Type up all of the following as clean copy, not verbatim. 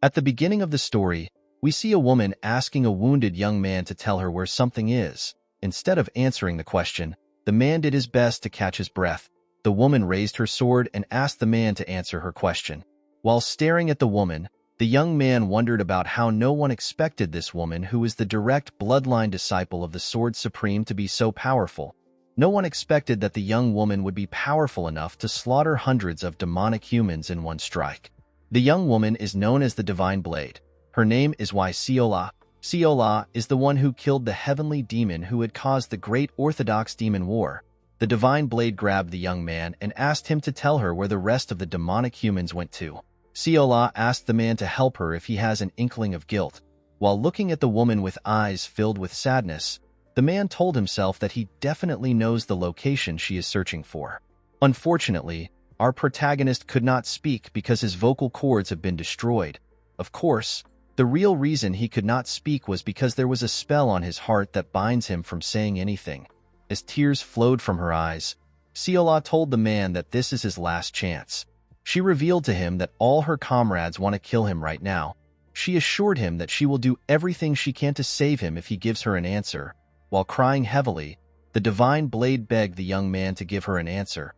At the beginning of the story, we see a woman asking a wounded young man to tell her where something is. Instead of answering the question, the man did his best to catch his breath. The woman raised her sword and asked the man to answer her question. While staring at the woman, the young man wondered about how no one expected this woman, who is the direct bloodline disciple of the Sword Supreme, to be so powerful. No one expected that the young woman would be powerful enough to slaughter hundreds of demonic humans in one strike. The young woman is known as the Divine Blade. Her name is Siola. Siola is the one who killed the heavenly demon who had caused the Great Orthodox Demon War. The Divine Blade grabbed the young man and asked him to tell her where the rest of the demonic humans went to. Siola asked the man to help her if he has an inkling of guilt. While looking at the woman with eyes filled with sadness, the man told himself that he definitely knows the location she is searching for. Unfortunately, our protagonist could not speak because his vocal cords have been destroyed. Of course, the real reason he could not speak was because there was a spell on his heart that binds him from saying anything. As tears flowed from her eyes, Siola told the man that this is his last chance. She revealed to him that all her comrades want to kill him right now. She assured him that she will do everything she can to save him if he gives her an answer. While crying heavily, the Divine Blade begged the young man to give her an answer.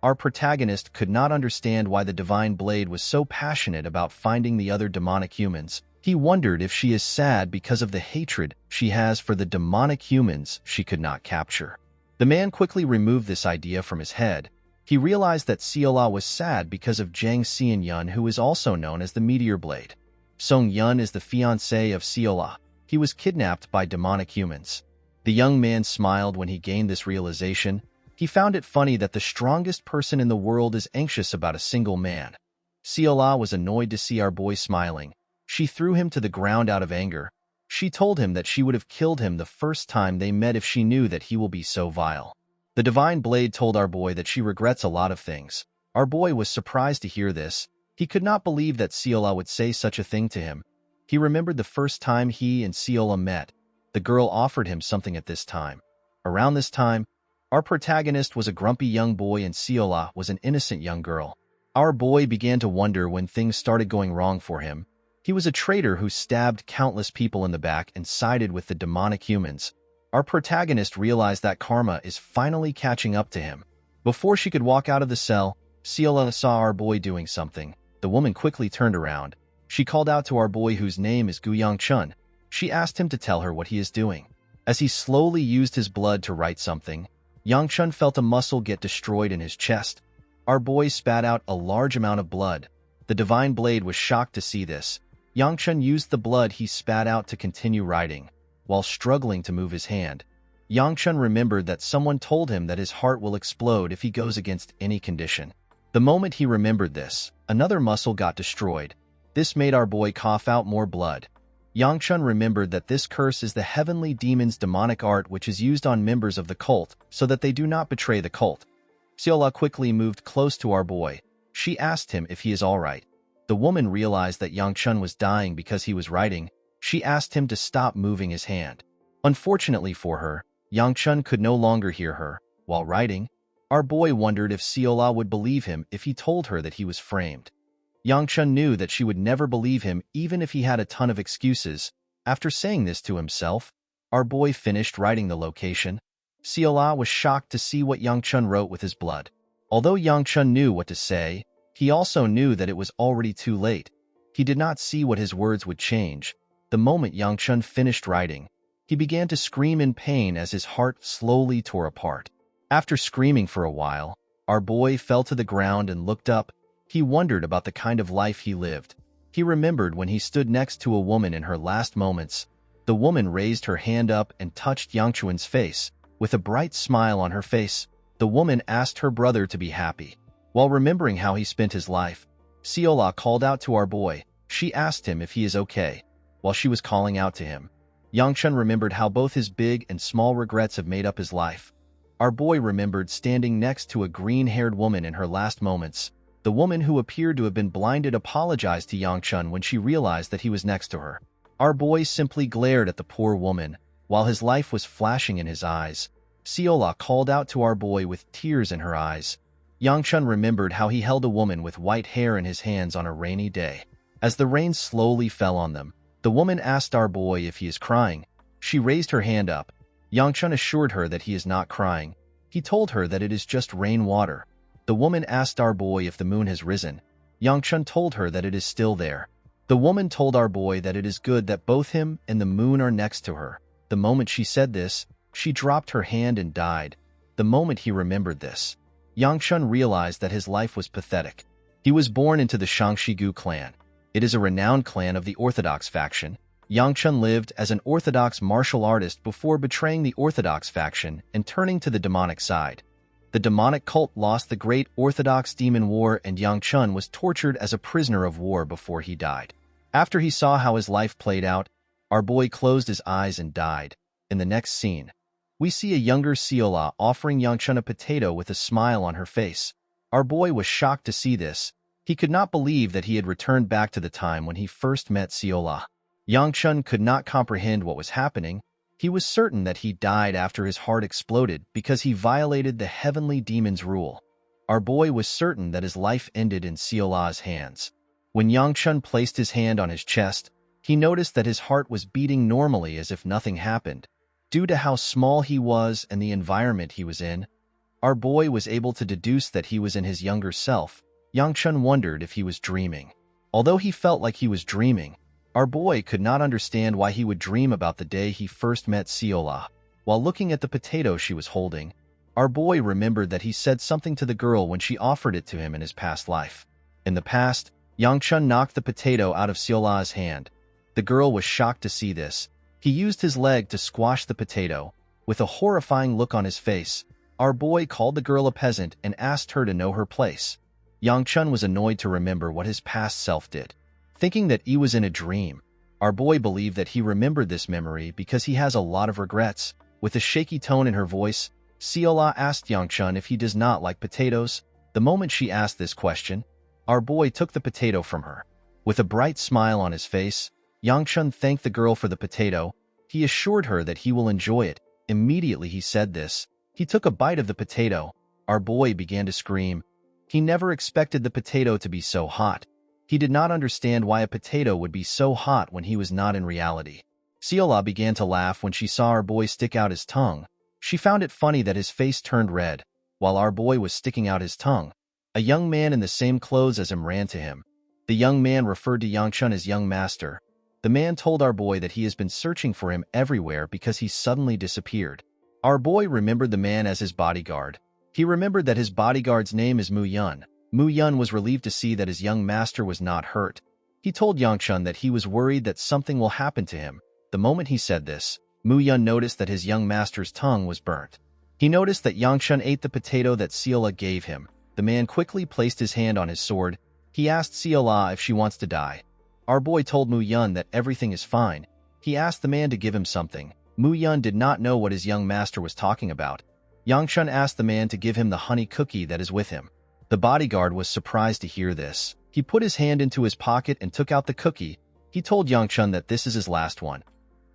Our protagonist could not understand why the Divine Blade was so passionate about finding the other demonic humans. He wondered if she is sad because of the hatred she has for the demonic humans she could not capture. The man quickly removed this idea from his head. He realized that Siola was sad because of Jang Seon-yun, who is also known as the Meteor Blade. Song-yun is the fiancé of Siola. He was kidnapped by demonic humans. The young man smiled when he gained this realization. He found it funny that the strongest person in the world is anxious about a single man. Siola was annoyed to see our boy smiling. She threw him to the ground out of anger. She told him that she would have killed him the first time they met if she knew that he will be so vile. The Divine Blade told our boy that she regrets a lot of things. Our boy was surprised to hear this. He could not believe that Siola would say such a thing to him. He remembered the first time he and Siola met. The girl offered him something at this time. Around this time, our protagonist was a grumpy young boy and Siola was an innocent young girl. Our boy began to wonder when things started going wrong for him. He was a traitor who stabbed countless people in the back and sided with the demonic humans. Our protagonist realized that karma is finally catching up to him. Before she could walk out of the cell, Siola saw our boy doing something. The woman quickly turned around. She called out to our boy, whose name is Gu Yang-chun. She asked him to tell her what he is doing. As he slowly used his blood to write something, Yang-chun felt a muscle get destroyed in his chest. Our boy spat out a large amount of blood. The Divine Blade was shocked to see this. Yang-chun used the blood he spat out to continue writing. While struggling to move his hand, Yang-chun remembered that someone told him that his heart will explode if he goes against any condition. The moment he remembered this, another muscle got destroyed. This made our boy cough out more blood. Yang-chun remembered that this curse is the heavenly demon's demonic art, which is used on members of the cult so that they do not betray the cult. Siola quickly moved close to our boy. She asked him if he is all right. The woman realized that Yang-chun was dying because he was writing. She asked him to stop moving his hand. Unfortunately for her, Yang-chun could no longer hear her. While writing, our boy wondered if Siola would believe him if he told her that he was framed. Yang-chun knew that she would never believe him even if he had a ton of excuses. After saying this to himself, our boy finished writing the location. Siola was shocked to see what Yang-chun wrote with his blood. Although Yang-chun knew what to say, he also knew that it was already too late. He did not see what his words would change. The moment Yang-chun finished writing, he began to scream in pain as his heart slowly tore apart. After screaming for a while, our boy fell to the ground and looked up. He wondered about the kind of life he lived. He remembered when he stood next to a woman in her last moments. The woman raised her hand up and touched Yang-chun's face. With a bright smile on her face, the woman asked her brother to be happy. While remembering how he spent his life, Siola called out to our boy. She asked him if he is okay. While she was calling out to him, Yang-chun remembered how both his big and small regrets have made up his life. Our boy remembered standing next to a green-haired woman in her last moments. The woman who appeared to have been blinded apologized to Yang-chun when she realized that he was next to her. Our boy simply glared at the poor woman. While his life was flashing in his eyes, Siola called out to our boy with tears in her eyes. Yang-chun remembered how he held a woman with white hair in his hands on a rainy day. As the rain slowly fell on them, the woman asked our boy if he is crying. She raised her hand up. Yangchun assured her that he is not crying. He told her that it is just rainwater. The woman asked our boy if the moon has risen. Yangchun told her that it is still there. The woman told our boy that it is good that both him and the moon are next to her. The moment she said this, she dropped her hand and died. The moment he remembered this, Yangchun realized that his life was pathetic. He was born into the Shangshigu clan. It is a renowned clan of the Orthodox faction. Yangchun lived as an Orthodox martial artist before betraying the Orthodox faction and turning to the demonic side. The demonic cult lost the Great Orthodox Demon War, and Yangchun was tortured as a prisoner of war before he died. After he saw how his life played out, our boy closed his eyes and died. In the next scene, we see a younger Seola offering Yangchun a potato with a smile on her face. Our boy was shocked to see this. He could not believe that he had returned back to the time when he first met Seola. Yangchun could not comprehend what was happening. He was certain that he died after his heart exploded because he violated the heavenly demon's rule. Our boy was certain that his life ended in Seola's hands. When Yangchun placed his hand on his chest, he noticed that his heart was beating normally as if nothing happened. Due to how small he was and the environment he was in, our boy was able to deduce that he was in his younger self. Yangchun wondered if he was dreaming. Although he felt like he was dreaming, our boy could not understand why he would dream about the day he first met Seola. While looking at the potato she was holding, our boy remembered that he said something to the girl when she offered it to him in his past life. In the past, Yangchun knocked the potato out of Seola's hand. The girl was shocked to see this. He used his leg to squash the potato. With a horrifying look on his face, our boy called the girl a peasant and asked her to know her place. Yangchun was annoyed to remember what his past self did. Thinking that he was in a dream, our boy believed that he remembered this memory because he has a lot of regrets. With a shaky tone in her voice, Seola asked Yangchun if he does not like potatoes. The moment she asked this question, our boy took the potato from her. With a bright smile on his face, Yangchun thanked the girl for the potato. He assured her that he will enjoy it. Immediately he said this, he took a bite of the potato. Our boy began to scream. He never expected the potato to be so hot. He did not understand why a potato would be so hot when he was not in reality. Seola began to laugh when she saw our boy stick out his tongue. She found it funny that his face turned red. While our boy was sticking out his tongue, a young man in the same clothes as him ran to him. The young man referred to Yangchun as young master. The man told our boy that he has been searching for him everywhere because he suddenly disappeared. Our boy remembered the man as his bodyguard. He remembered that his bodyguard's name is Mu Yun. Mu Yun was relieved to see that his young master was not hurt. He told Yangchun that he was worried that something will happen to him. The moment he said this, Mu Yun noticed that his young master's tongue was burnt. He noticed that Yangchun ate the potato that Seola gave him. The man quickly placed his hand on his sword. He asked Seola if she wants to die. Our boy told Mu Yun that everything is fine. He asked the man to give him something. Mu Yun did not know what his young master was talking about. Yangchun asked the man to give him the honey cookie that is with him. The bodyguard was surprised to hear this. He put his hand into his pocket and took out the cookie. He told Yangchun that this is his last one.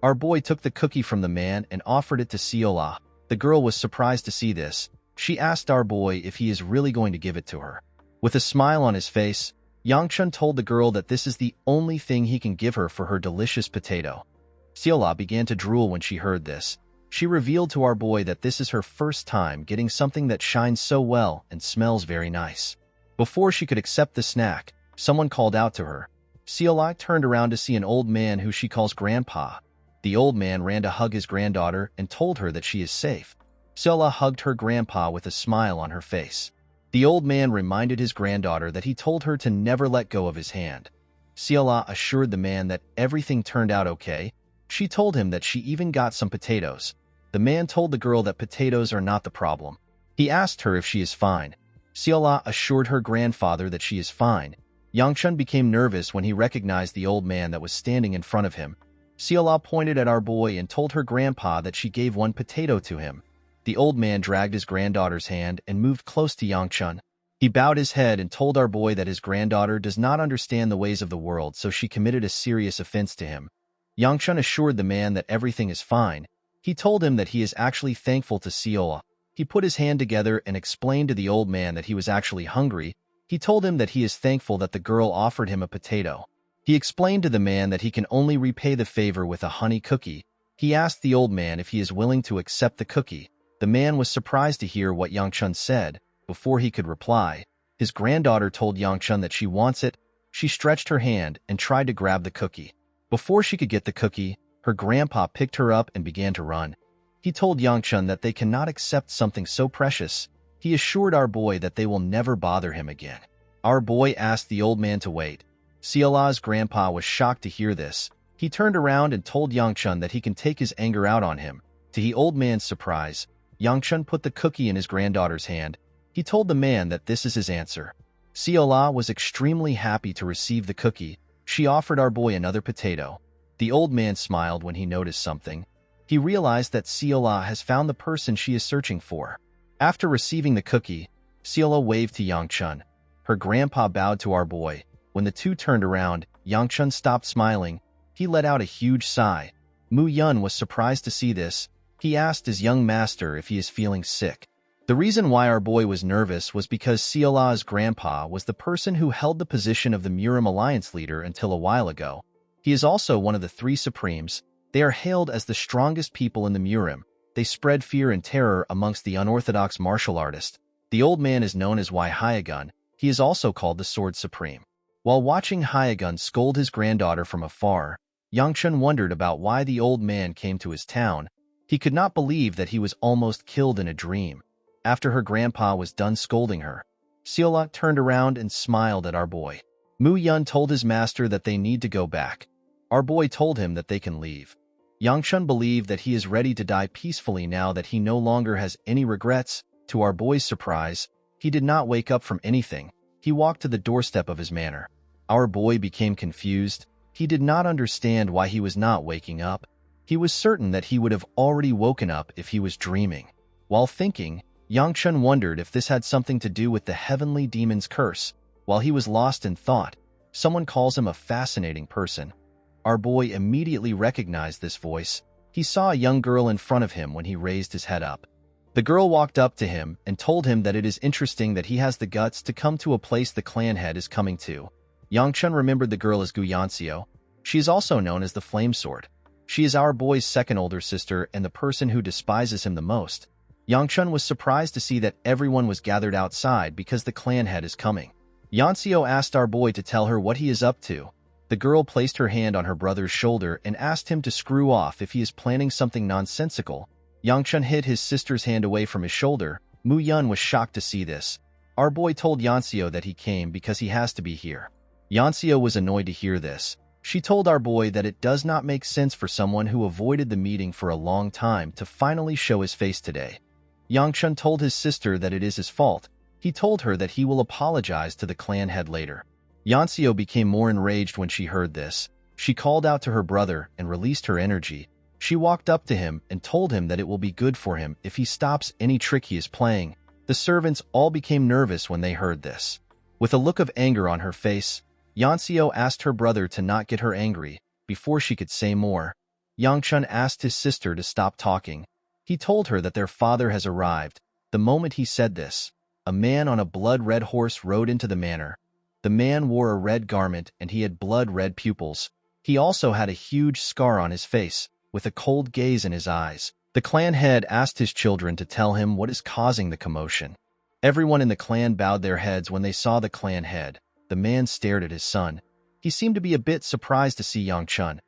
Our boy took the cookie from the man and offered it to Seola. The girl was surprised to see this. She asked our boy if he is really going to give it to her. With a smile on his face, Yangchun told the girl that this is the only thing he can give her for her delicious potato. Seola began to drool when she heard this. She revealed to our boy that this is her first time getting something that shines so well and smells very nice. Before she could accept the snack, someone called out to her. Seola turned around to see an old man who she calls Grandpa. The old man ran to hug his granddaughter and told her that she is safe. Seola hugged her grandpa with a smile on her face. The old man reminded his granddaughter that he told her to never let go of his hand. Seola assured the man that everything turned out okay. She told him that she even got some potatoes. The man told the girl that potatoes are not the problem. He asked her if she is fine. Seola assured her grandfather that she is fine. Yangchun became nervous when he recognized the old man that was standing in front of him. Seola pointed at our boy and told her grandpa that she gave one potato to him. The old man dragged his granddaughter's hand and moved close to Yangchun. He bowed his head and told our boy that his granddaughter does not understand the ways of the world, so she committed a serious offense to him. Yangchun assured the man that everything is fine. He told him that he is actually thankful to Seola. He put his hand together and explained to the old man that he was actually hungry. He told him that he is thankful that the girl offered him a potato. He explained to the man that he can only repay the favor with a honey cookie. He asked the old man if he is willing to accept the cookie. The man was surprised to hear what Yangchun said. Before he could reply, his granddaughter told Yangchun that she wants it. She stretched her hand and tried to grab the cookie. Before she could get the cookie, her grandpa picked her up and began to run. He told Yangchun that they cannot accept something so precious. He assured our boy that they will never bother him again. Our boy asked the old man to wait. Siola's grandpa was shocked to hear this. He turned around and told Yangchun that he can take his anger out on him. To the old man's surprise, Yangchun put the cookie in his granddaughter's hand. He told the man that this is his answer. Siola was extremely happy to receive the cookie. She offered our boy another potato. The old man smiled when he noticed something. He realized that Siola has found the person she is searching for. After receiving the cookie, Siola waved to Yangchun. Her grandpa bowed to our boy. When the two turned around, Yangchun stopped smiling. He let out a huge sigh. Mu Yun was surprised to see this. He asked his young master if he is feeling sick. The reason why our boy was nervous was because Siola's grandpa was the person who held the position of the Murim Alliance leader until a while ago. He is also one of the three Supremes. They are hailed as the strongest people in the Murim. They spread fear and terror amongst the unorthodox martial artists. The old man is known as Hyagun. He is also called the Sword Supreme. While watching Hyagun scold his granddaughter from afar, Yangchun wondered about why the old man came to his town. He could not believe that he was almost killed in a dream. After her grandpa was done scolding her, Siola turned around and smiled at our boy. Mu Yun told his master that they need to go back. Our boy told him that they can leave. Yangchun believed that he is ready to die peacefully now that he no longer has any regrets. To our boy's surprise, he did not wake up from anything. He walked to the doorstep of his manor. Our boy became confused. He did not understand why he was not waking up. He was certain that he would have already woken up if he was dreaming. While thinking, Yangchun wondered if this had something to do with the heavenly demon's curse. While he was lost in thought, someone calls him a fascinating person. Our boy immediately recognized this voice. He saw a young girl in front of him when he raised his head up. The girl walked up to him and told him that it is interesting that he has the guts to come to a place the clan head is coming to. Yangchun remembered the girl as Gu Yanxiu. She is also known as the Flame Sword. She is our boy's second older sister and the person who despises him the most. Yangchun was surprised to see that everyone was gathered outside because the clan head is coming. Yanxiu asked our boy to tell her what he is up to. The girl placed her hand on her brother's shoulder and asked him to screw off if he is planning something nonsensical. Yangchun hid his sister's hand away from his shoulder. Mu Yun was shocked to see this. Our boy told Yanxiu that he came because he has to be here. Yanxiu was annoyed to hear this. She told our boy that it does not make sense for someone who avoided the meeting for a long time to finally show his face today. Yangchun told his sister that it is his fault. He told her that he will apologize to the clan head later. Yanxiu became more enraged when she heard this. She called out to her brother and released her energy. She walked up to him and told him that it will be good for him if he stops any trick he is playing. The servants all became nervous when they heard this. With a look of anger on her face, Yanxiu asked her brother to not get her angry. Before she could say more, Yangchun asked his sister to stop talking. He told her that their father has arrived. The moment he said this, a man on a blood-red horse rode into the manor. The man wore a red garment and he had blood-red pupils. He also had a huge scar on his face, with a cold gaze in his eyes. The clan head asked his children to tell him what is causing the commotion. Everyone in the clan bowed their heads when they saw the clan head. The man stared at his son. He seemed to be a bit surprised to see Yangchun.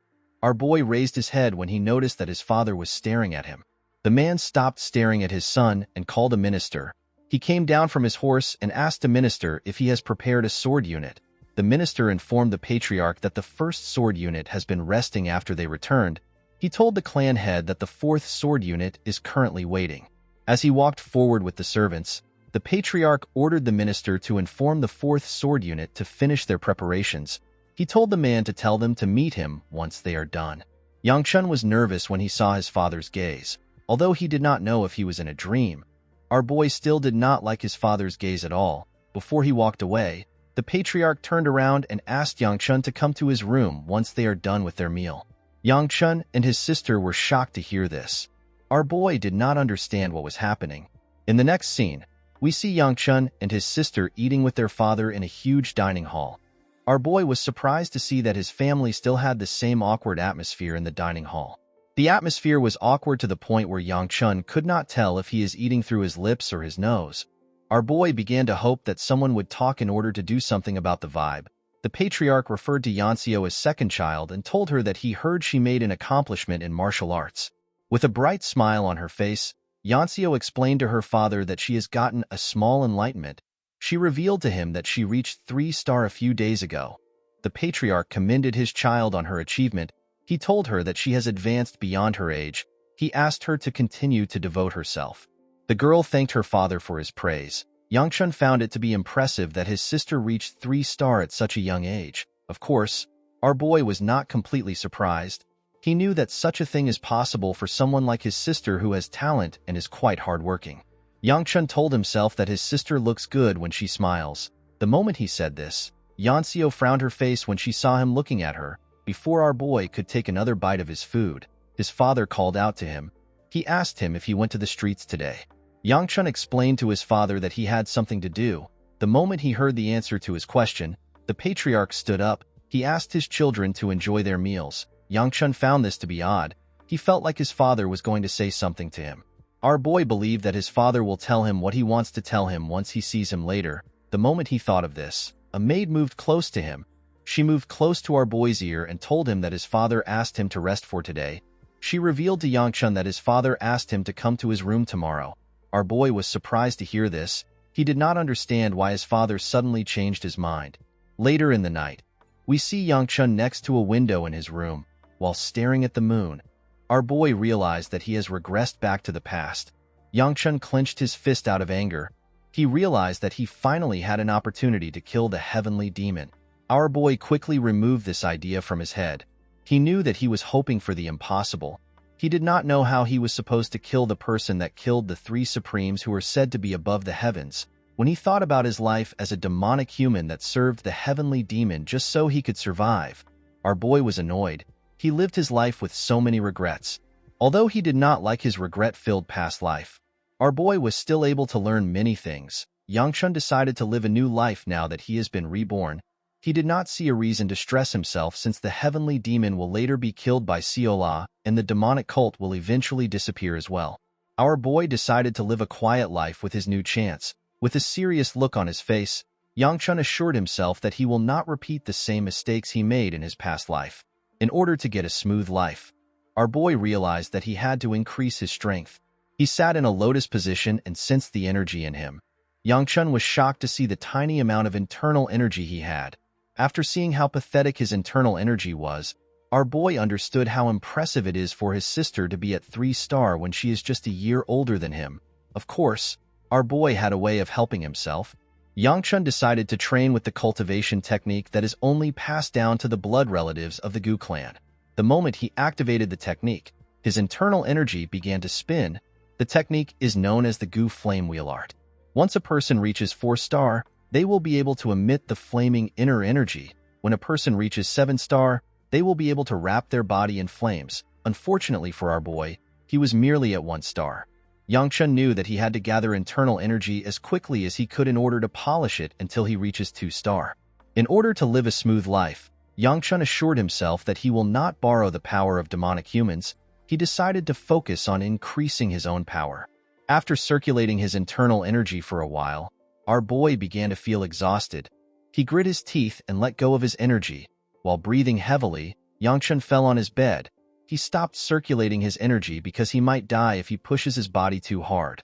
Our boy raised his head when he noticed that his father was staring at him. The man stopped staring at his son and called a minister. He came down from his horse and asked the minister if he has prepared a sword unit. The minister informed the patriarch that the first sword unit has been resting after they returned. He told the clan head that the fourth sword unit is currently waiting. As he walked forward with the servants, the patriarch ordered the minister to inform the fourth sword unit to finish their preparations. He told the man to tell them to meet him once they are done. Yangchun was nervous when he saw his father's gaze. Although he did not know if he was in a dream, our boy still did not like his father's gaze at all. Before he walked away, the patriarch turned around and asked Yangchun to come to his room once they are done with their meal. Yangchun and his sister were shocked to hear this. Our boy did not understand what was happening. In the next scene, we see Yangchun and his sister eating with their father in a huge dining hall. Our boy was surprised to see that his family still had the same awkward atmosphere in the dining hall. The atmosphere was awkward to the point where Yang Chun could not tell if he is eating through his lips or his nose. Our boy began to hope that someone would talk in order to do something about the vibe. The patriarch referred to Yanxio as second child and told her that he heard she made an accomplishment in martial arts. With a bright smile on her face, Yanxio explained to her father that she has gotten a small enlightenment. She revealed to him that she reached 3-star a few days ago. The patriarch commended his child on her achievement. He told her that she has advanced beyond her age. He asked her to continue to devote herself. The girl thanked her father for his praise. Yangchun found it to be impressive that his sister reached 3-star at such a young age. Of course, our boy was not completely surprised. He knew that such a thing is possible for someone like his sister who has talent and is quite hardworking. Yangchun told himself that his sister looks good when she smiles. The moment he said this, Yanxio frowned her face when she saw him looking at her. Before our boy could take another bite of his food, his father called out to him. He asked him if he went to the streets today. Yangchun explained to his father that he had something to do. The moment he heard the answer to his question, the patriarch stood up. He asked his children to enjoy their meals. Yangchun found this to be odd. He felt like his father was going to say something to him. Our boy believed that his father will tell him what he wants to tell him once he sees him later. The moment he thought of this, a maid moved close to him. She moved close to our boy's ear and told him that his father asked him to rest for today. She revealed to Yangchun that his father asked him to come to his room tomorrow. Our boy was surprised to hear this. He did not understand why his father suddenly changed his mind. Later in the night, we see Yangchun next to a window in his room, while staring at the moon. Our boy realized that he has regressed back to the past. Yangchun clenched his fist out of anger. He realized that he finally had an opportunity to kill the heavenly demon. Our boy quickly removed this idea from his head. He knew that he was hoping for the impossible. He did not know how he was supposed to kill the person that killed the 3 supremes who were said to be above the heavens. When he thought about his life as a demonic human that served the heavenly demon just so he could survive, our boy was annoyed. He lived his life with so many regrets. Although he did not like his regret-filled past life, our boy was still able to learn many things. Yangchun decided to live a new life now that he has been reborn. He did not see a reason to stress himself since the heavenly demon will later be killed by Siola and the demonic cult will eventually disappear as well. Our boy decided to live a quiet life with his new chance. With a serious look on his face, Yangchun assured himself that he will not repeat the same mistakes he made in his past life. In order to get a smooth life, our boy realized that he had to increase his strength. He sat in a lotus position and sensed the energy in him. Yangchun was shocked to see the tiny amount of internal energy he had. After seeing how pathetic his internal energy was, our boy understood how impressive it is for his sister to be at 3-star when she is just a year older than him. Of course, our boy had a way of helping himself. Yangchun decided to train with the cultivation technique that is only passed down to the blood relatives of the Gu clan. The moment he activated the technique, his internal energy began to spin. The technique is known as the Gu flame wheel art. Once a person reaches 4-star, they will be able to emit the flaming inner energy. When a person reaches 7-star, they will be able to wrap their body in flames. Unfortunately for our boy, he was merely at 1-star. Yangchun knew that he had to gather internal energy as quickly as he could in order to polish it until he reaches 2-star. In order to live a smooth life, Yangchun assured himself that he will not borrow the power of demonic humans. He decided to focus on increasing his own power. After circulating his internal energy for a while, our boy began to feel exhausted. He grit his teeth and let go of his energy. While breathing heavily, Yangchun fell on his bed. He stopped circulating his energy because he might die if he pushes his body too hard.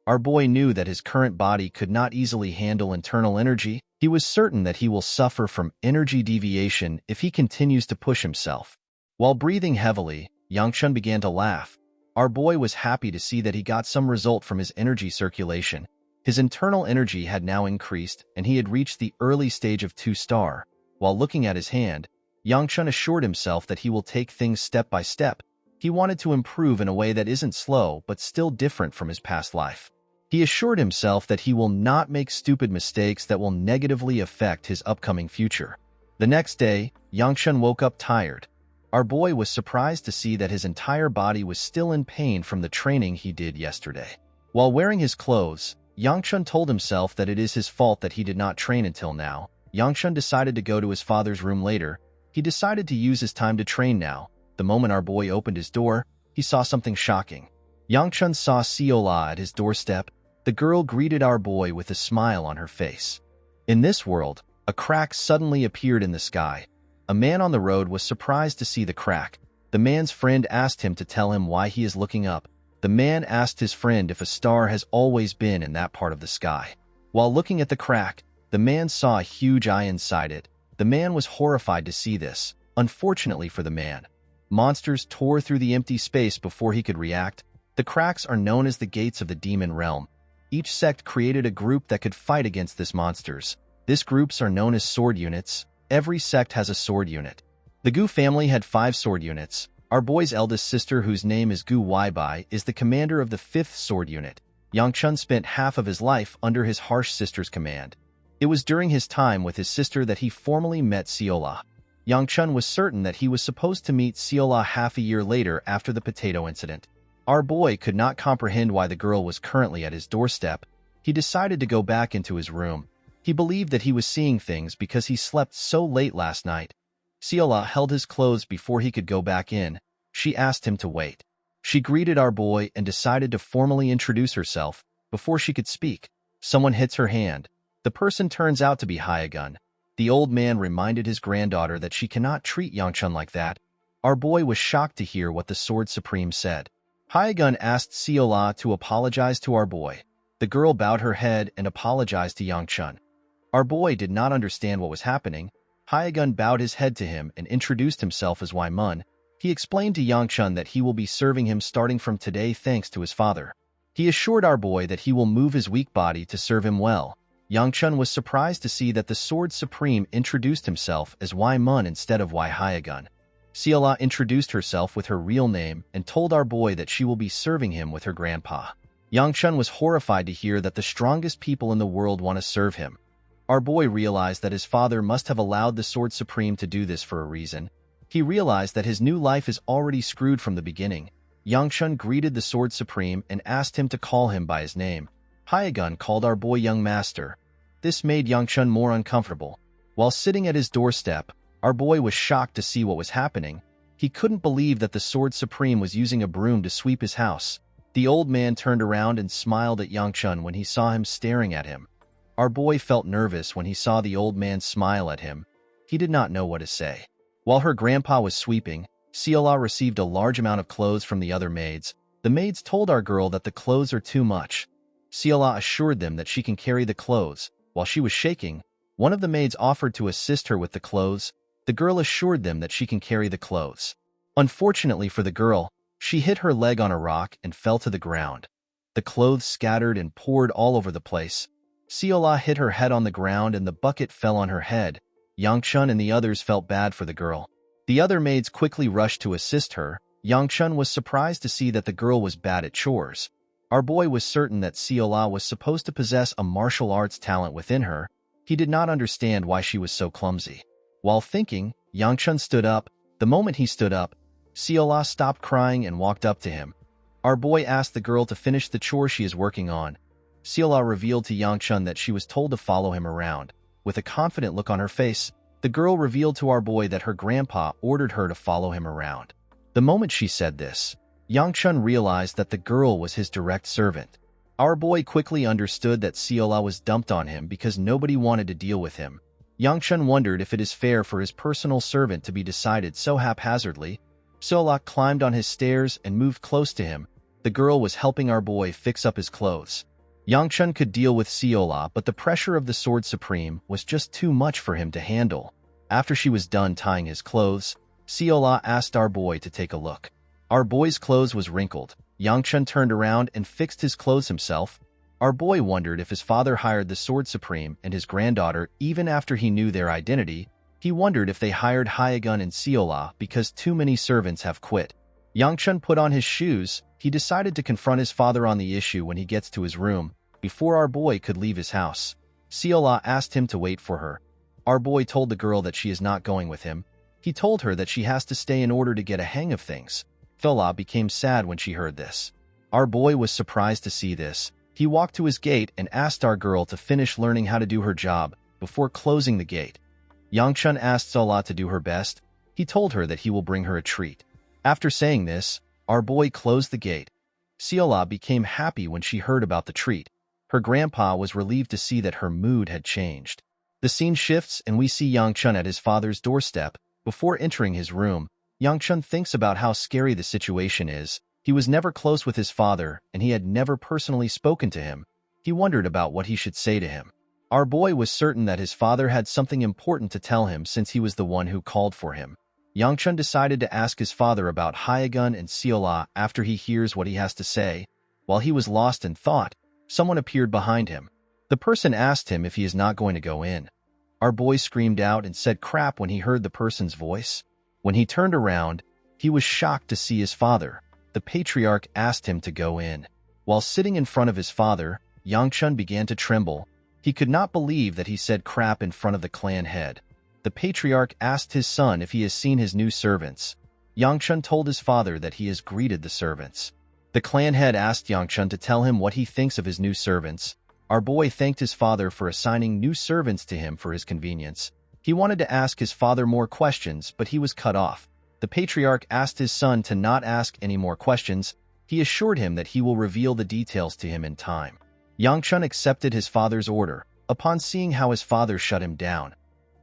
Our boy knew that his current body could not easily handle internal energy. He was certain that he will suffer from energy deviation if he continues to push himself. While breathing heavily, Yangchun began to laugh. Our boy was happy to see that he got some result from his energy circulation. His internal energy had now increased, and he had reached the early stage of 2-star. While looking at his hand, Yangchun assured himself that he will take things step by step. He wanted to improve in a way that isn't slow but still different from his past life. He assured himself that he will not make stupid mistakes that will negatively affect his upcoming future. The next day, Yangchun woke up tired. Our boy was surprised to see that his entire body was still in pain from the training he did yesterday. While wearing his clothes, Yangchun told himself that it is his fault that he did not train until now. Yangchun decided to go to his father's room later. He decided to use his time to train now. The moment our boy opened his door, he saw something shocking. Yangchun saw Seola at his doorstep. The girl greeted our boy with a smile on her face. In this world, a crack suddenly appeared in the sky. A man on the road was surprised to see the crack. The man's friend asked him to tell him why he is looking up. The man asked his friend if a star has always been in that part of the sky. While looking at the crack, the man saw a huge eye inside it. The man was horrified to see this. Unfortunately for the man, monsters tore through the empty space before he could react. The cracks are known as the gates of the demon realm. Each sect created a group that could fight against these monsters. These groups are known as sword units. Every sect has a sword unit. The Gu family had 5 sword units. Our boy's eldest sister, whose name is Gu Weibai, is the commander of the 5th sword unit. Yangchun spent half of his life under his harsh sister's command. It was during his time with his sister that he formally met Seola. Yangchun was certain that he was supposed to meet Seola half a year later after the potato incident. Our boy could not comprehend why the girl was currently at his doorstep. He decided to go back into his room. He believed that he was seeing things because he slept so late last night. Seola held his clothes before he could go back in. She asked him to wait. She greeted our boy and decided to formally introduce herself. Before she could speak, someone hits her hand. The person turns out to be Hyagun. The old man reminded his granddaughter that she cannot treat Yangchun like that. Our boy was shocked to hear what the Sword Supreme said. Hyagun asked Seola to apologize to our boy. The girl bowed her head and apologized to Yangchun. Our boy did not understand what was happening. Hyagun bowed his head to him and introduced himself as Waimun. He explained to Yangchun that he will be serving him starting from today thanks to his father. He assured our boy that he will move his weak body to serve him well. Yangchun was surprised to see that the Sword Supreme introduced himself as Waimun instead of Wai Hyagun. Seola introduced herself with her real name and told our boy that she will be serving him with her grandpa. Yangchun was horrified to hear that the strongest people in the world want to serve him. Our boy realized that his father must have allowed the Sword Supreme to do this for a reason. He realized that his new life is already screwed from the beginning. Yangchun greeted the Sword Supreme and asked him to call him by his name. Hyagun called our boy young master. This made Yangchun more uncomfortable. While sitting at his doorstep, our boy was shocked to see what was happening. He couldn't believe that the Sword Supreme was using a broom to sweep his house. The old man turned around and smiled at Yangchun when he saw him staring at him. Our boy felt nervous when he saw the old man smile at him. He did not know what to say. While her grandpa was sweeping, Seola received a large amount of clothes from the other maids. The maids told our girl that the clothes are too much. Seola assured them that she can carry the clothes. While she was shaking, one of the maids offered to assist her with the clothes. The girl assured them that she can carry the clothes. Unfortunately for the girl, she hit her leg on a rock and fell to the ground. The clothes scattered and poured all over the place. Seola hit her head on the ground and the bucket fell on her head. Yangchun and the others felt bad for the girl. The other maids quickly rushed to assist her. Yangchun was surprised to see that the girl was bad at chores. Our boy was certain that Seola was supposed to possess a martial arts talent within her. He did not understand why she was so clumsy. While thinking, Yangchun stood up. The moment he stood up, Seola stopped crying and walked up to him. Our boy asked the girl to finish the chore she is working on. Seola revealed to Yangchun that she was told to follow him around. With a confident look on her face, the girl revealed to our boy that her grandpa ordered her to follow him around. The moment she said this, Yangchun realized that the girl was his direct servant. Our boy quickly understood that Seola was dumped on him because nobody wanted to deal with him. Yangchun wondered if it is fair for his personal servant to be decided so haphazardly. Seola climbed on his stairs and moved close to him. The girl was helping our boy fix up his clothes. Yangchun could deal with Seola, but the pressure of the Sword Supreme was just too much for him to handle. After she was done tying his clothes, Seola asked our boy to take a look. Our boy's clothes was wrinkled. Yangchun turned around and fixed his clothes himself. Our boy wondered if his father hired the Sword Supreme and his granddaughter even after he knew their identity. He wondered if they hired Hyagun and Seola because too many servants have quit. Yangchun put on his shoes. He decided to confront his father on the issue when he gets to his room, before our boy could leave his house. Seola asked him to wait for her. Our boy told the girl that she is not going with him. He told her that she has to stay in order to get a hang of things. Seola became sad when she heard this. Our boy was surprised to see this. He walked to his gate and asked our girl to finish learning how to do her job before closing the gate. Yangchun asked Seola to do her best. He told her that he will bring her a treat. After saying this, our boy closed the gate. Seola became happy when she heard about the treat. Her grandpa was relieved to see that her mood had changed. The scene shifts and we see Yangchun at his father's doorstep. Before entering his room, Yangchun thinks about how scary the situation is. He was never close with his father, and he had never personally spoken to him. He wondered about what he should say to him. Our boy was certain that his father had something important to tell him since he was the one who called for him. Yangchun decided to ask his father about Hyegun and Seola after he hears what he has to say. While he was lost in thought, someone appeared behind him. The person asked him if he is not going to go in. Our boy screamed out and said crap when he heard the person's voice. When he turned around, he was shocked to see his father. The patriarch asked him to go in. While sitting in front of his father, Yangchun began to tremble. He could not believe that he said crap in front of the clan head. The patriarch asked his son if he has seen his new servants. Yangchun told his father that he has greeted the servants. The clan head asked Yangchun to tell him what he thinks of his new servants. Our boy thanked his father for assigning new servants to him for his convenience. He wanted to ask his father more questions, but he was cut off. The patriarch asked his son to not ask any more questions. He assured him that he will reveal the details to him in time. Yangchun accepted his father's order. Upon seeing how his father shut him down,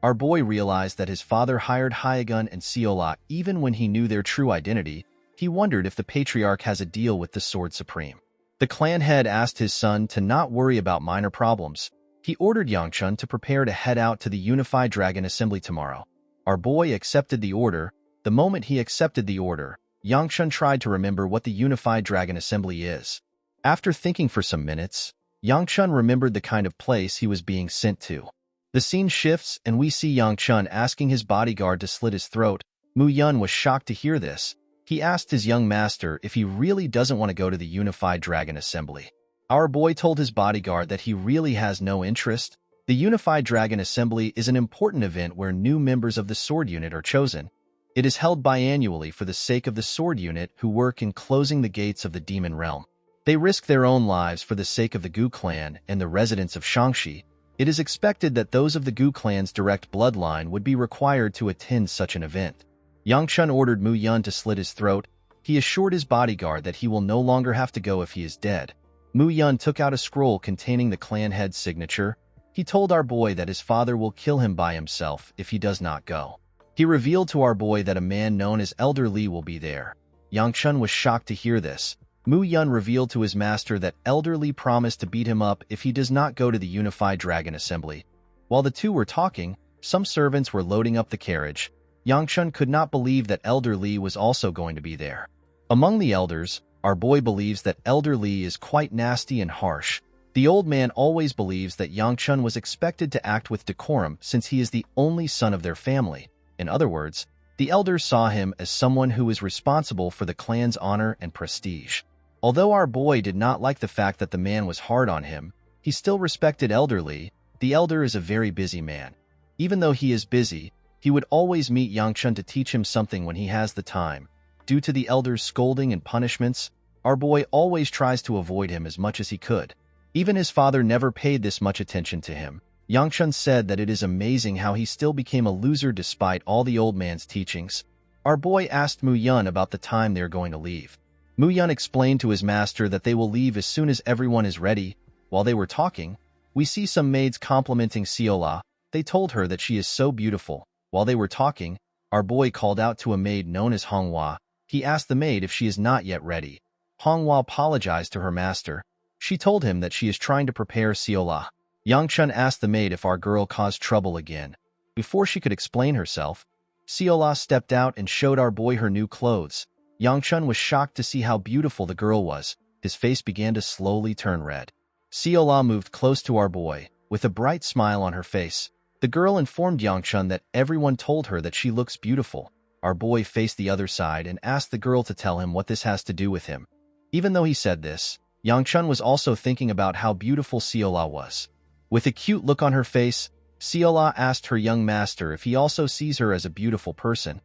our boy realized that his father hired Hyegun and Seola even when he knew their true identity. He wondered if the patriarch has a deal with the Sword Supreme. The clan head asked his son to not worry about minor problems. He ordered Yangchun to prepare to head out to the Unified Dragon Assembly tomorrow. Our boy accepted the order. The moment he accepted the order, Yangchun tried to remember what the Unified Dragon Assembly is. After thinking for some minutes, Yangchun remembered the kind of place he was being sent to. The scene shifts and we see Yangchun asking his bodyguard to slit his throat. Mu Yun was shocked to hear this. He asked his young master if he really doesn't want to go to the Unified Dragon Assembly. Our boy told his bodyguard that he really has no interest. The Unified Dragon Assembly is an important event where new members of the Sword Unit are chosen. It is held biannually for the sake of the Sword Unit who work in closing the gates of the Demon Realm. They risk their own lives for the sake of the Gu clan and the residents of Shangxi. It is expected that those of the Gu clan's direct bloodline would be required to attend such an event. Yangchun ordered Mu Yun to slit his throat. He assured his bodyguard that he will no longer have to go if he is dead. Mu Yun took out a scroll containing the clan head's signature. He told our boy that his father will kill him by himself if he does not go. He revealed to our boy that a man known as Elder Li will be there. Yangchun was shocked to hear this. Mu Yun revealed to his master that Elder Li promised to beat him up if he does not go to the Unified Dragon Assembly. While the two were talking, some servants were loading up the carriage. Yangchun could not believe that Elder Li was also going to be there. Among the elders, our boy believes that Elder Li is quite nasty and harsh. The old man always believes that Yangchun was expected to act with decorum since he is the only son of their family. In other words, the elders saw him as someone who is responsible for the clan's honor and prestige. Although our boy did not like the fact that the man was hard on him, he still respected Elder Li. The elder is a very busy man. Even though he is busy, he would always meet Yangchun to teach him something when he has the time. Due to the elder's scolding and punishments, our boy always tries to avoid him as much as he could. Even his father never paid this much attention to him. Yangchun said that it is amazing how he still became a loser despite all the old man's teachings. Our boy asked Mu Yun about the time they are going to leave. Mu Yun explained to his master that they will leave as soon as everyone is ready. While they were talking, we see some maids complimenting Seola. They told her that she is so beautiful. While they were talking, our boy called out to a maid known as Honghua. He asked the maid if she is not yet ready. Honghua apologized to her master. She told him that she is trying to prepare Seola. Yangchun asked the maid if our girl caused trouble again. Before she could explain herself, Seola stepped out and showed our boy her new clothes. Yangchun was shocked to see how beautiful the girl was. His face began to slowly turn red. Seola moved close to our boy, with a bright smile on her face. The girl informed Yangchun that everyone told her that she looks beautiful. Our boy faced the other side and asked the girl to tell him what this has to do with him. Even though he said this, Yangchun was also thinking about how beautiful Seola was. With a cute look on her face, Seola asked her young master if he also sees her as a beautiful person.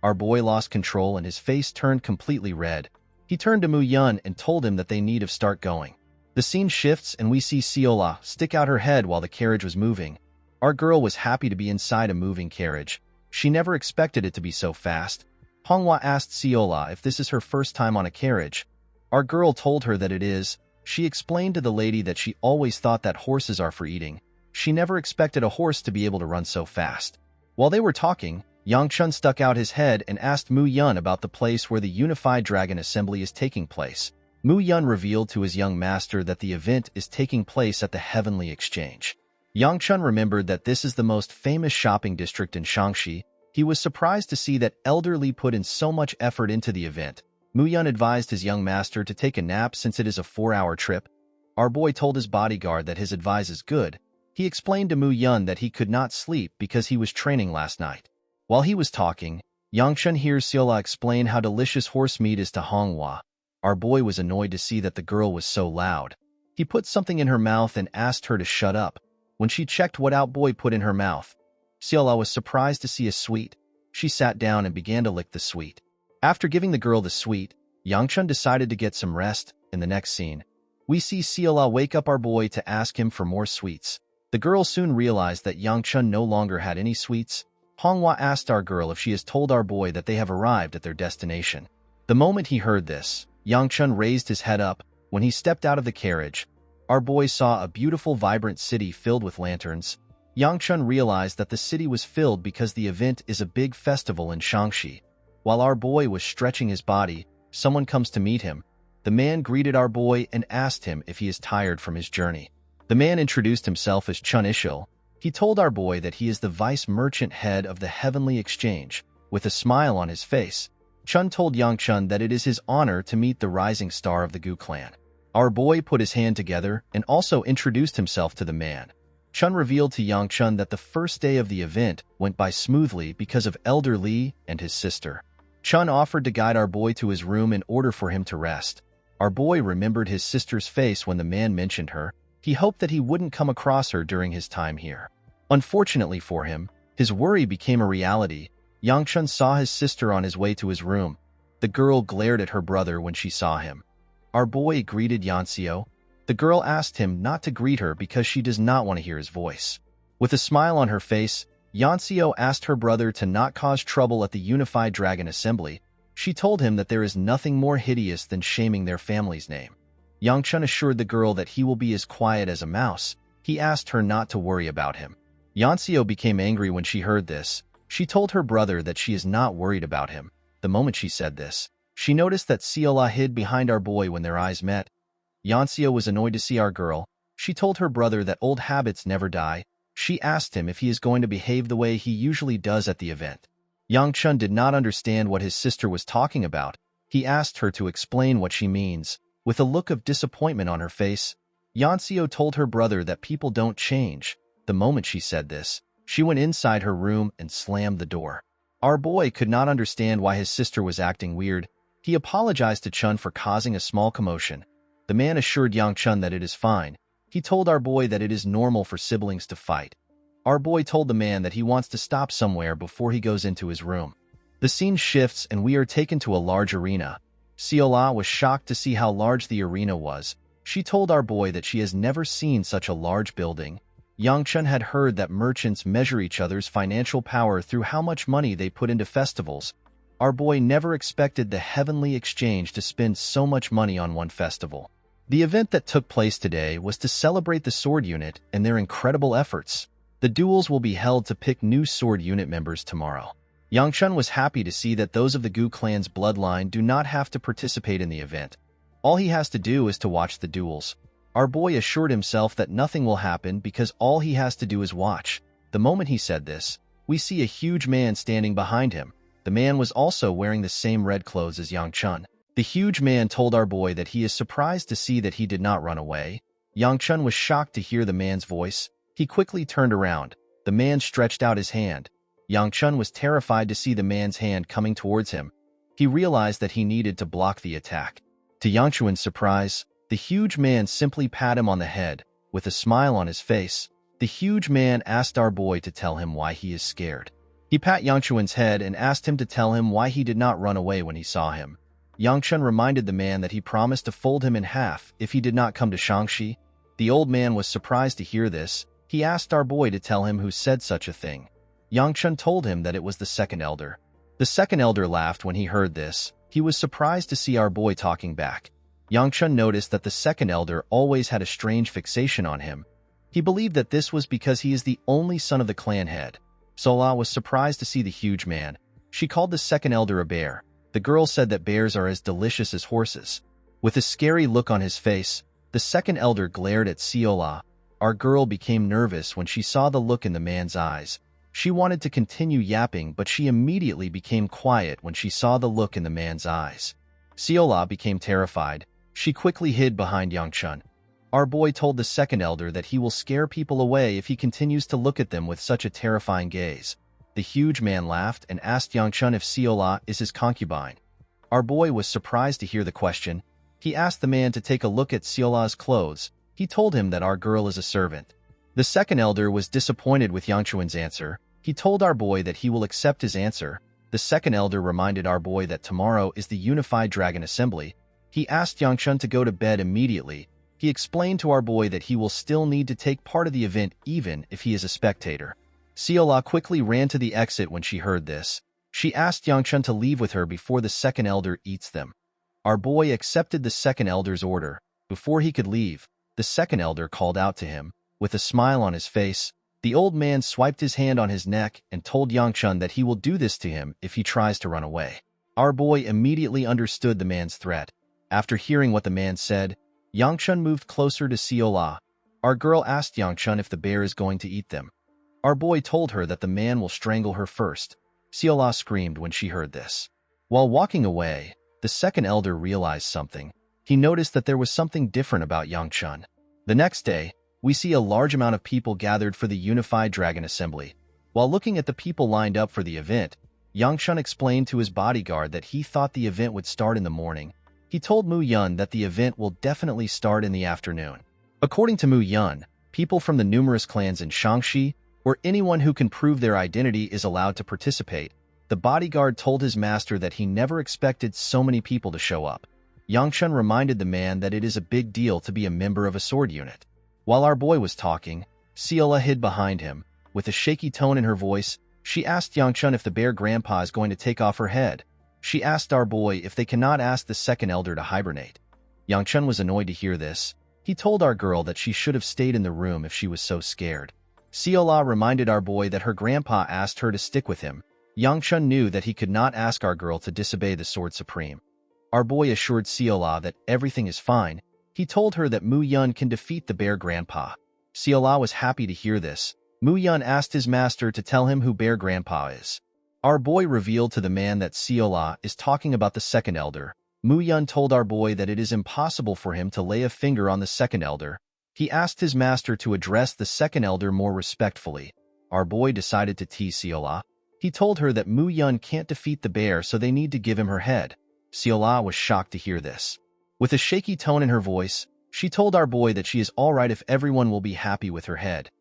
Our boy lost control and his face turned completely red. He turned to Mu Yun and told him that they need to start going. The scene shifts and we see Seola stick out her head while the carriage was moving. Our girl was happy to be inside a moving carriage. She never expected it to be so fast. Manhwa asked Seola if this is her first time on a carriage. Our girl told her that it is. She explained to the lady that she always thought that horses are for eating. She never expected a horse to be able to run so fast. While they were talking, Yangchun stuck out his head and asked Mu Yun about the place where the Unified Dragon Assembly is taking place. Mu Yun revealed to his young master that the event is taking place at the Heavenly Exchange. Yangchun remembered that this is the most famous shopping district in Shaanxi. He was surprised to see that Elder Li put in so much effort into the event. Mu Yun advised his young master to take a nap since it is a 4-hour trip. Our boy told his bodyguard that his advice is good. He explained to Mu Yun that he could not sleep because he was training last night. While he was talking, Yangchun hears Seola explain how delicious horse meat is to Manhwa. Our boy was annoyed to see that the girl was so loud. He put something in her mouth and asked her to shut up. When she checked what our boy put in her mouth, Seola was surprised to see a sweet. She sat down and began to lick the sweet. After giving the girl the sweet, Yangchun decided to get some rest. In the next scene, we see Seola wake up our boy to ask him for more sweets. The girl soon realized that Yangchun no longer had any sweets. Manhwa asked our girl if she has told our boy that they have arrived at their destination. The moment he heard this, Yangchun raised his head up. When he stepped out of the carriage, our boy saw a beautiful, vibrant city filled with lanterns. Yangchun realized that the city was filled because the event is a big festival in Shaanxi. While our boy was stretching his body, someone comes to meet him. The man greeted our boy and asked him if he is tired from his journey. The man introduced himself as Chun Ishil. He told our boy that he is the vice merchant head of the Heavenly Exchange. With a smile on his face, Chun told Yangchun that it is his honor to meet the rising star of the Gu clan. Our boy put his hand together and also introduced himself to the man. Chun revealed to Yangchun that the first day of the event went by smoothly because of Elder Li and his sister. Chun offered to guide our boy to his room in order for him to rest. Our boy remembered his sister's face when the man mentioned her. He hoped that he wouldn't come across her during his time here. Unfortunately for him, his worry became a reality. Yangchun saw his sister on his way to his room. The girl glared at her brother when she saw him. Our boy greeted Yanxio. The girl asked him not to greet her because she does not want to hear his voice. With a smile on her face, Yanxio asked her brother to not cause trouble at the Unified Dragon Assembly. She told him that there is nothing more hideous than shaming their family's name. Yangchun assured the girl that he will be as quiet as a mouse. He asked her not to worry about him. Yanxio became angry when she heard this. She told her brother that she is not worried about him. The moment she said this, she noticed that Seola hid behind our boy when their eyes met. Yanxio was annoyed to see our girl. She told her brother that old habits never die. She asked him if he is going to behave the way he usually does at the event. Yangchun did not understand what his sister was talking about. He asked her to explain what she means. With a look of disappointment on her face, Yanxio told her brother that people don't change. The moment she said this, she went inside her room and slammed the door. Our boy could not understand why his sister was acting weird. He apologized to Chun for causing a small commotion. The man assured Yangchun that it is fine. He told our boy that it is normal for siblings to fight. Our boy told the man that he wants to stop somewhere before he goes into his room. The scene shifts and we are taken to a large arena. Seola was shocked to see how large the arena was. She told our boy that she has never seen such a large building. Yangchun had heard that merchants measure each other's financial power through how much money they put into festivals. Our boy never expected the Heavenly Exchange to spend so much money on one festival. The event that took place today was to celebrate the sword unit and their incredible efforts. The duels will be held to pick new sword unit members tomorrow. Yangchun was happy to see that those of the Gu clan's bloodline do not have to participate in the event. All he has to do is to watch the duels. Our boy assured himself that nothing will happen because all he has to do is watch. The moment he said this, we see a huge man standing behind him. The man was also wearing the same red clothes as Yangchun. The huge man told our boy that he is surprised to see that he did not run away. Yangchun was shocked to hear the man's voice. He quickly turned around. The man stretched out his hand. Yangchun was terrified to see the man's hand coming towards him. He realized that he needed to block the attack. To Yangchun's surprise, the huge man simply pat him on the head. With a smile on his face, the huge man asked our boy to tell him why he is scared. He pat Yangchun's head and asked him to tell him why he did not run away when he saw him. Yangchun reminded the man that he promised to fold him in half if he did not come to Shaanxi. The old man was surprised to hear this. He asked our boy to tell him who said such a thing. Yangchun told him that it was the second elder. The second elder laughed when he heard this. He was surprised to see our boy talking back. Yangchun noticed that the second elder always had a strange fixation on him. He believed that this was because he is the only son of the clan head. Sola was surprised to see the huge man. She called the second elder a bear. The girl said that bears are as delicious as horses. With a scary look on his face, the second elder glared at Siola. Our girl became nervous when she saw the look in the man's eyes. She wanted to continue yapping, but she immediately became quiet when she saw the look in the man's eyes. Siola became terrified. She quickly hid behind Yangchun. Our boy told the second elder that he will scare people away if he continues to look at them with such a terrifying gaze. The huge man laughed and asked Yangchun if Siola is his concubine. Our boy was surprised to hear the question. He asked the man to take a look at Siola's clothes. He told him that our girl is a servant. The second elder was disappointed with Yangchun's answer. He told our boy that he will accept his answer. The second elder reminded our boy that tomorrow is the Unified Dragon Assembly. He asked Yangchun to go to bed immediately. He explained to our boy that he will still need to take part of the event even if he is a spectator. Siola quickly ran to the exit when she heard this. She asked Yangchun to leave with her before the second elder eats them. Our boy accepted the second elder's order. Before he could leave, the second elder called out to him. With a smile on his face, the old man swiped his hand on his neck and told Yangchun that he will do this to him if he tries to run away. Our boy immediately understood the man's threat. After hearing what the man said, Yangchun moved closer to Siola. Our girl asked Yangchun if the bear is going to eat them. Our boy told her that the man will strangle her first. Siola screamed when she heard this. While walking away, the second elder realized something. He noticed that there was something different about Yangchun. The next day, we see a large amount of people gathered for the Unified Dragon Assembly. While looking at the people lined up for the event, Yangchun explained to his bodyguard that he thought the event would start in the morning. He told Mu Yun that the event will definitely start in the afternoon. According to Mu Yun, people from the numerous clans in Shangxi, or anyone who can prove their identity, is allowed to participate. The bodyguard told his master that he never expected so many people to show up. Yangchun reminded the man that it is a big deal to be a member of a sword unit. While our boy was talking, Siola hid behind him. With a shaky tone in her voice, she asked Yangchun if the bear grandpa is going to take off her head. She asked our boy if they cannot ask the second elder to hibernate. Yangchun was annoyed to hear this. He told our girl that she should have stayed in the room if she was so scared. Siola reminded our boy that her grandpa asked her to stick with him. Yangchun knew that he could not ask our girl to disobey the Sword Supreme. Our boy assured Siola that everything is fine. He told her that Mu Yun can defeat the bear grandpa. Siola was happy to hear this. Mu Yun asked his master to tell him who bear grandpa is. Our boy revealed to the man that Siola is talking about the second elder. Mu Yun told our boy that it is impossible for him to lay a finger on the second elder. He asked his master to address the second elder more respectfully. Our boy decided to tease Siola. He told her that Mu Yun can't defeat the bear, so they need to give him her head. Siola was shocked to hear this. With a shaky tone in her voice, she told our boy that she is all right if everyone will be happy with her head.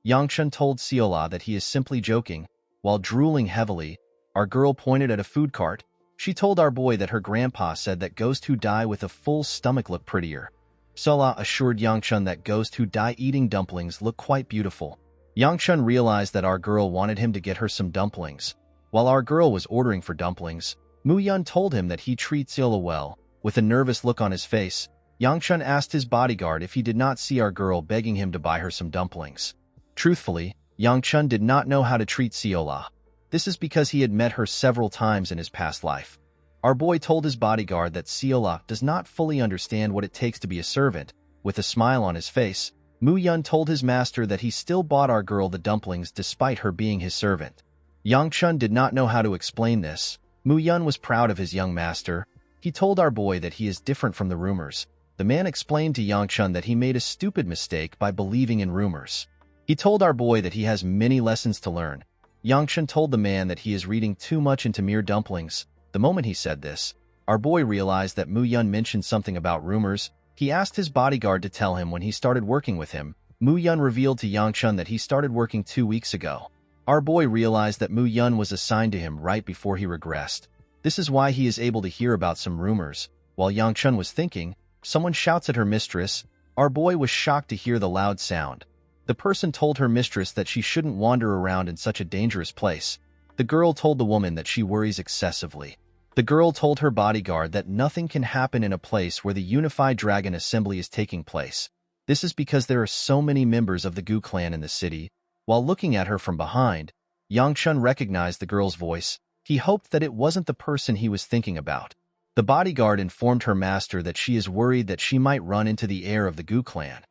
Yangchun told Siola that he is simply joking. While drooling heavily, our girl pointed at a food cart. She told our boy that her grandpa said that ghosts who die with a full stomach look prettier. Siola assured Yangchun that ghosts who die eating dumplings look quite beautiful. Yangchun realized that our girl wanted him to get her some dumplings. While our girl was ordering for dumplings, Mu Yun told him that he treats Siola well. With a nervous look on his face, Yangchun asked his bodyguard if he did not see our girl begging him to buy her some dumplings. Truthfully, Yangchun did not know how to treat Siola. This is because he had met her several times in his past life. Our boy told his bodyguard that Siola does not fully understand what it takes to be a servant. With a smile on his face, Mu Yun told his master that he still bought our girl the dumplings despite her being his servant. Yangchun did not know how to explain this. Mu Yun was proud of his young master. He told our boy that he is different from the rumors. The man explained to Yangchun that he made a stupid mistake by believing in rumors. He told our boy that he has many lessons to learn. Yangchun told the man that he is reading too much into mere dumplings. The moment he said this, our boy realized that Mu Yun mentioned something about rumors. He asked his bodyguard to tell him when he started working with him. Mu Yun revealed to Yangchun that he started working 2 weeks ago. Our boy realized that Mu Yun was assigned to him right before he regressed. This is why he is able to hear about some rumors. While Yangchun was thinking, someone shouts at her mistress. Our boy was shocked to hear the loud sound. The person told her mistress that she shouldn't wander around in such a dangerous place. The girl told the woman that she worries excessively. The girl told her bodyguard that nothing can happen in a place where the Unified Dragon Assembly is taking place. This is because there are so many members of the Gu clan in the city. While looking at her from behind, Yangchun recognized the girl's voice. He hoped that it wasn't the person he was thinking about. The bodyguard informed her master that she is worried that she might run into the heir of the Gu clan.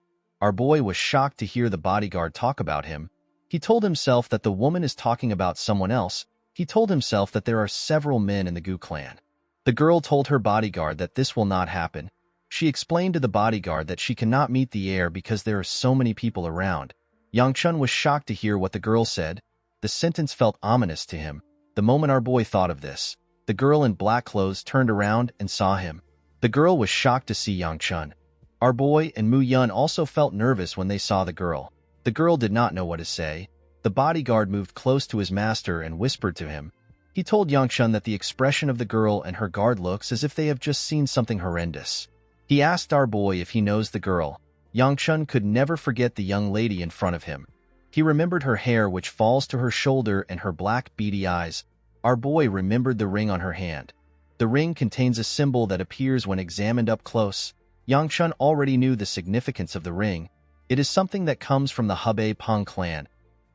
Our boy was shocked to hear the bodyguard talk about him. He told himself that the woman is talking about someone else. He told himself that there are several men in the Gu clan. The girl told her bodyguard that this will not happen. She explained to the bodyguard that she cannot meet the heir because there are so many people around. Yangchun was shocked to hear what the girl said. The sentence felt ominous to him. The moment our boy thought of this, the girl in black clothes turned around and saw him. The girl was shocked to see Yangchun. Our boy and Mu Yun also felt nervous when they saw the girl. The girl did not know what to say. The bodyguard moved close to his master and whispered to him. He told Yangchun that the expression of the girl and her guard looks as if they have just seen something horrendous. He asked our boy if he knows the girl. Yangchun could never forget the young lady in front of him. He remembered her hair which falls to her shoulder and her black beady eyes. Our boy remembered the ring on her hand. The ring contains a symbol that appears when examined up close. Yangchun already knew the significance of the ring. It is something that comes from the Hebei Peng clan.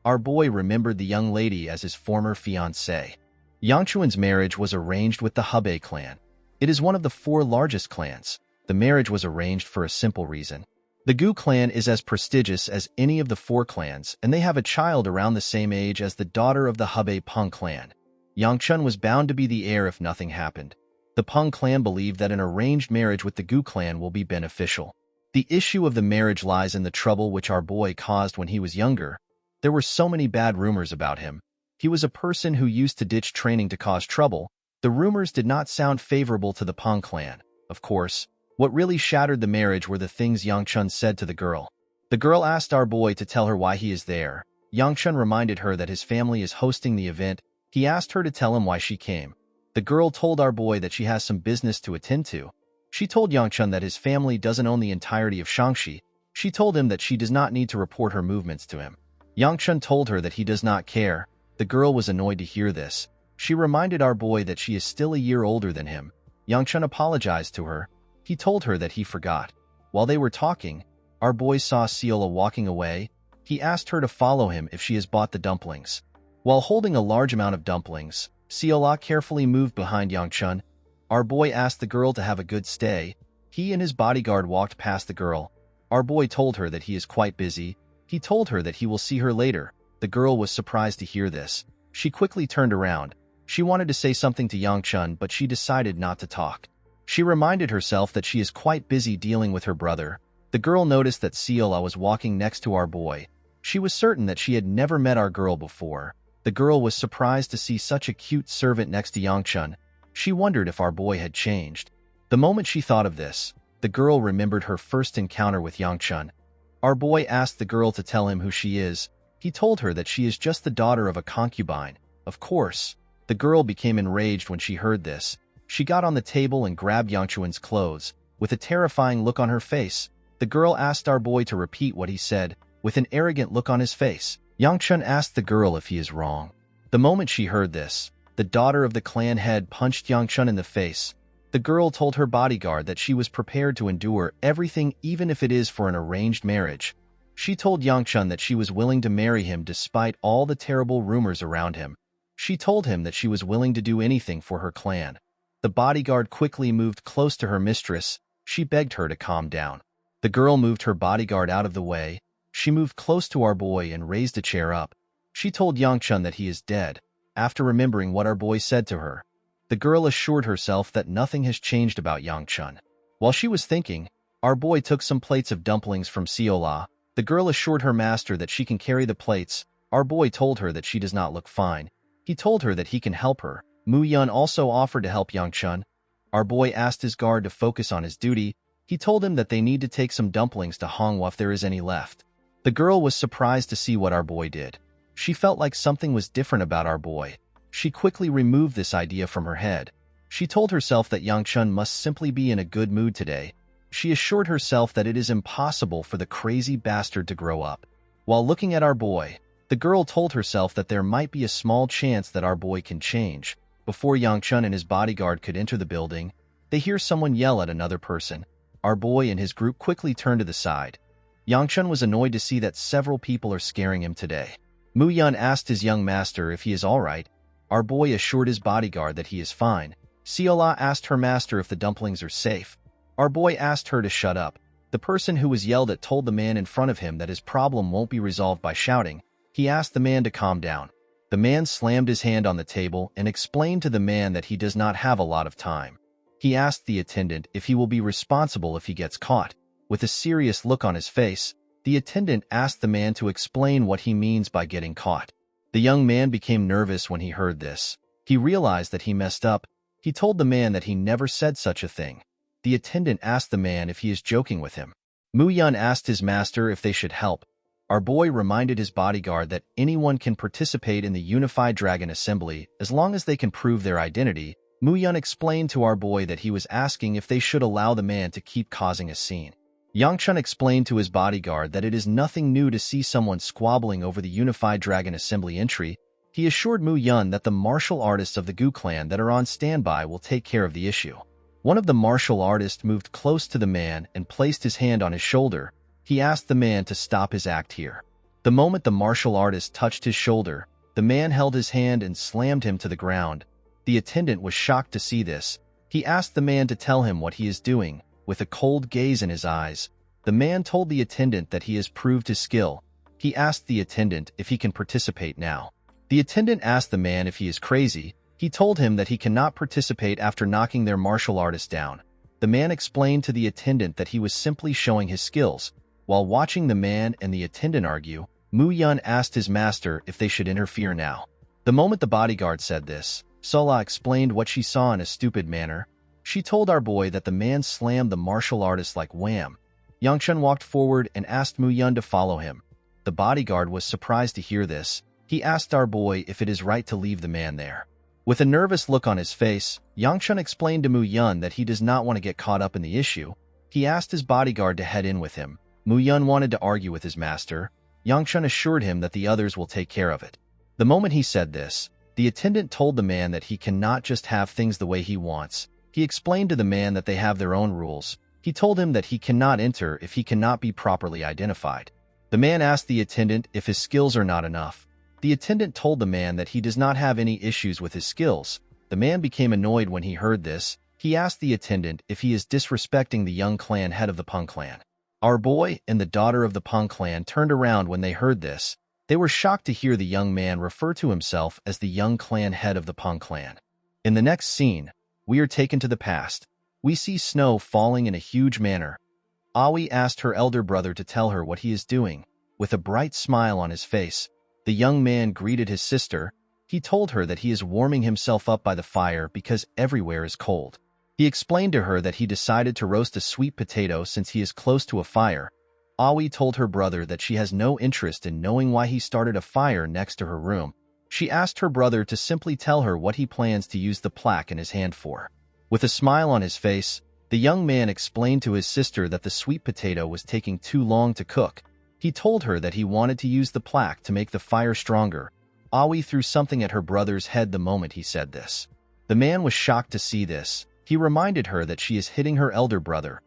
Our boy remembered the young lady as his former fiancée. Yangchun's marriage was arranged with the Hebei clan. It is one of the 4 largest clans. The marriage was arranged for a simple reason. The Gu clan is as prestigious as any of the 4 clans, and they have a child around the same age as the daughter of the Hebei Peng clan. Yangchun was bound to be the heir if nothing happened. The Peng clan believed that an arranged marriage with the Gu clan will be beneficial. The issue of the marriage lies in the trouble which our boy caused when he was younger. There were so many bad rumors about him. He was a person who used to ditch training to cause trouble. The rumors did not sound favorable to the Peng clan. Of course, what really shattered the marriage were the things Yangchun said to the girl. The girl asked our boy to tell her why he is there. Yangchun reminded her that his family is hosting the event. He asked her to tell him why she came. The girl told our boy that she has some business to attend to. She told Yangchun that his family doesn't own the entirety of Shangxi. She told him that she does not need to report her movements to him. Yangchun told her that he does not care. The girl was annoyed to hear this. She reminded our boy that she is still a year older than him. Yangchun apologized to her. He told her that he forgot. While they were talking, our boy saw Ciola walking away. He asked her to follow him if she has bought the dumplings. While holding a large amount of dumplings, Ciola carefully moved behind Yangchun. Our boy asked the girl to have a good stay. He and his bodyguard walked past the girl. Our boy told her that he is quite busy. He told her that he will see her later. The girl was surprised to hear this. She quickly turned around. She wanted to say something to Yangchun, but she decided not to talk. She reminded herself that she is quite busy dealing with her brother. The girl noticed that Ciola was walking next to our boy. She was certain that she had never met our girl before. The girl was surprised to see such a cute servant next to Yangchun. She wondered if our boy had changed. The moment she thought of this, the girl remembered her first encounter with Yangchun. Our boy asked the girl to tell him who she is. He told her that she is just the daughter of a concubine. Of course, the girl became enraged when she heard this. She got on the table and grabbed Yangchun's clothes. With a terrifying look on her face, the girl asked our boy to repeat what he said. With an arrogant look on his face, Yangchun asked the girl if he is wrong. The moment she heard this, the daughter of the clan head punched Yangchun in the face. The girl told her bodyguard that she was prepared to endure everything even if it is for an arranged marriage. She told Yangchun that she was willing to marry him despite all the terrible rumors around him. She told him that she was willing to do anything for her clan. The bodyguard quickly moved close to her mistress. She begged her to calm down. The girl moved her bodyguard out of the way. She moved close to our boy and raised a chair up. She told Yangchun that he is dead. After remembering what our boy said to her, the girl assured herself that nothing has changed about Yangchun. While she was thinking, our boy took some plates of dumplings from Ciola. The girl assured her master that she can carry the plates. Our boy told her that she does not look fine. He told her that he can help her. Mu Yun also offered to help Yangchun. Our boy asked his guard to focus on his duty. He told him that they need to take some dumplings to Hongwa if there is any left. The girl was surprised to see what our boy did. She felt like something was different about our boy. She quickly removed this idea from her head. She told herself that Yangchun must simply be in a good mood today. She assured herself that it is impossible for the crazy bastard to grow up. While looking at our boy, the girl told herself that there might be a small chance that our boy can change. Before Yangchun and his bodyguard could enter the building, they hear someone yell at another person. Our boy and his group quickly turn to the side. Yangchun was annoyed to see that several people are scaring him today. Mu Yun asked his young master if he is alright. Our boy assured his bodyguard that he is fine. Siola asked her master if the dumplings are safe. Our boy asked her to shut up. The person who was yelled at told the man in front of him that his problem won't be resolved by shouting. He asked the man to calm down. The man slammed his hand on the table and explained to the man that he does not have a lot of time. He asked the attendant if he will be responsible if he gets caught. With a serious look on his face, the attendant asked the man to explain what he means by getting caught. The young man became nervous when he heard this. He realized that he messed up. He told the man that he never said such a thing. The attendant asked the man if he is joking with him. Mu Yun asked his master if they should help. Our boy reminded his bodyguard that anyone can participate in the Unified Dragon Assembly as long as they can prove their identity. Mu Yun explained to our boy that he was asking if they should allow the man to keep causing a scene. Yangchun explained to his bodyguard that it is nothing new to see someone squabbling over the Unified Dragon Assembly entry. He assured Mu Yun that the martial artists of the Gu clan that are on standby will take care of the issue. One of the martial artists moved close to the man and placed his hand on his shoulder. He asked the man to stop his act here. The moment the martial artist touched his shoulder, the man held his hand and slammed him to the ground. The attendant was shocked to see this. He asked the man to tell him what he is doing. With a cold gaze in his eyes, the man told the attendant that he has proved his skill. He asked the attendant if he can participate now. The attendant asked the man if he is crazy. He told him that he cannot participate after knocking their martial artist down. The man explained to the attendant that he was simply showing his skills. While watching the man and the attendant argue, Mu Yun asked his master if they should interfere now. The moment the bodyguard said this, Sola explained what she saw in a stupid manner. She told our boy that the man slammed the martial artist like wham. Yangchun walked forward and asked Mu Yun to follow him. The bodyguard was surprised to hear this. He asked our boy if it is right to leave the man there. With a nervous look on his face, Yangchun explained to Mu Yun that he does not want to get caught up in the issue. He asked his bodyguard to head in with him. Mu Yun wanted to argue with his master. Yangchun assured him that the others will take care of it. The moment he said this, the attendant told the man that he cannot just have things the way he wants. He explained to the man that they have their own rules. He told him that he cannot enter if he cannot be properly identified. The man asked the attendant if his skills are not enough. The attendant told the man that he does not have any issues with his skills. The man became annoyed when he heard this. He asked the attendant if he is disrespecting the young clan head of the Peng clan. Our boy and the daughter of the Peng clan turned around when they heard this. They were shocked to hear the young man refer to himself as the young clan head of the Peng clan. In the next scene, we are taken to the past. We see snow falling in a huge manner. Aoi asked her elder brother to tell her what he is doing. With a bright smile on his face, the young man greeted his sister. He told her that he is warming himself up by the fire because everywhere is cold. He explained to her that he decided to roast a sweet potato since he is close to a fire. Aoi told her brother that she has no interest in knowing why he started a fire next to her room. She asked her brother to simply tell her what he plans to use the plaque in his hand for. With a smile on his face, the young man explained to his sister that the sweet potato was taking too long to cook. He told her that he wanted to use the plaque to make the fire stronger. Aoi threw something at her brother's head the moment he said this. The man was shocked to see this. He reminded her that she is hitting her elder brother.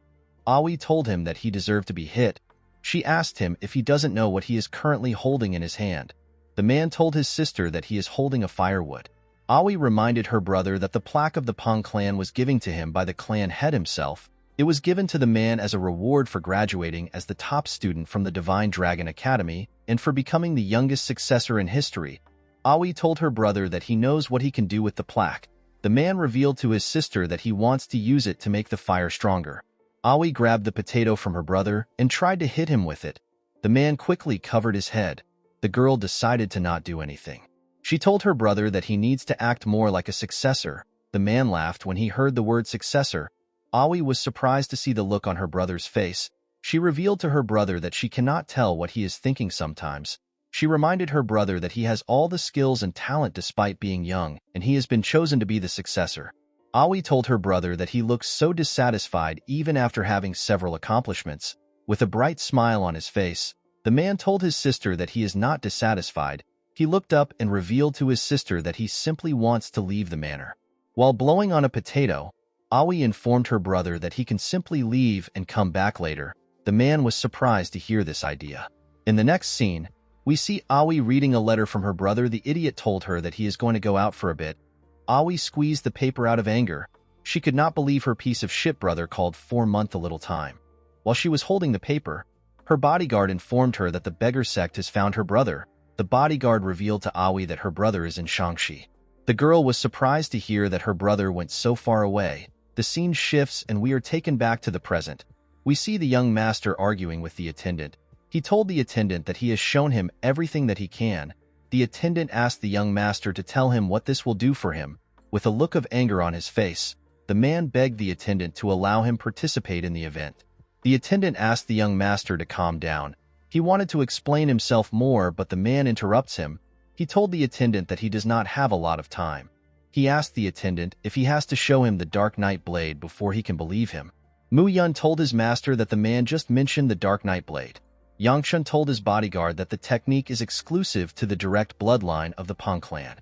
Aoi told him that he deserved to be hit. She asked him if he doesn't know what he is currently holding in his hand. The man told his sister that he is holding a firewood. Aoi reminded her brother that the plaque of the Peng clan was given to him by the clan head himself. It was given to the man as a reward for graduating as the top student from the Divine Dragon Academy and for becoming the youngest successor in history. Aoi told her brother that he knows what he can do with the plaque. The man revealed to his sister that he wants to use it to make the fire stronger. Aoi grabbed the potato from her brother and tried to hit him with it. The man quickly covered his head. The girl decided to not do anything. She told her brother that he needs to act more like a successor. The man laughed when he heard the word successor. Aoi was surprised to see the look on her brother's face. She revealed to her brother that she cannot tell what he is thinking sometimes. She reminded her brother that he has all the skills and talent despite being young, and he has been chosen to be the successor. Aoi told her brother that he looks so dissatisfied even after having several accomplishments. With a bright smile on his face, The man told his sister that he is not dissatisfied. He looked up and revealed to his sister that he simply wants to leave the manor. While blowing on a potato, Aoi informed her brother that he can simply leave and come back later. The man was surprised to hear this idea. In the next scene, we see Aoi reading a letter from her brother. The idiot told her that he is going to go out for a bit. Aoi squeezed the paper out of anger. She could not believe her piece of shit brother called 4 month a little time. While she was holding the paper, her bodyguard informed her that the beggar sect has found her brother. The bodyguard revealed to Aoi that her brother is in Shaanxi. The girl was surprised to hear that her brother went so far away. The scene shifts and we are taken back to the present. We see the young master arguing with the attendant. He told the attendant that he has shown him everything that he can. The attendant asked the young master to tell him what this will do for him. With a look of anger on his face, the man begged the attendant to allow him participate in the event. The attendant asked the young master to calm down. He wanted to explain himself more, but the man interrupts him. He told the attendant that he does not have a lot of time. He asked the attendant if he has to show him the Dark Knight blade before he can believe him. Mu Yun told his master that the man just mentioned the Dark Knight blade. Yangshun told his bodyguard that the technique is exclusive to the direct bloodline of the Peng clan.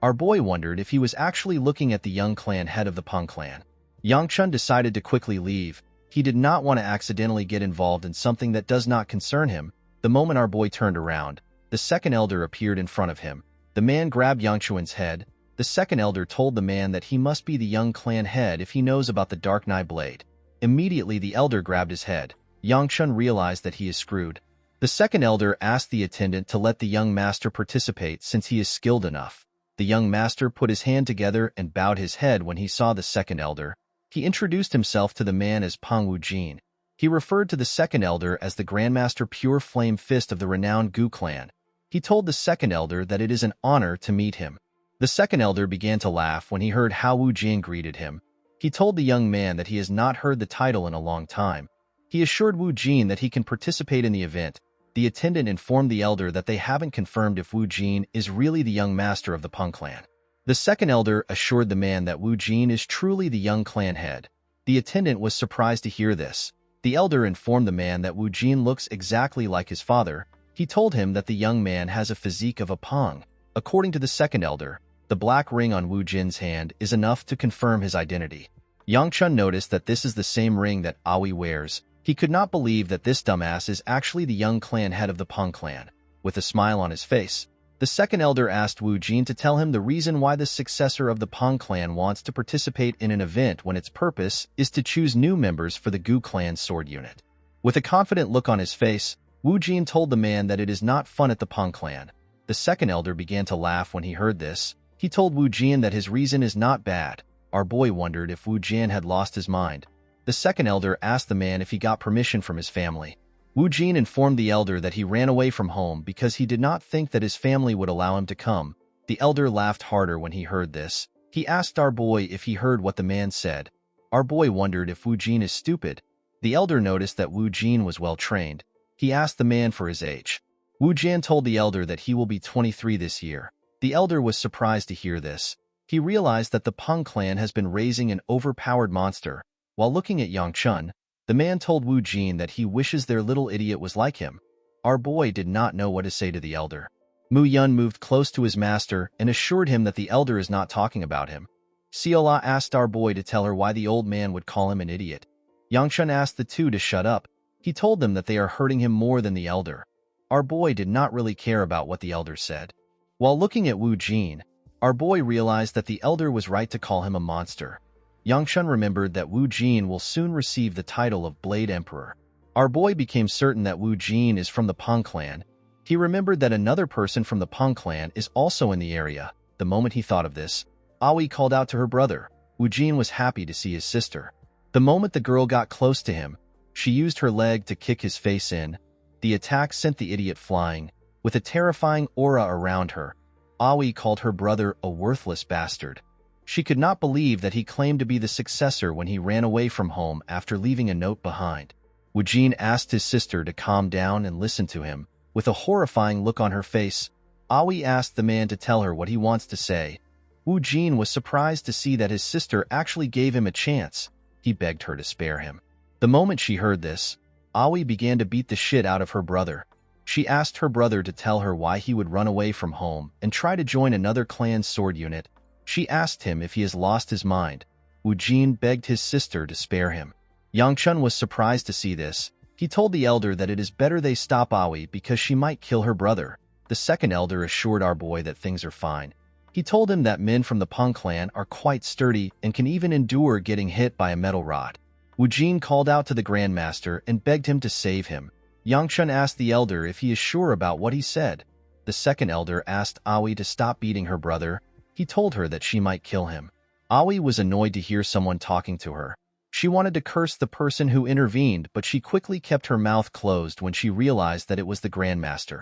Our boy wondered if he was actually looking at the young clan head of the Peng clan. Yangshun decided to quickly leave. He did not want to accidentally get involved in something that does not concern him. The moment our boy turned around, the second elder appeared in front of him. The man grabbed Yangshun's head. The second elder told the man that he must be the young clan head if he knows about the Dark Knight blade. Immediately the elder grabbed his head. Yangshun realized that he is screwed. The second elder asked the attendant to let the young master participate since he is skilled enough. The young master put his hand together and bowed his head when he saw the second elder. He introduced himself to the man as Peng Wujin. He referred to the second elder as the Grandmaster Pure Flame Fist of the renowned Gu clan. He told the second elder that it is an honor to meet him. The second elder began to laugh when he heard how Wu Jin greeted him. He told the young man that he has not heard the title in a long time. He assured Wu Jin that he can participate in the event. The attendant informed the elder that they haven't confirmed if Wu Jin is really the young master of the Peng clan. The second elder assured the man that Wu Jin is truly the young clan head. The attendant was surprised to hear this. The elder informed the man that Wu Jin looks exactly like his father. He told him that the young man has a physique of a Peng. According to the second elder, the black ring on Wu Jin's hand is enough to confirm his identity. Yangchun noticed that this is the same ring that Aoi wears. He could not believe that this dumbass is actually the young clan head of the Peng clan. With a smile on his face, the second elder asked Wu Jin to tell him the reason why the successor of the Peng clan wants to participate in an event when its purpose is to choose new members for the Gu clan sword unit. With a confident look on his face, Wu Jin told the man that it is not fun at the Peng clan. The second elder began to laugh when he heard this. He told Wu Jin that his reason is not bad. Our boy wondered if Wu Jin had lost his mind. The second elder asked the man if he got permission from his family. Wu Jin informed the elder that he ran away from home because he did not think that his family would allow him to come. The elder laughed harder when he heard this. He asked our boy if he heard what the man said. Our boy wondered if Wu Jin is stupid. The elder noticed that Wu Jin was well trained. He asked the man for his age. Wu Jin told the elder that he will be 23 this year. The elder was surprised to hear this. He realized that the Peng clan has been raising an overpowered monster. While looking at Yangchun, the man told Wu Jin that he wishes their little idiot was like him. Our boy did not know what to say to the elder. Mu Yun moved close to his master and assured him that the elder is not talking about him. Siola asked our boy to tell her why the old man would call him an idiot. Yangchun asked the two to shut up. He told them that they are hurting him more than the elder. Our boy did not really care about what the elder said. While looking at Wu Jin, our boy realized that the elder was right to call him a monster. Yangchun remembered that Wu Jin will soon receive the title of Blade Emperor. Our boy became certain that Wu Jin is from the Peng clan. He remembered that another person from the Peng clan is also in the area. The moment he thought of this, Aoi called out to her brother. Wu Jin was happy to see his sister. The moment the girl got close to him, she used her leg to kick his face in. The attack sent the idiot flying. With a terrifying aura around her, Aoi called her brother a worthless bastard. She could not believe that he claimed to be the successor when he ran away from home after leaving a note behind. Wu Jin asked his sister to calm down and listen to him. With a horrifying look on her face, Aoi asked the man to tell her what he wants to say. Wu Jin was surprised to see that his sister actually gave him a chance. He begged her to spare him. The moment she heard this, Aoi began to beat the shit out of her brother. She asked her brother to tell her why he would run away from home and try to join another clan's sword unit. She asked him if he has lost his mind. Wu Jin begged his sister to spare him. Yang Chun was surprised to see this. He told the elder that it is better they stop Aoi because she might kill her brother. The second elder assured our boy that things are fine. He told him that men from the Peng clan are quite sturdy and can even endure getting hit by a metal rod. Wu Jin called out to the Grandmaster and begged him to save him. Yang Chun asked the elder if he is sure about what he said. The second elder asked Aoi to stop beating her brother. He told her that she might kill him. Aoi was annoyed to hear someone talking to her. She wanted to curse the person who intervened, but she quickly kept her mouth closed when she realized that it was the Grandmaster.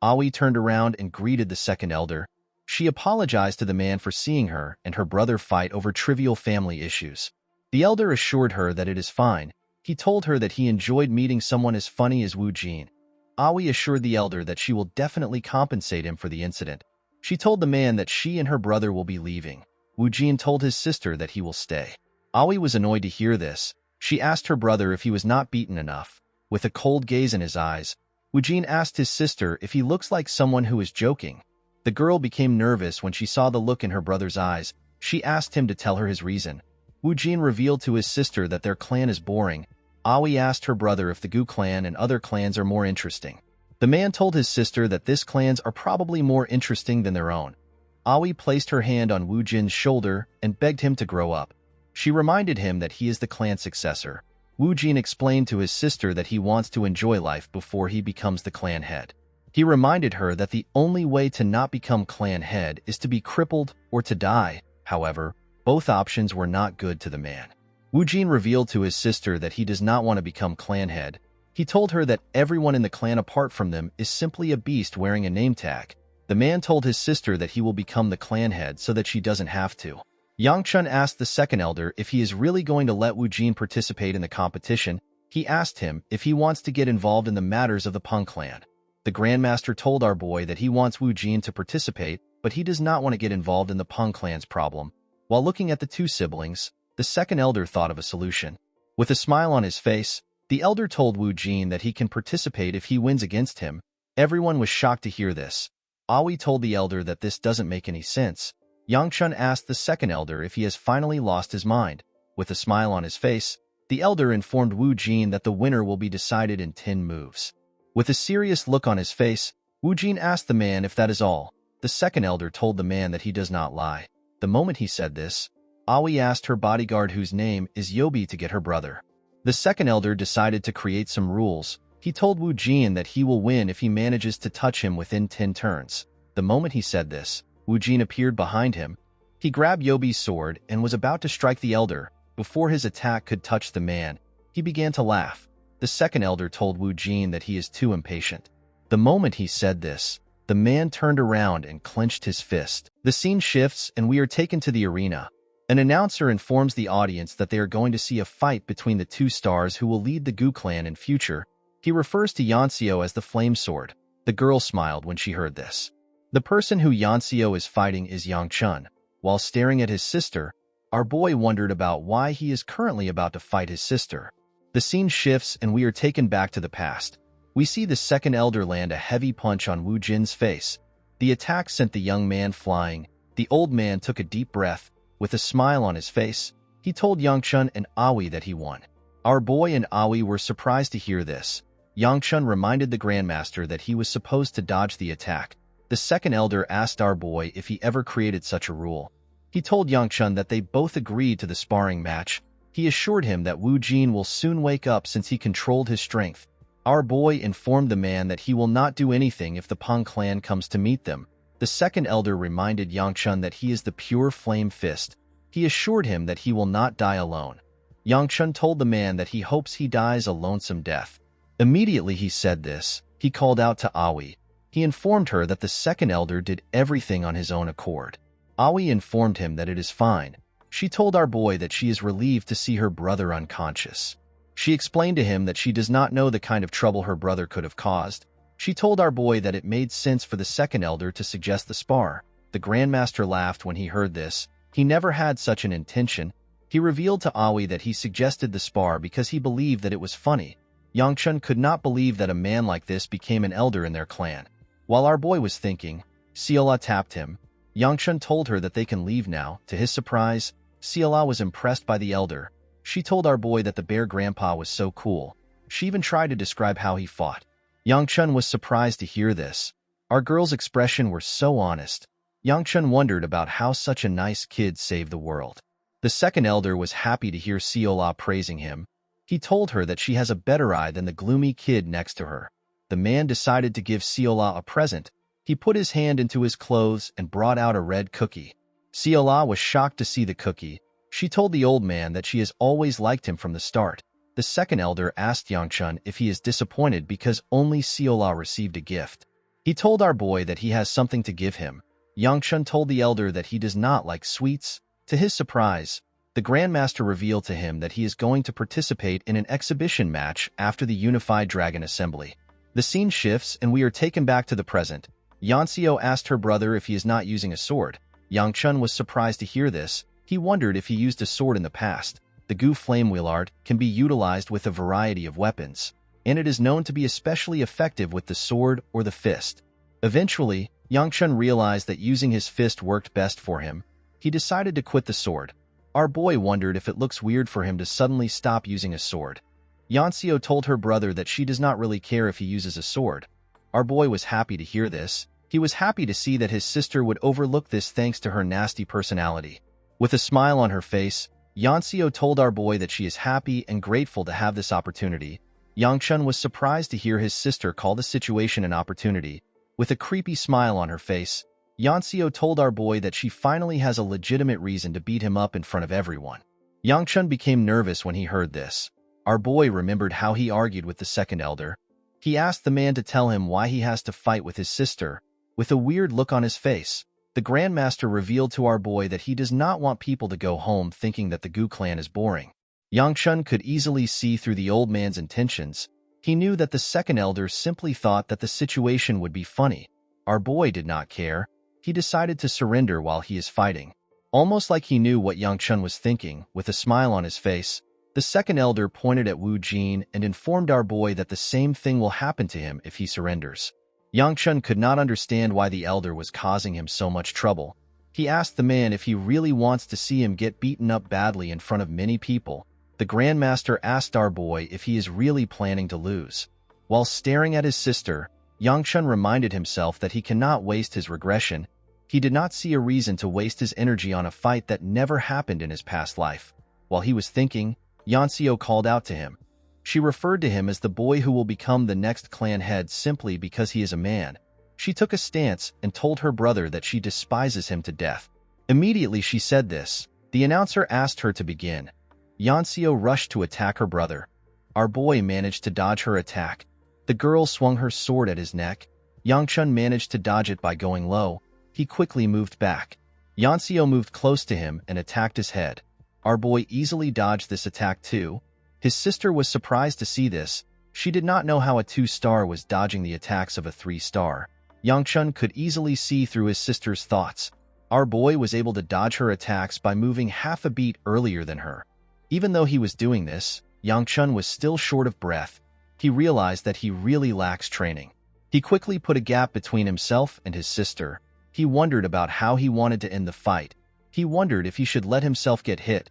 Aoi turned around and greeted the second elder. She apologized to the man for seeing her and her brother fight over trivial family issues. The elder assured her that it is fine. He told her that he enjoyed meeting someone as funny as Wu Jin. Aoi assured the elder that she will definitely compensate him for the incident. She told the man that she and her brother will be leaving. Wu Jin told his sister that he will stay. Aoi was annoyed to hear this. She asked her brother if he was not beaten enough. With a cold gaze in his eyes, Wu Jin asked his sister if he looks like someone who is joking. The girl became nervous when she saw the look in her brother's eyes. She asked him to tell her his reason. Wu Jin revealed to his sister that their clan is boring. Aoi asked her brother if the Gu clan and other clans are more interesting. The man told his sister that these clans are probably more interesting than their own. Aoi placed her hand on Wu Jin's shoulder and begged him to grow up. She reminded him that he is the clan successor. Wu Jin explained to his sister that he wants to enjoy life before he becomes the clan head. He reminded her that the only way to not become clan head is to be crippled or to die. However, both options were not good to the man. Wu Jin revealed to his sister that he does not want to become clan head. He told her that everyone in the clan apart from them is simply a beast wearing a name tag. The man told his sister that he will become the clan head so that she doesn't have to. Yang Chun asked the second elder if he is really going to let Wu Jin participate in the competition. He asked him if he wants to get involved in the matters of the Peng clan. The Grandmaster told our boy that he wants Wu Jin to participate, but he does not want to get involved in the Peng clan's problem. While looking at the two siblings, the second elder thought of a solution. With a smile on his face, the elder told Wu Jin that he can participate if he wins against him. Everyone was shocked to hear this. Aoi told the elder that this doesn't make any sense. Yang Chun asked the second elder if he has finally lost his mind. With a smile on his face, the elder informed Wu Jin that the winner will be decided in 10 moves. With a serious look on his face, Wu Jin asked the man if that is all. The second elder told the man that he does not lie. The moment he said this, Aoi asked her bodyguard whose name is Yobi to get her brother. The second elder decided to create some rules. He told Wu Jin that he will win if he manages to touch him within 10 turns. The moment he said this, Wu Jin appeared behind him. He grabbed Yobi's sword and was about to strike the elder. Before his attack could touch the man, he began to laugh. The second elder told Wu Jin that he is too impatient. The moment he said this, the man turned around and clenched his fist. The scene shifts and we are taken to the arena. An announcer informs the audience that they are going to see a fight between the two stars who will lead the Gu clan in future. He refers to Yanxiu as the Flame Sword. The girl smiled when she heard this. The person who Yanxiu is fighting is Yang Chun. While staring at his sister, our boy wondered about why he is currently about to fight his sister. The scene shifts and we are taken back to the past. We see the second elder land a heavy punch on Wu Jin's face. The attack sent the young man flying. The old man took a deep breath. With a smile on his face, he told Yang Chun and Aoi that he won. Our boy and Aoi were surprised to hear this. Yang Chun reminded the Grandmaster that he was supposed to dodge the attack. The second elder asked our boy if he ever created such a rule. He told Yang Chun that they both agreed to the sparring match. He assured him that Wu Jin will soon wake up since he controlled his strength. Our boy informed the man that he will not do anything if the Peng clan comes to meet them. The second elder reminded Yang Chun that he is the pure flame fist. He assured him that he will not die alone. Yang Chun told the man that he hopes he dies a lonesome death. Immediately he said this, he called out to Aoi. He informed her that the second elder did everything on his own accord. Aoi informed him that it is fine. She told our boy that she is relieved to see her brother unconscious. She explained to him that she does not know the kind of trouble her brother could have caused. She told our boy that it made sense for the second elder to suggest the spar. The Grandmaster laughed when he heard this. He never had such an intention. He revealed to Aoi that he suggested the spar because he believed that it was funny. Yangchun could not believe that a man like this became an elder in their clan. While our boy was thinking, Seola tapped him. Yangchun told her that they can leave now. To his surprise, Seola was impressed by the elder. She told our boy that the bear grandpa was so cool. She even tried to describe how he fought. Yangchun was surprised to hear this. Our girl's expression were so honest. Yangchun wondered about how such a nice kid saved the world. The second elder was happy to hear Seola praising him. He told her that she has a better eye than the gloomy kid next to her. The man decided to give Seola a present. He put his hand into his clothes and brought out a red cookie. Seola was shocked to see the cookie. She told the old man that she has always liked him from the start. The second elder asked Yangchun if he is disappointed because only Seola received a gift. He told our boy that he has something to give him. Yangchun told the elder that he does not like sweets. To his surprise, the Grandmaster revealed to him that he is going to participate in an exhibition match after the Unified Dragon Assembly. The scene shifts and we are taken back to the present. Yanseo asked her brother if he is not using a sword. Yangchun was surprised to hear this. He wondered if he used a sword in the past. The Gu Flame Wheel art can be utilized with a variety of weapons, and it is known to be especially effective with the sword or the fist. Eventually, Yangchun realized that using his fist worked best for him. He decided to quit the sword. Our boy wondered if it looks weird for him to suddenly stop using a sword. Yanseo told her brother that she does not really care if he uses a sword. Our boy was happy to hear this. He was happy to see that his sister would overlook this thanks to her nasty personality. With a smile on her face, Yanseo told our boy that she is happy and grateful to have this opportunity. Yangchun was surprised to hear his sister call the situation an opportunity. With a creepy smile on her face, Yanseo told our boy that she finally has a legitimate reason to beat him up in front of everyone. Yangchun became nervous when he heard this. Our boy remembered how he argued with the second elder. He asked the man to tell him why he has to fight with his sister. With a weird look on his face, the Grandmaster revealed to our boy that he does not want people to go home thinking that the Gu clan is boring. Yangchun could easily see through the old man's intentions. He knew that the second elder simply thought that the situation would be funny. Our boy did not care. He decided to surrender while he is fighting. Almost like he knew what Yangchun was thinking, with a smile on his face, the second elder pointed at Wu Jin and informed our boy that the same thing will happen to him if he surrenders. Yangchun could not understand why the elder was causing him so much trouble. He asked the man if he really wants to see him get beaten up badly in front of many people. The Grandmaster asked our boy if he is really planning to lose. While staring at his sister, Yangchun reminded himself that he cannot waste his regression. He did not see a reason to waste his energy on a fight that never happened in his past life. While he was thinking, Yanseo called out to him. She referred to him as the boy who will become the next clan head simply because he is a man. She took a stance and told her brother that she despises him to death. Immediately she said this, the announcer asked her to begin. Yanseo rushed to attack her brother. Our boy managed to dodge her attack. The girl swung her sword at his neck. Yangchun managed to dodge it by going low. He quickly moved back. Yanseo moved close to him and attacked his head. Our boy easily dodged this attack too. His sister was surprised to see this. She did not know how a 2-star was dodging the attacks of a 3-star. Yangchun could easily see through his sister's thoughts. Our boy was able to dodge her attacks by moving half a beat earlier than her. Even though he was doing this, Yangchun was still short of breath. He realized that he really lacks training. He quickly put a gap between himself and his sister. He wondered about how he wanted to end the fight. He wondered if he should let himself get hit.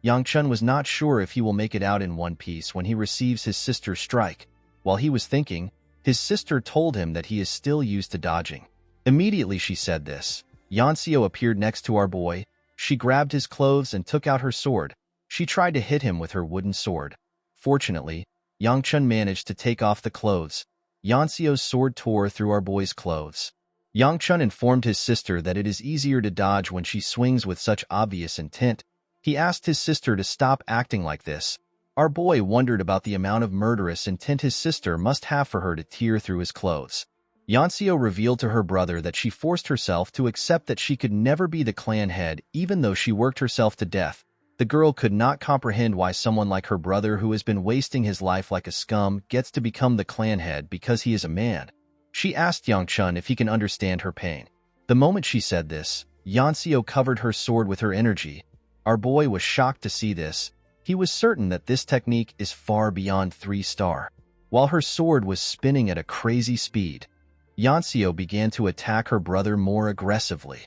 Yangchun was not sure if he will make it out in one piece when he receives his sister's strike. While he was thinking, his sister told him that he is still used to dodging. Immediately she said this. Yanseo appeared next to our boy. She grabbed his clothes and took out her sword. She tried to hit him with her wooden sword. Fortunately, Yangchun managed to take off the clothes. Yanseo's sword tore through our boy's clothes. Yangchun informed his sister that it is easier to dodge when she swings with such obvious intent. He asked his sister to stop acting like this. Our boy wondered about the amount of murderous intent his sister must have for her to tear through his clothes. Yanseo revealed to her brother that she forced herself to accept that she could never be the clan head even though she worked herself to death. The girl could not comprehend why someone like her brother who has been wasting his life like a scum gets to become the clan head because he is a man. She asked Yangchun if he can understand her pain. The moment she said this, Yanseo covered her sword with her energy. Our boy was shocked to see this. He was certain that this technique is far beyond 3-star. While her sword was spinning at a crazy speed, Yanxiu began to attack her brother more aggressively.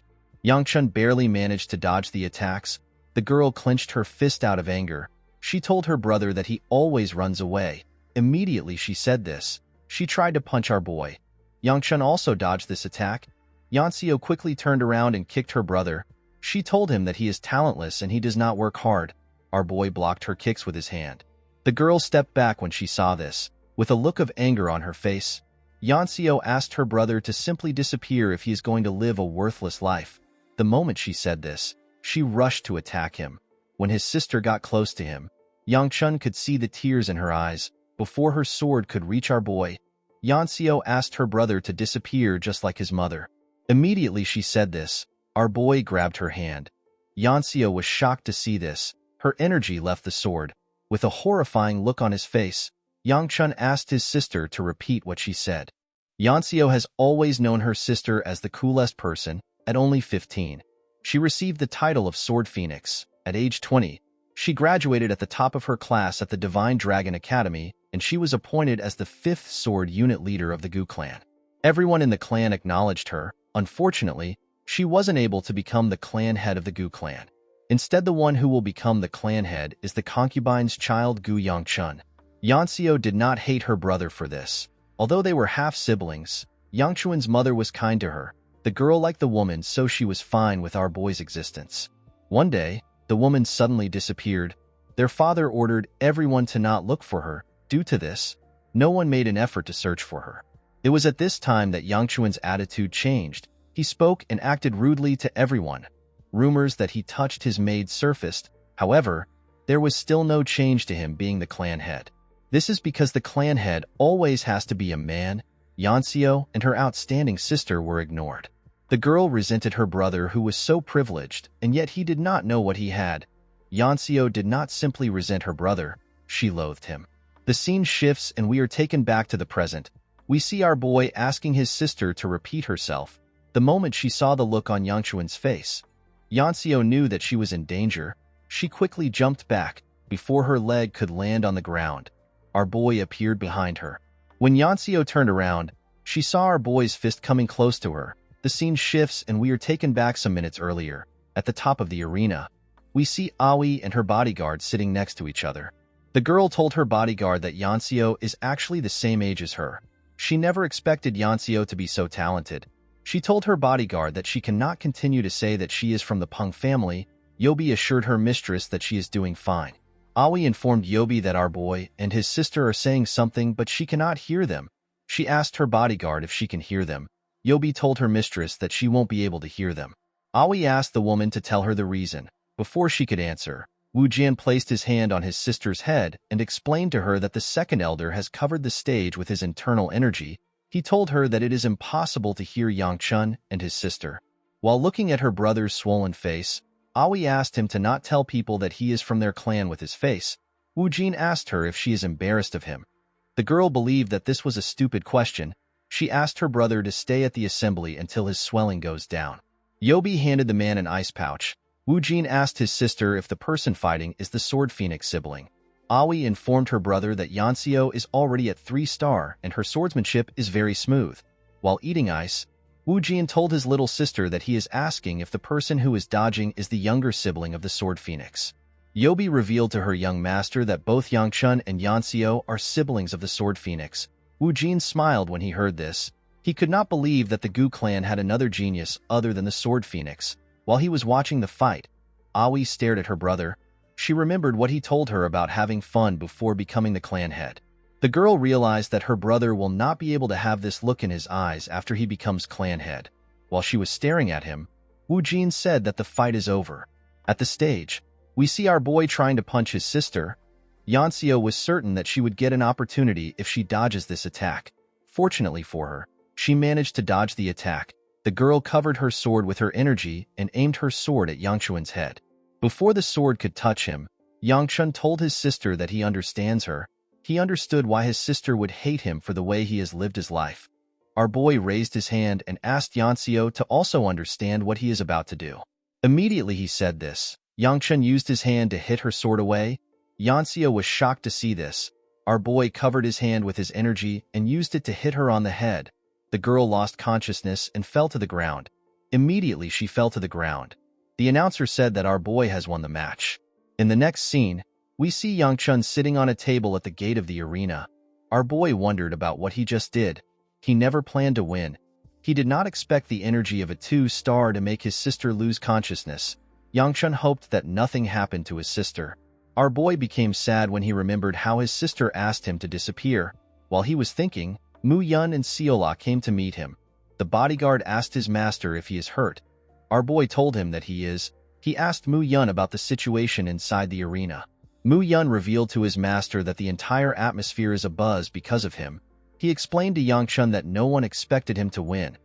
Yangchun barely managed to dodge the attacks. The girl clenched her fist out of anger. She told her brother that he always runs away. Immediately she said this, she tried to punch our boy. Yangchun also dodged this attack. Yanxiu quickly turned around and kicked her brother. She told him that he is talentless and he does not work hard. Our boy blocked her kicks with his hand. The girl stepped back when she saw this, with a look of anger on her face. Yanxiu asked her brother to simply disappear if he is going to live a worthless life. The moment she said this, she rushed to attack him. When his sister got close to him, Yangchun could see the tears in her eyes. Before her sword could reach our boy, Yanxiu asked her brother to disappear just like his mother. Immediately she said this, our boy grabbed her hand. Yanxiu was shocked to see this. Her energy left the sword. With a horrifying look on his face, Yangchun asked his sister to repeat what she said. Yanxiu has always known her sister as the coolest person. At only 15, she received the title of Sword Phoenix. At age 20, she graduated at the top of her class at the Divine Dragon Academy, and she was appointed as the 5th sword unit leader of the Gu clan. Everyone in the clan acknowledged her. Unfortunately, she wasn't able to become the clan head of the Gu clan. Instead, the one who will become the clan head is the concubine's child Gu Yangchun. Yanxiu did not hate her brother for this. Although they were half-siblings, Yangchun's mother was kind to her. The girl liked the woman, so she was fine with our boy's existence. One day, the woman suddenly disappeared. Their father ordered everyone to not look for her. Due to this, no one made an effort to search for her. It was at this time that Yangchun's attitude changed. He spoke and acted rudely to everyone. Rumors that he touched his maid surfaced. However, there was still no change to him being the clan head. This is because the clan head always has to be a man. Yanxiu and her outstanding sister were ignored. The girl resented her brother who was so privileged, and yet he did not know what he had. Yanxiu did not simply resent her brother, she loathed him. The scene shifts and we are taken back to the present. We see our boy asking his sister to repeat herself. The moment she saw the look on Yangchun's face, Yanxiu knew that she was in danger. She quickly jumped back before her leg could land on the ground. Our boy appeared behind her. When Yanxiu turned around, she saw our boy's fist coming close to her. The scene shifts and we are taken back some minutes earlier. At the top of the arena, we see Aoi and her bodyguard sitting next to each other. The girl told her bodyguard that Yanxiu is actually the same age as her. She never expected Yanxiu to be so talented. She told her bodyguard that she cannot continue to say that she is from the Peng family. Yobi assured her mistress that she is doing fine. Aoi informed Yobi that our boy and his sister are saying something but she cannot hear them. She asked her bodyguard if she can hear them. Yobi told her mistress that she won't be able to hear them. Aoi asked the woman to tell her the reason. Before she could answer, Wu Jian placed his hand on his sister's head and explained to her that the second elder has covered the stage with his internal energy. He told her that it is impossible to hear Yangchun and his sister. While looking at her brother's swollen face, Aoi asked him to not tell people that he is from their clan with his face. Wu Jin asked her if she is embarrassed of him. The girl believed that this was a stupid question. She asked her brother to stay at the assembly until his swelling goes down. Yobi handed the man an ice pouch. Wu Jin asked his sister if the person fighting is the Sword Phoenix sibling. Aoi informed her brother that Yanxiu is already at 3-star and her swordsmanship is very smooth. While eating ice, Wu Jin told his little sister that he is asking if the person who is dodging is the younger sibling of the Sword Phoenix. Yobi revealed to her young master that both Yangchun and Yanxiu are siblings of the Sword Phoenix. Wu Jin smiled when he heard this. He could not believe that the Gu clan had another genius other than the Sword Phoenix. While he was watching the fight, Aoi stared at her brother. She remembered what he told her about having fun before becoming the clan head. The girl realized that her brother will not be able to have this look in his eyes after he becomes clan head. While she was staring at him, Wu Jin said that the fight is over. At the stage, we see our boy trying to punch his sister. Yanxiu was certain that she would get an opportunity if she dodges this attack. Fortunately for her, she managed to dodge the attack. The girl covered her sword with her energy and aimed her sword at Yangchun's head. Before the sword could touch him, Yangchun told his sister that he understands her. He understood why his sister would hate him for the way he has lived his life. Our boy raised his hand and asked Yanxiu to also understand what he is about to do. Immediately he said this. Yangchun used his hand to hit her sword away. Yanxiu was shocked to see this. Our boy covered his hand with his energy and used it to hit her on the head. The girl lost consciousness and fell to the ground. Immediately, she fell to the ground. The announcer said that our boy has won the match. In the next scene, we see Yangchun sitting on a table at the gate of the arena. Our boy wondered about what he just did. He never planned to win. He did not expect the energy of a two-star to make his sister lose consciousness. Yangchun hoped that nothing happened to his sister. Our boy became sad when he remembered how his sister asked him to disappear. While he was thinking, Mu Yun and Seola came to meet him. The bodyguard asked his master if he is hurt. Our boy told him that he is. He asked Mu Yun about the situation inside the arena. Mu Yun revealed to his master that the entire atmosphere is abuzz because of him. He explained to Yangchun that no one expected him to win.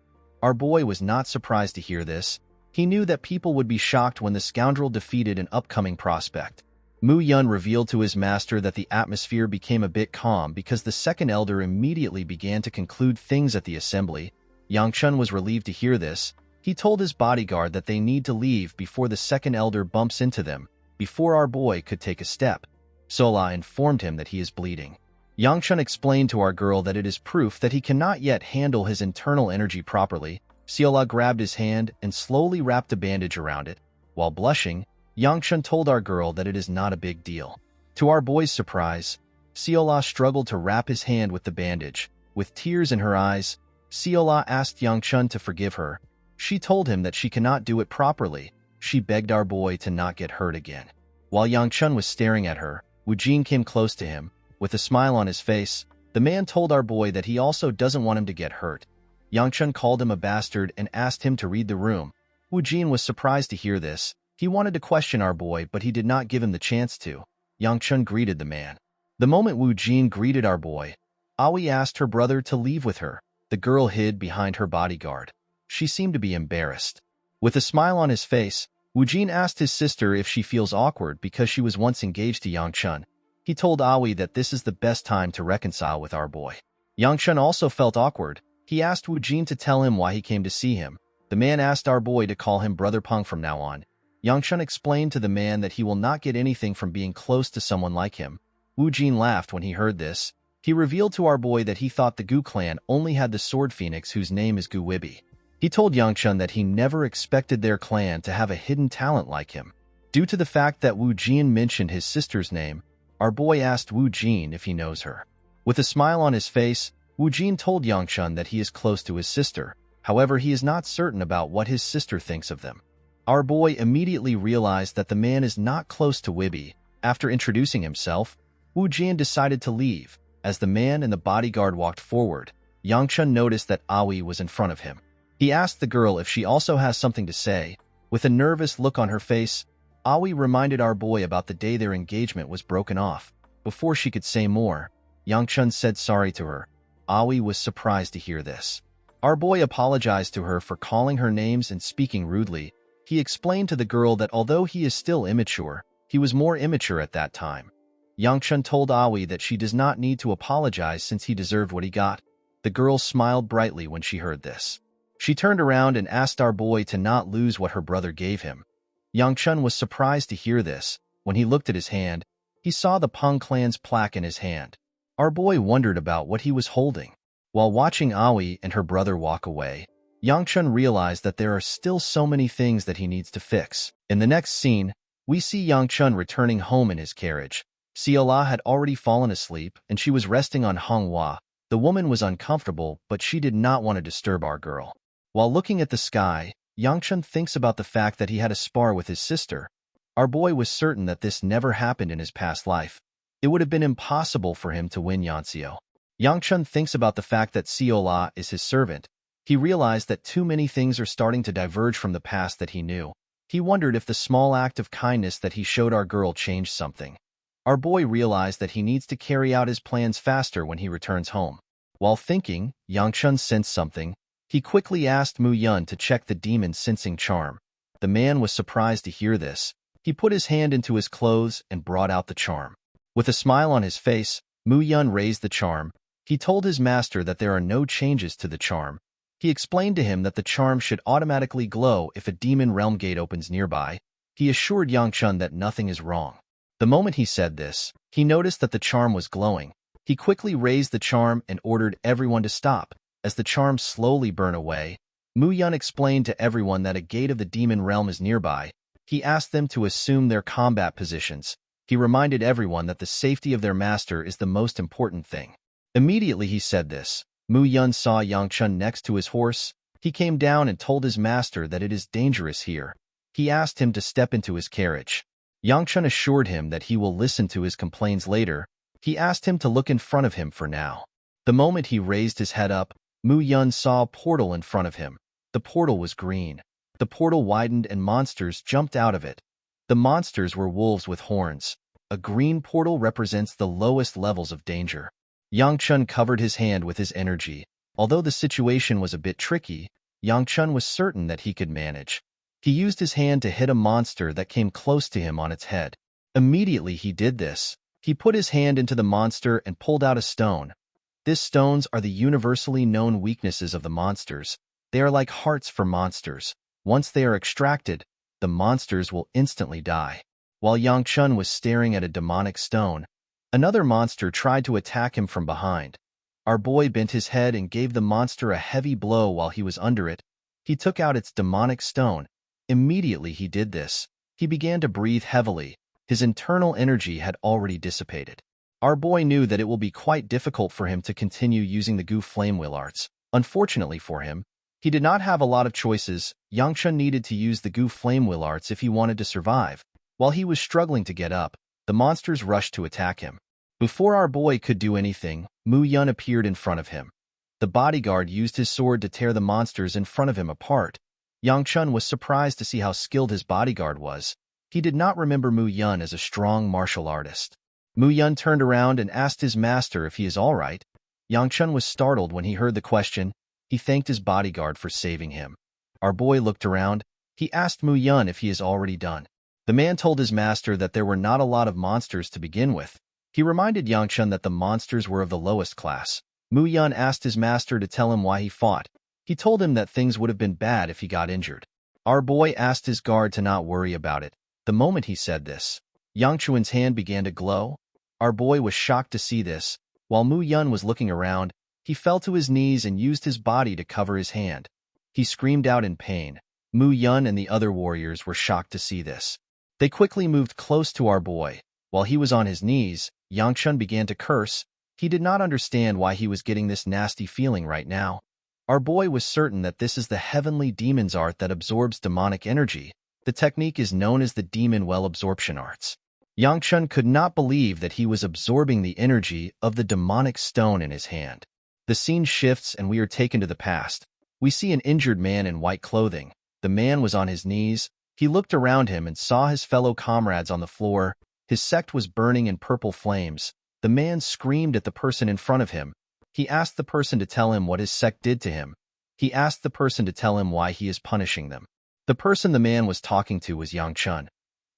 Our boy was not surprised to hear this. He knew that people would be shocked when the scoundrel defeated an upcoming prospect. Mu Yun revealed to his master that the atmosphere became a bit calm because the second elder immediately began to conclude things at the assembly. Yangchun was relieved to hear this. He told his bodyguard that they need to leave before the second elder bumps into them, before our boy could take a step. Sola informed him that he is bleeding. Yangchun explained to our girl that it is proof that he cannot yet handle his internal energy properly. Seola grabbed his hand and slowly wrapped a bandage around it. While blushing, Yangchun told our girl that it is not a big deal. To our boy's surprise, Seola struggled to wrap his hand with the bandage. With tears in her eyes, Seola asked Yangchun to forgive her. She told him that she cannot do it properly. She begged our boy to not get hurt again. While Yangchun was staring at her, Woojin came close to him. With a smile on his face, the man told our boy that he also doesn't want him to get hurt. Yangchun called him a bastard and asked him to read the room. Woojin was surprised to hear this. He wanted to question our boy, but he did not give him the chance to. Yangchun greeted the man. The moment Woojin greeted our boy, Aoi asked her brother to leave with her. The girl hid behind her bodyguard. She seemed to be embarrassed. With a smile on his face, Woojin asked his sister if she feels awkward because she was once engaged to Yangchun. He told Aoi that this is the best time to reconcile with our boy. Yangchun also felt awkward. He asked Woojin to tell him why he came to see him. The man asked our boy to call him Brother Peng from now on. Yangchun explained to the man that he will not get anything from being close to someone like him. Woojin laughed when he heard this. He revealed to our boy that he thought the Gu clan only had the Sword Phoenix whose name is Gu Wibi. He told Yangchun that he never expected their clan to have a hidden talent like him. Due to the fact that Woojin mentioned his sister's name, our boy asked Woojin if he knows her. With a smile on his face, Woojin told Yangchun that he is close to his sister. However, he is not certain about what his sister thinks of them. Our boy immediately realized that the man is not close to Wibi. After introducing himself, Woojin decided to leave. As the man and the bodyguard walked forward, Yangchun noticed that Aoi was in front of him. He asked the girl if she also has something to say. With a nervous look on her face, Aoi reminded our boy about the day their engagement was broken off. Before she could say more, Yangchun said sorry to her. Aoi was surprised to hear this. Our boy apologized to her for calling her names and speaking rudely. He explained to the girl that although he is still immature, he was more immature at that time. Yangchun told Aoi that she does not need to apologize since he deserved what he got. The girl smiled brightly when she heard this. She turned around and asked our boy to not lose what her brother gave him. Yangchun was surprised to hear this. When he looked at his hand, he saw the Peng clan's plaque in his hand. Our boy wondered about what he was holding. While watching Aoi and her brother walk away, Yangchun realized that there are still so many things that he needs to fix. In the next scene, we see Yangchun returning home in his carriage. Seola had already fallen asleep, and she was resting on Manhwa. The woman was uncomfortable, but she did not want to disturb our girl. While looking at the sky, Yangchun thinks about the fact that he had a spar with his sister. Our boy was certain that this never happened in his past life. It would have been impossible for him to win Yanseo. Yangchun thinks about the fact that Seola is his servant. He realized that too many things are starting to diverge from the past that he knew. He wondered if the small act of kindness that he showed our girl changed something. Our boy realized that he needs to carry out his plans faster when he returns home. While thinking, Yangchun sensed something. He quickly asked Mu Yun to check the demon sensing charm. The man was surprised to hear this. He put his hand into his clothes and brought out the charm. With a smile on his face, Mu Yun raised the charm. He told his master that there are no changes to the charm. He explained to him that the charm should automatically glow if a demon realm gate opens nearby. He assured Yangchun that nothing is wrong. The moment he said this, he noticed that the charm was glowing. He quickly raised the charm and ordered everyone to stop. As the charm slowly burned away, Mu Yun explained to everyone that a gate of the demon realm is nearby. He asked them to assume their combat positions. He reminded everyone that the safety of their master is the most important thing. Immediately he said this, Mu Yun saw Yang Chun next to his horse. He came down and told his master that it is dangerous here. He asked him to step into his carriage. Yang Chun assured him that he will listen to his complaints later. He asked him to look in front of him for now. The moment he raised his head up, Mu Yun saw a portal in front of him. The portal was green. The portal widened and monsters jumped out of it. The monsters were wolves with horns. A green portal represents the lowest levels of danger. Yang Chun covered his hand with his energy. Although the situation was a bit tricky, Yang Chun was certain that he could manage. He used his hand to hit a monster that came close to him on its head. Immediately he did this. He put his hand into the monster and pulled out a stone. These stones are the universally known weaknesses of the monsters. They are like hearts for monsters. Once they are extracted, the monsters will instantly die. While Yang Chun was staring at a demonic stone, another monster tried to attack him from behind. Our boy bent his head and gave the monster a heavy blow while he was under it. He took out its demonic stone. Immediately he did this, he began to breathe heavily. His internal energy had already dissipated. Our boy knew that it will be quite difficult for him to continue using the Gu Flame Wheel arts. Unfortunately for him, he did not have a lot of choices. Yang Chun needed to use the Gu Flame Wheel arts if he wanted to survive. While he was struggling to get up, the monsters rushed to attack him. Before our boy could do anything, Mu Yun appeared in front of him. The bodyguard used his sword to tear the monsters in front of him apart. Yang Chun was surprised to see how skilled his bodyguard was. He did not remember Mu Yun as a strong martial artist. Mu Yun turned around and asked his master if he is all right. Yang Chun was startled when he heard the question. He thanked his bodyguard for saving him. Our boy looked around. He asked Mu Yun if he is already done. The man told his master that there were not a lot of monsters to begin with. He reminded Yang Chun that the monsters were of the lowest class. Mu Yun asked his master to tell him why he fought. He told him that things would have been bad if he got injured. Our boy asked his guard to not worry about it. The moment he said this, Yang Chun's hand began to glow. Our boy was shocked to see this. While Mu Yun was looking around, he fell to his knees and used his body to cover his hand. He screamed out in pain. Mu Yun and the other warriors were shocked to see this. They quickly moved close to our boy. While he was on his knees, Yang Chun began to curse. He did not understand why he was getting this nasty feeling right now. Our boy was certain that this is the heavenly demon's art that absorbs demonic energy. The technique is known as the demon well absorption arts. Yang Chun could not believe that he was absorbing the energy of the demonic stone in his hand. The scene shifts and we are taken to the past. We see an injured man in white clothing. The man was on his knees. He looked around him and saw his fellow comrades on the floor. His sect was burning in purple flames. The man screamed at the person in front of him. He asked the person to tell him what his sect did to him. He asked the person to tell him why he is punishing them. The person the man was talking to was Yang Chun.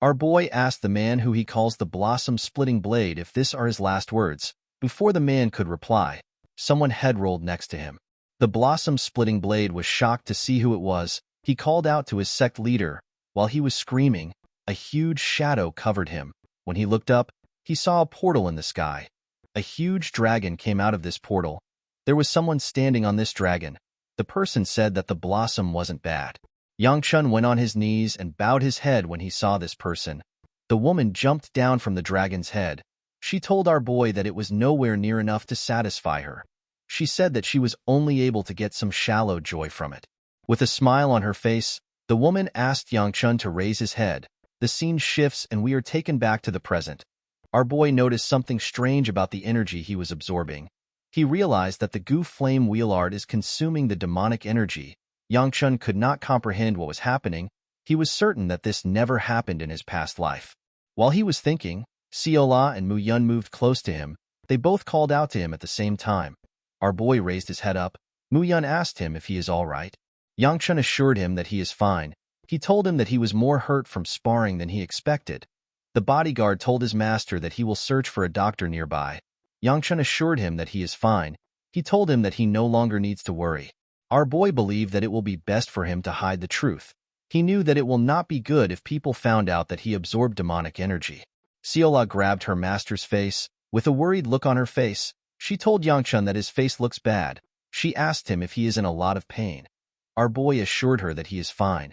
Our boy asked the man who he calls the blossom-splitting blade if this are his last words. Before the man could reply, someone head rolled next to him. The blossom-splitting blade was shocked to see who it was. He called out to his sect leader. While he was screaming, a huge shadow covered him. When he looked up, he saw a portal in the sky. A huge dragon came out of this portal. There was someone standing on this dragon. The person said that the blossom wasn't bad. Yang Chun went on his knees and bowed his head when he saw this person. The woman jumped down from the dragon's head. She told our boy that it was nowhere near enough to satisfy her. She said that she was only able to get some shallow joy from it. With a smile on her face, the woman asked Yang Chun to raise his head. The scene shifts and we are taken back to the present. Our boy noticed something strange about the energy he was absorbing. He realized that the Gu Flame Wheel art is consuming the demonic energy. Yang Chun could not comprehend what was happening. He was certain that this never happened in his past life. While he was thinking, Siola and Mu Yun moved close to him. They both called out to him at the same time. Our boy raised his head up. Mu Yun asked him if he is all right. Yang Chun assured him that he is fine. He told him that he was more hurt from sparring than he expected. The bodyguard told his master that he will search for a doctor nearby. Yang Chun assured him that he is fine. He told him that he no longer needs to worry. Our boy believed that it will be best for him to hide the truth. He knew that it will not be good if people found out that he absorbed demonic energy. Siola grabbed her master's face. With a worried look on her face, She told Yangchun that his face looks bad. She asked him if he is in a lot of pain. Our boy assured her that he is fine.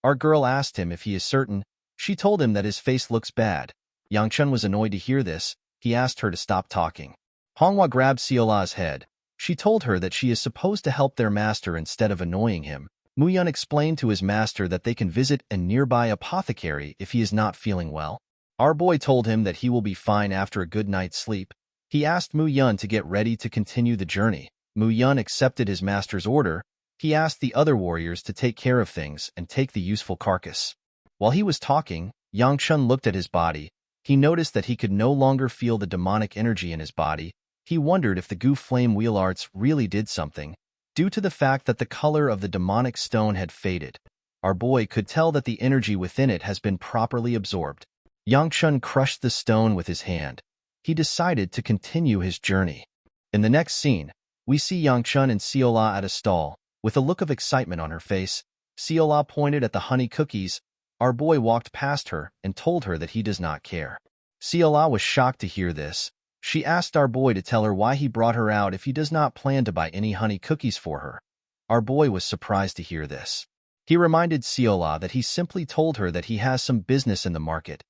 Our girl asked him if he is certain. She told him that his face looks bad. Yangchun was annoyed to hear this. He asked her to stop talking. Manhwa grabbed Seola's head. She told her that she is supposed to help their master instead of annoying him. Muyun explained to his master that they can visit a nearby apothecary if he is not feeling well. Our boy told him that he will be fine after a good night's sleep. He asked Muyun to get ready to continue the journey. Muyun accepted his master's order. He asked the other warriors to take care of things and take the useful carcass. While he was talking, Yangchun looked at his body. He noticed that he could no longer feel the demonic energy in his body. He wondered if the Gu Flame Wheel Arts really did something, due to the fact that the color of the demonic stone had faded. Our boy could tell that the energy within it has been properly absorbed. Yangchun crushed the stone with his hand. He decided to continue his journey. In the next scene, we see Yangchun and Seola at a stall. With a look of excitement on her face, Seola pointed at the honey cookies. Our boy walked past her and told her that he does not care. Seola was shocked to hear this. She asked our boy to tell her why he brought her out if he does not plan to buy any honey cookies for her. Our boy was surprised to hear this. He reminded Seola that he simply told her that he has some business in the market.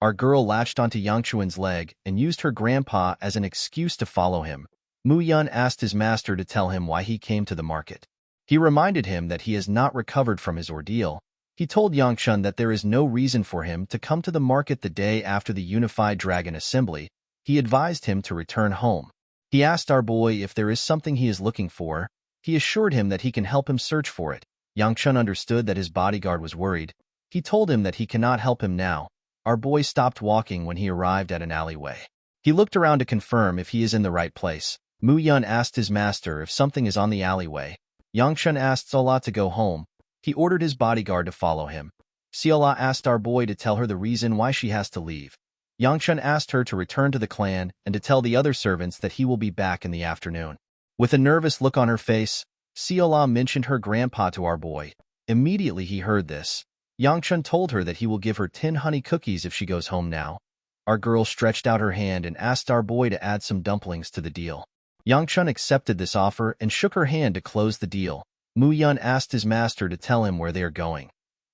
Our girl latched onto Yangchuan's leg and used her grandpa as an excuse to follow him. Muyun asked his master to tell him why he came to the market. He reminded him that he has not recovered from his ordeal. He told Yangchun that there is no reason for him to come to the market the day after the Unified Dragon Assembly. He advised him to return home. He asked our boy if there is something he is looking for. He assured him that he can help him search for it. Yangchun understood that his bodyguard was worried. He told him that he cannot help him now. Our boy stopped walking when he arrived at an alleyway. He looked around to confirm if he is in the right place. Muyun asked his master if something is on the alleyway. Yangchun asked Seola to go home. He ordered his bodyguard to follow him. Seola asked our boy to tell her the reason why she has to leave. Yangchun asked her to return to the clan and to tell the other servants that he will be back in the afternoon. With a nervous look on her face, Seola mentioned her grandpa to our boy. Immediately he heard this. Yangchun told her that he will give her 10 honey cookies if she goes home now. Our girl stretched out her hand and asked our boy to add some dumplings to the deal. Yangchun accepted this offer and shook her hand to close the deal. Muyun asked his master to tell him where they are going.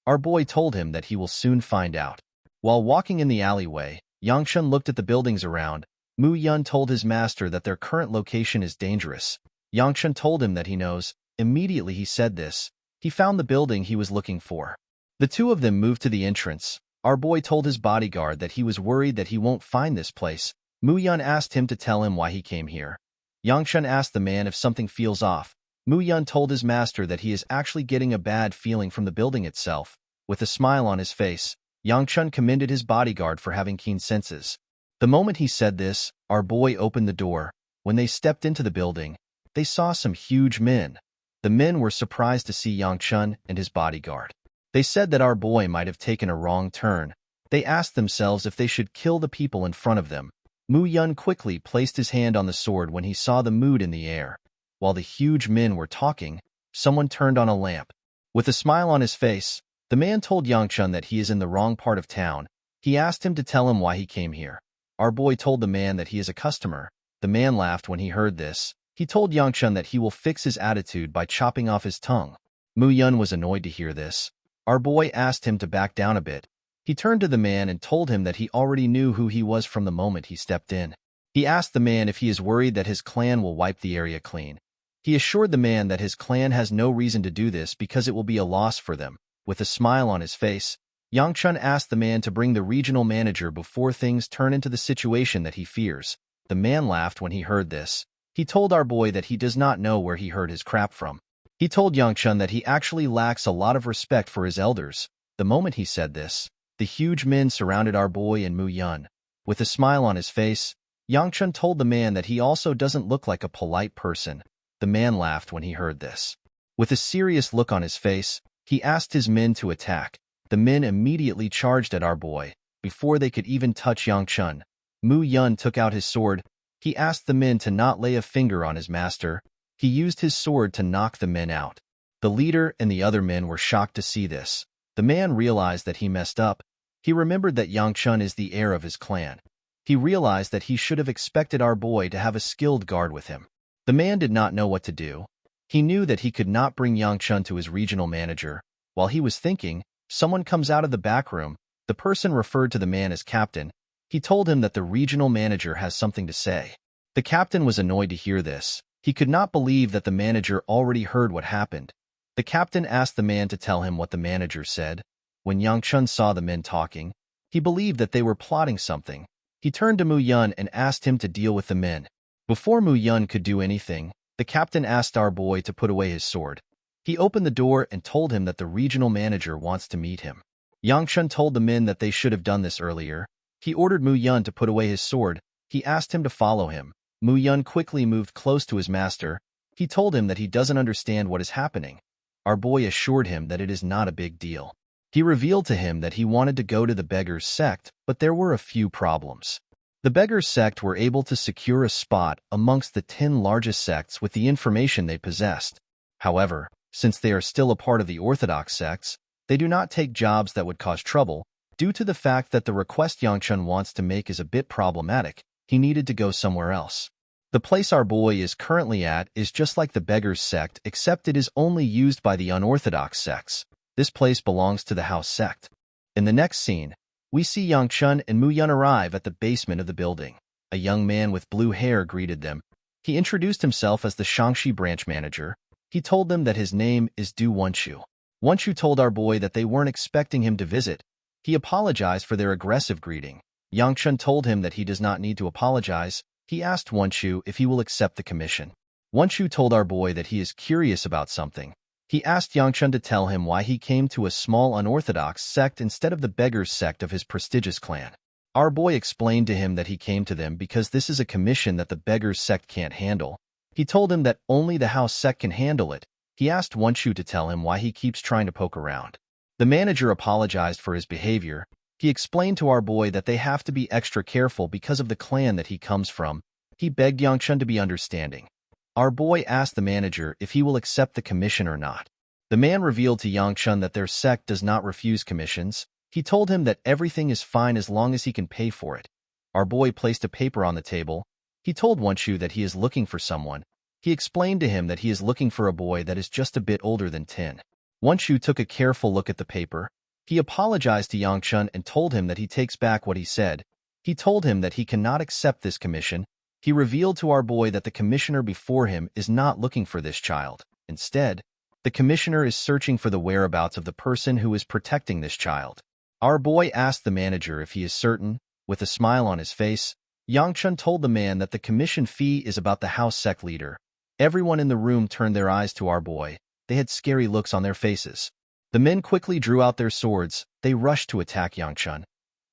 Our boy told him that he will soon find out. While walking in the alleyway, Yangchun looked at the buildings around. Muyun told his master that their current location is dangerous. Yangchun told him that he knows. Immediately he said this. He found the building he was looking for. The two of them moved to the entrance. Our boy told his bodyguard that he was worried that he won't find this place. Muyun asked him to tell him why he came here. Yangchun asked the man if something feels off. Muyun told his master that he is actually getting a bad feeling from the building itself. With a smile on his face, Yangchun commended his bodyguard for having keen senses. The moment he said this, our boy opened the door. When they stepped into the building, they saw some huge men. The men were surprised to see Yangchun and his bodyguard. They said that our boy might have taken a wrong turn. They asked themselves if they should kill the people in front of them. Muyun quickly placed his hand on the sword when he saw the mood in the air. While the huge men were talking, someone turned on a lamp. With a smile on his face, the man told Yangchun that he is in the wrong part of town. He asked him to tell him why he came here. Our boy told the man that he is a customer. The man laughed when he heard this. He told Yangchun that he will fix his attitude by chopping off his tongue. Muyun was annoyed to hear this. Our boy asked him to back down a bit. He turned to the man and told him that he already knew who he was from the moment he stepped in. He asked the man if he is worried that his clan will wipe the area clean. He assured the man that his clan has no reason to do this because it will be a loss for them. With a smile on his face, Yangchun asked the man to bring the regional manager before things turn into the situation that he fears. The man laughed when he heard this. He told our boy that he does not know where he heard his crap from. He told Yangchun that he actually lacks a lot of respect for his elders. The moment he said this, the huge men surrounded our boy and Muyun. With a smile on his face, Yangchun told the man that he also doesn't look like a polite person. The man laughed when he heard this. With a serious look on his face, he asked his men to attack. The men immediately charged at our boy. Before they could even touch Yangchun, Muyun took out his sword. He asked the men to not lay a finger on his master. He used his sword to knock the men out. The leader and the other men were shocked to see this. The man realized that he messed up. He remembered that Yangchun is the heir of his clan. He realized that he should have expected our boy to have a skilled guard with him. The man did not know what to do. He knew that he could not bring Yang-chun to his regional manager. While he was thinking, someone comes out of the back room. The person referred to the man as captain. He told him that the regional manager has something to say. The captain was annoyed to hear this. He could not believe that the manager already heard what happened. The captain asked the man to tell him what the manager said. When Yang-chun saw the men talking, he believed that they were plotting something. He turned to Mu Yun and asked him to deal with the men. Before Mu Yun could do anything, the captain asked our boy to put away his sword. He opened the door and told him that the regional manager wants to meet him. Yang-chun told the men that they should have done this earlier. He ordered Mu Yun to put away his sword. He asked him to follow him. Mu Yun quickly moved close to his master. He told him that he doesn't understand what is happening. Our boy assured him that it is not a big deal. He revealed to him that he wanted to go to the beggars' sect, but there were a few problems. The beggars' sect were able to secure a spot amongst the 10 largest sects with the information they possessed. However, since they are still a part of the orthodox sects, they do not take jobs that would cause trouble. Due to the fact that the request Yang-chun wants to make is a bit problematic, he needed to go somewhere else. The place our boy is currently at is just like the beggars' sect, except it is only used by the unorthodox sects. This place belongs to the house sect. In the next scene, we see Yang-chun and Mu Yun arrive at the basement of the building. A young man with blue hair greeted them. He introduced himself as the Shangxi branch manager. He told them that his name is Du Wenshu. Wenshu told our boy that they weren't expecting him to visit. He apologized for their aggressive greeting. Yang-chun told him that he does not need to apologize. He asked Wenshu if he will accept the commission. Wenshu told our boy that he is curious about something. He asked Yang-chun to tell him why he came to a small unorthodox sect instead of the beggars' sect of his prestigious clan. Our boy explained to him that he came to them because this is a commission that the beggars' sect can't handle. He told him that only the house sect can handle it. He asked Wenshu to tell him why he keeps trying to poke around. The manager apologized for his behavior. He explained to our boy that they have to be extra careful because of the clan that he comes from. He begged Yang-chun to be understanding. Our boy asked the manager if he will accept the commission or not. The man revealed to Yang-chun that their sect does not refuse commissions. He told him that everything is fine as long as he can pay for it. Our boy placed a paper on the table. He told Wenshu that he is looking for someone. He explained to him that he is looking for a boy that is just a bit older than 10. Wenshu took a careful look at the paper. He apologized to Yang-chun and told him that he takes back what he said. He told him that he cannot accept this commission. He revealed to our boy that the commissioner before him is not looking for this child. Instead, the commissioner is searching for the whereabouts of the person who is protecting this child. Our boy asked the manager if he is certain. With a smile on his face, Yang-chun told the man that the commission fee is about the house sect leader. Everyone in the room turned their eyes to our boy. They had scary looks on their faces. The men quickly drew out their swords. They rushed to attack Yang-chun.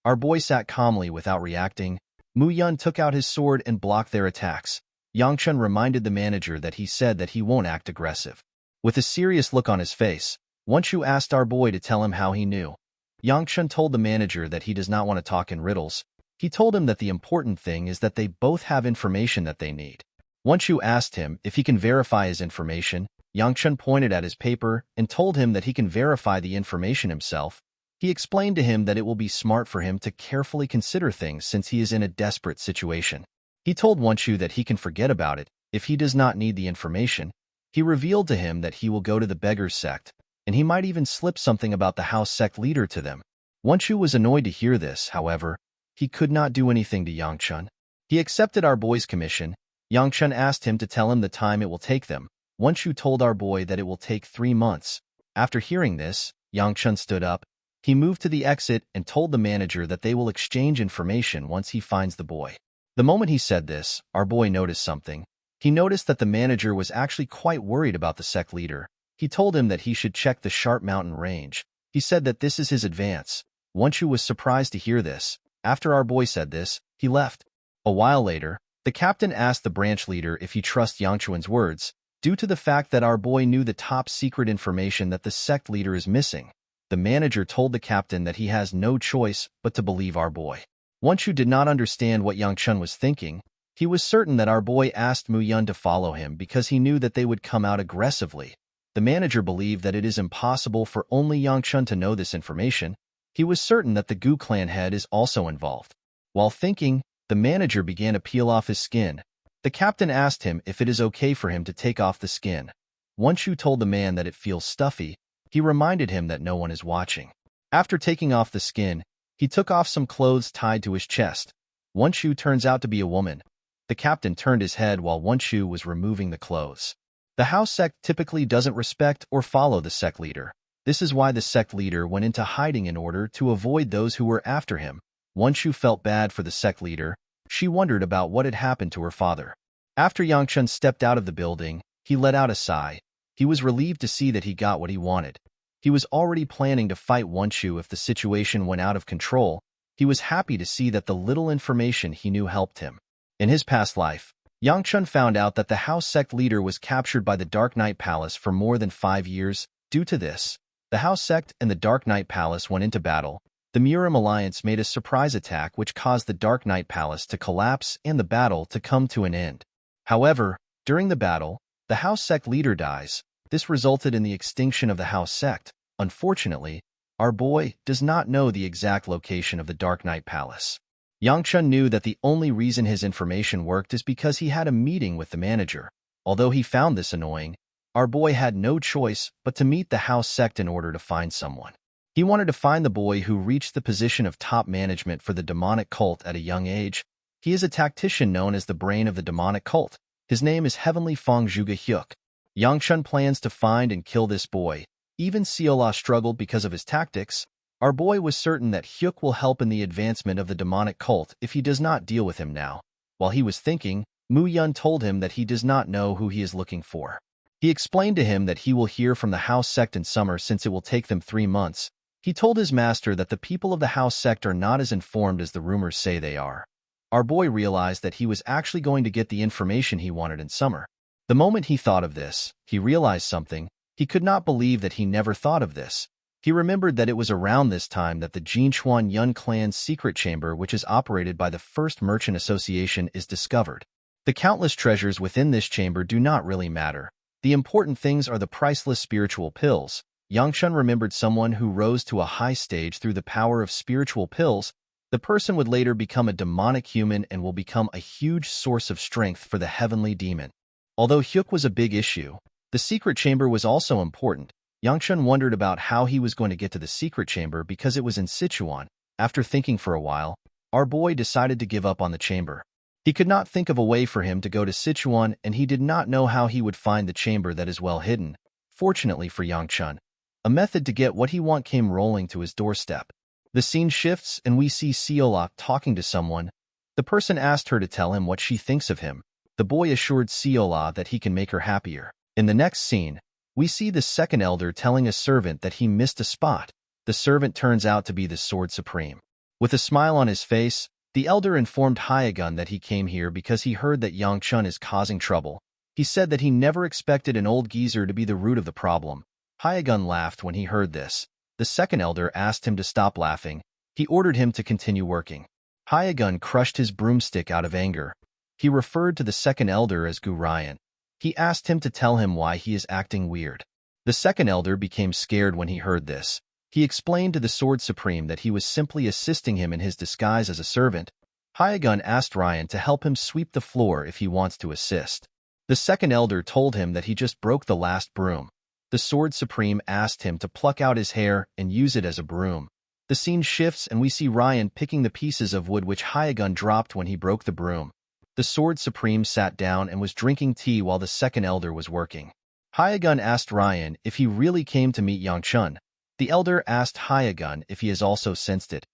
Our boy sat calmly without reacting. Mu Yun took out his sword and blocked their attacks. Yang-chun reminded the manager that he said that he won't act aggressive. With a serious look on his face, Wenshu asked our boy to tell him how he knew. Yang-chun told the manager that he does not want to talk in riddles. He told him that the important thing is that they both have information that they need. Wenshu asked him if he can verify his information. Yang-chun pointed at his paper and told him that he can verify the information himself. He explained to him that it will be smart for him to carefully consider things since he is in a desperate situation. He told Wenshu that he can forget about it if he does not need the information. He revealed to him that he will go to the beggars' sect, and he might even slip something about the house sect leader to them. Wenshu was annoyed to hear this, however. He could not do anything to Yang-chun. He accepted our boy's commission. Yang-chun asked him to tell him the time it will take them. Wenshu told our boy that it will take 3 months. After hearing this, Yang-chun stood up. He moved to the exit and told the manager that they will exchange information once he finds the boy. The moment he said this, our boy noticed something. He noticed that the manager was actually quite worried about the sect leader. He told him that he should check the Sharp Mountain range. He said that this is his advance. Wenshu was surprised to hear this. After our boy said this, he left. A while later, the captain asked the branch leader if he trusts Yang-chun's words, due to the fact that our boy knew the top secret information that the sect leader is missing. The manager told the captain that he has no choice but to believe our boy. Wenshu did not understand what Yang-chun was thinking. He was certain that our boy asked Mu Yun to follow him because he knew that they would come out aggressively. The manager believed that it is impossible for only Yang-chun to know this information. He was certain that the Gu clan head is also involved. While thinking, the manager began to peel off his skin. The captain asked him if it is okay for him to take off the skin. Wonshu told the man that it feels stuffy. He reminded him that no one is watching. After taking off the skin, he took off some clothes tied to his chest. Wonshu turns out to be a woman. The captain turned his head while Wonshu was removing the clothes. The house sect typically doesn't respect or follow the sect leader. This is why the sect leader went into hiding in order to avoid those who were after him. Wonshu felt bad for the sect leader. She wondered about what had happened to her father. After Yangchun stepped out of the building, he let out a sigh. He was relieved to see that he got what he wanted. He was already planning to fight Wonshu if the situation went out of control. He was happy to see that the little information he knew helped him. In his past life, Yangchun found out that the house sect leader was captured by the Dark Knight Palace for more than 5 years. Due to this, the house sect and the Dark Knight Palace went into battle. The Murim Alliance made a surprise attack which caused the Dark Knight Palace to collapse and the battle to come to an end. However, during the battle, the house sect leader dies. This resulted in the extinction of the house sect. Unfortunately, our boy does not know the exact location of the Dark Knight Palace. Yangchun knew that the only reason his information worked is because he had a meeting with the manager. Although he found this annoying, our boy had no choice but to meet the house sect in order to find someone. He wanted to find the boy who reached the position of top management for the demonic cult at a young age. He is a tactician known as the brain of the demonic cult. His name is Heavenly Fong Zhuge Hyuk. Yangchun plans to find and kill this boy. Even Seola struggled because of his tactics. Our boy was certain that Hyuk will help in the advancement of the demonic cult if he does not deal with him now. While he was thinking, Mu Yun told him that he does not know who he is looking for. He explained to him that he will hear from the house sect in summer since it will take them 3 months. He told his master that the people of the house sect are not as informed as the rumors say they are. Our boy realized that he was actually going to get the information he wanted in summer. The moment he thought of this, he realized something. He could not believe that he never thought of this. He remembered that it was around this time that the Jinchuan Yun clan's secret chamber, which is operated by the First Merchant Association, is discovered. The countless treasures within this chamber do not really matter. The important things are the priceless spiritual pills. Yangchun remembered someone who rose to a high stage through the power of spiritual pills. The person would later become a demonic human and will become a huge source of strength for the heavenly demon. Although Hyuk was a big issue, the secret chamber was also important. Yangchun wondered about how he was going to get to the secret chamber because it was in Sichuan. After thinking for a while, our boy decided to give up on the chamber. He could not think of a way for him to go to Sichuan, and he did not know how he would find the chamber that is well hidden. Fortunately for Yangchun, a method to get what he want came rolling to his doorstep. The scene shifts and we see Seola talking to someone. The person asked her to tell him what she thinks of him. The boy assured Seola that he can make her happier. In the next scene, we see the second elder telling a servant that he missed a spot. The servant turns out to be the Sword Supreme. With a smile on his face, the elder informed Hyagun that he came here because he heard that Yangchun is causing trouble. He said that he never expected an old geezer to be the root of the problem. Hyagun laughed when he heard this. The second elder asked him to stop laughing. He ordered him to continue working. Hyagun crushed his broomstick out of anger. He referred to the second elder as Gu Ryan. He asked him to tell him why he is acting weird. The second elder became scared when he heard this. He explained to the Sword Supreme that he was simply assisting him in his disguise as a servant. Hyagun asked Ryan to help him sweep the floor if he wants to assist. The second elder told him that he just broke the last broom. The Sword Supreme asked him to pluck out his hair and use it as a broom. The scene shifts and we see Ryan picking the pieces of wood which Hyagun dropped when he broke the broom. The Sword Supreme sat down and was drinking tea while the second elder was working. Hyagun asked Ryan if he really came to meet Yangchun. The elder asked Hyagun if he has also sensed it.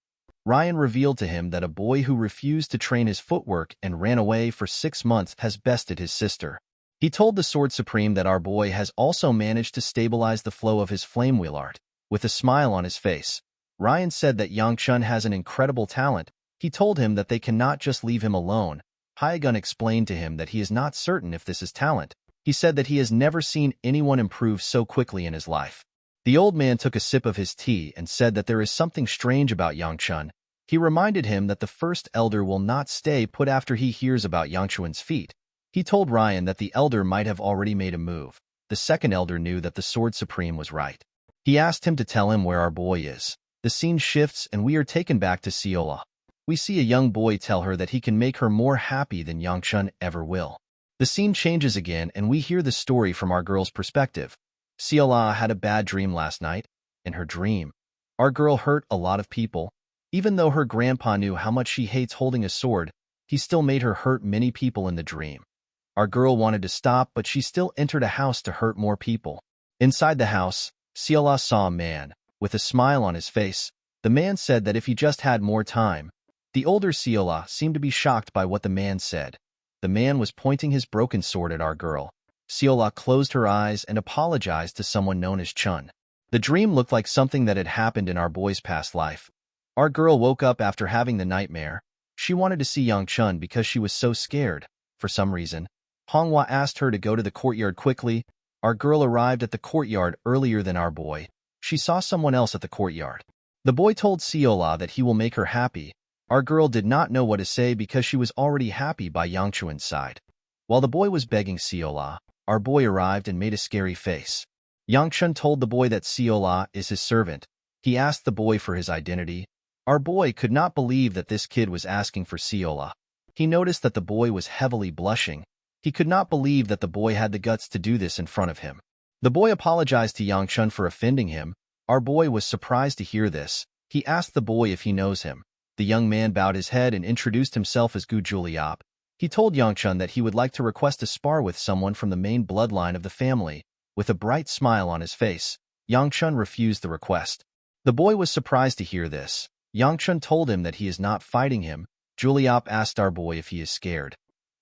Ryan revealed to him that a boy who refused to train his footwork and ran away for 6 months has bested his sister. He told the Sword Supreme that our boy has also managed to stabilize the flow of his flame wheel art. With a smile on his face, Ryan said that Yangchun has an incredible talent. He told him that they cannot just leave him alone. Hyagun explained to him that he is not certain if this is talent. He said that he has never seen anyone improve so quickly in his life. The old man took a sip of his tea and said that there is something strange about Yangchun. He reminded him that the first elder will not stay put after he hears about Yangchun's feat. He told Ryan that the elder might have already made a move. The second elder knew that the Sword Supreme was right. He asked him to tell him where our boy is. The scene shifts and we are taken back to Seola. we see a young boy tell her that he can make her more happy than Yangchun ever will. The scene changes again and we hear the story from our girl's perspective. Seola had a bad dream last night. In her dream, our girl hurt a lot of people. Even though her grandpa knew how much she hates holding a sword, he still made her hurt many people in the dream. Our girl wanted to stop, but she still entered a house to hurt more people. Inside the house, Seola saw a man, with a smile on his face. The man said that if he just had more time. The older Seola seemed to be shocked by what the man said. The man was pointing his broken sword at our girl. Seola closed her eyes and apologized to someone known as Chun. The dream looked like something that had happened in our boy's past life. Our girl woke up after having the nightmare. She wanted to see Young Chun because she was so scared. For some reason, Manhwa asked her to go to the courtyard quickly. Our girl arrived at the courtyard earlier than our boy. She saw someone else at the courtyard. The boy told Seola that he will make her happy. Our girl did not know what to say because she was already happy by Yangchuan's side. While the boy was begging Seola, our boy arrived and made a scary face. Yangchun told the boy that Seola is his servant. He asked the boy for his identity. Our boy could not believe that this kid was asking for Seola. He noticed that the boy was heavily blushing. He could not believe that the boy had the guts to do this in front of him. The boy apologized to Yangchun for offending him. Our boy was surprised to hear this. He asked the boy if he knows him. The young man bowed his head and introduced himself as Gu Juliap. He told Yangchun that he would like to request a spar with someone from the main bloodline of the family. With a bright smile on his face, Yangchun refused the request. The boy was surprised to hear this. Yangchun told him that he is not fighting him. Juliap asked our boy if he is scared.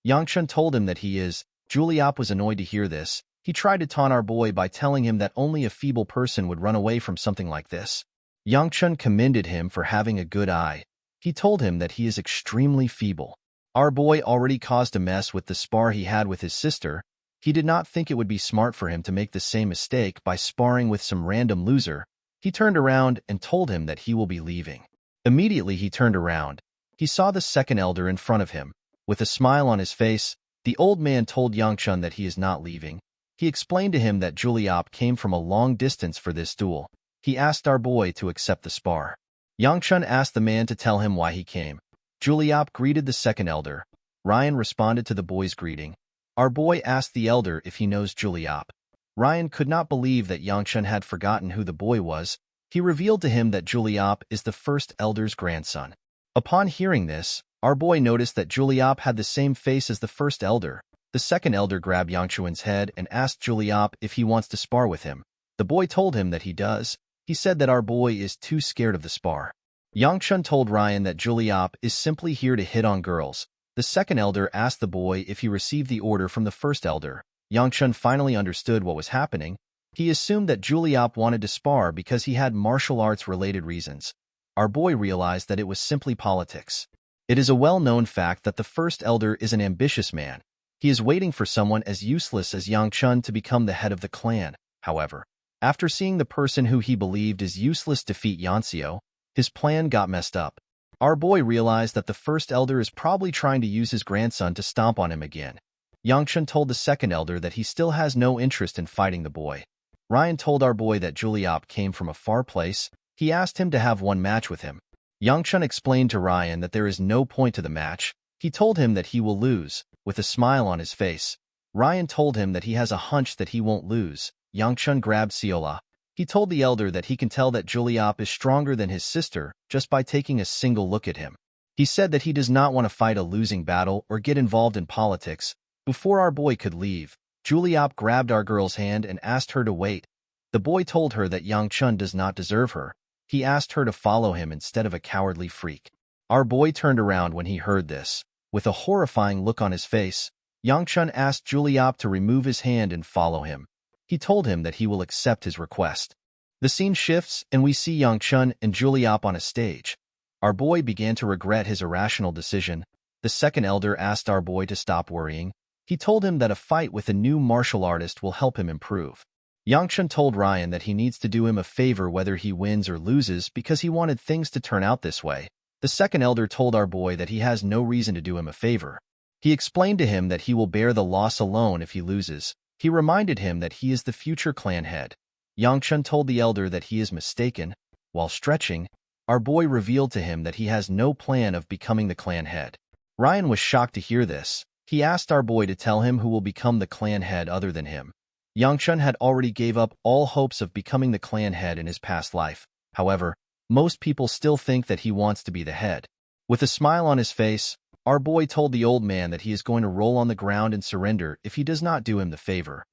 Yangchun told him that he is. Juliap was annoyed to hear this. He tried to taunt our boy by telling him that only a feeble person would run away from something like this. Yangchun commended him for having a good eye. He told him that he is extremely feeble. Our boy already caused a mess with the spar he had with his sister. He did not think it would be smart for him to make the same mistake by sparring with some random loser. He turned around and told him that he will be leaving. Immediately he turned around. He saw the second elder in front of him. With a smile on his face, the old man told Yangchun that he is not leaving. He explained to him that Juliap came from a long distance for this duel. He asked our boy to accept the spar. Yangchun asked the man to tell him why he came. Juliap greeted the second elder. Ryan responded to the boy's greeting. Our boy asked the elder if he knows Juliap. Ryan could not believe that Yangchun had forgotten who the boy was. He revealed to him that Juliap is the first elder's grandson. Upon hearing this, our boy noticed that Juliap had the same face as the first elder. The second elder grabbed Yangchuan's head and asked Juliap if he wants to spar with him. The boy told him that he does. He said that our boy is too scared of the spar. Yangchun told Ryan that Juliap is simply here to hit on girls. The second elder asked the boy if he received the order from the first elder. Yangchun finally understood what was happening. He assumed that Juliap wanted to spar because he had martial arts-related reasons. Our boy realized that it was simply politics. It is a well-known fact that the first elder is an ambitious man. He is waiting for someone as useless as Yangchun to become the head of the clan. However, after seeing the person who he believed is useless defeat Yanxio, his plan got messed up. Our boy realized that the first elder is probably trying to use his grandson to stomp on him again. Yangchun told the second elder that he still has no interest in fighting the boy. Ryan told our boy that Juliap came from a far place. He asked him to have one match with him. Yangchun explained to Ryan that there is no point to the match. He told him that he will lose. With a smile on his face, Ryan told him that he has a hunch that he won't lose. Yangchun grabbed Seola. He told the elder that he can tell that Juliap is stronger than his sister just by taking a single look at him. He said that he does not want to fight a losing battle or get involved in politics. Before our boy could leave, Juliap grabbed our girl's hand and asked her to wait. The boy told her that Yangchun does not deserve her. He asked her to follow him instead of a cowardly freak. Our boy turned around when he heard this. With a horrifying look on his face, Yangchun asked Juliap to remove his hand and follow him. He told him that he will accept his request. The scene shifts and we see Yangchun and Juliap on a stage. Our boy began to regret his irrational decision. The second elder asked our boy to stop worrying. He told him that a fight with a new martial artist will help him improve. Yangchun told Ryan that he needs to do him a favor whether he wins or loses because he wanted things to turn out this way. The second elder told our boy that he has no reason to do him a favor. He explained to him that he will bear the loss alone if he loses. He reminded him that he is the future clan head. Yangchun told the elder that he is mistaken. While stretching, our boy revealed to him that he has no plan of becoming the clan head. Ryan was shocked to hear this. He asked our boy to tell him who will become the clan head other than him. Yangchun had already gave up all hopes of becoming the clan head in his past life. However, most people still think that he wants to be the head. With a smile on his face, our boy told the old man that he is going to roll on the ground and surrender if he does not do him the favor.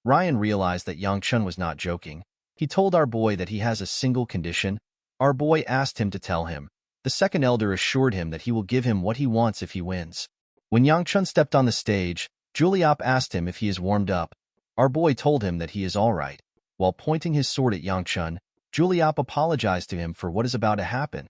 Ryan realized that Yangchun was not joking. He told our boy that he has a single condition. Our boy asked him to tell him. The second elder assured him that he will give him what he wants if he wins. When Yangchun stepped on the stage, Juliop asked him if he is warmed up. Our boy told him that he is all right. While pointing his sword at Yangchun, Juliop apologized to him for what is about to happen.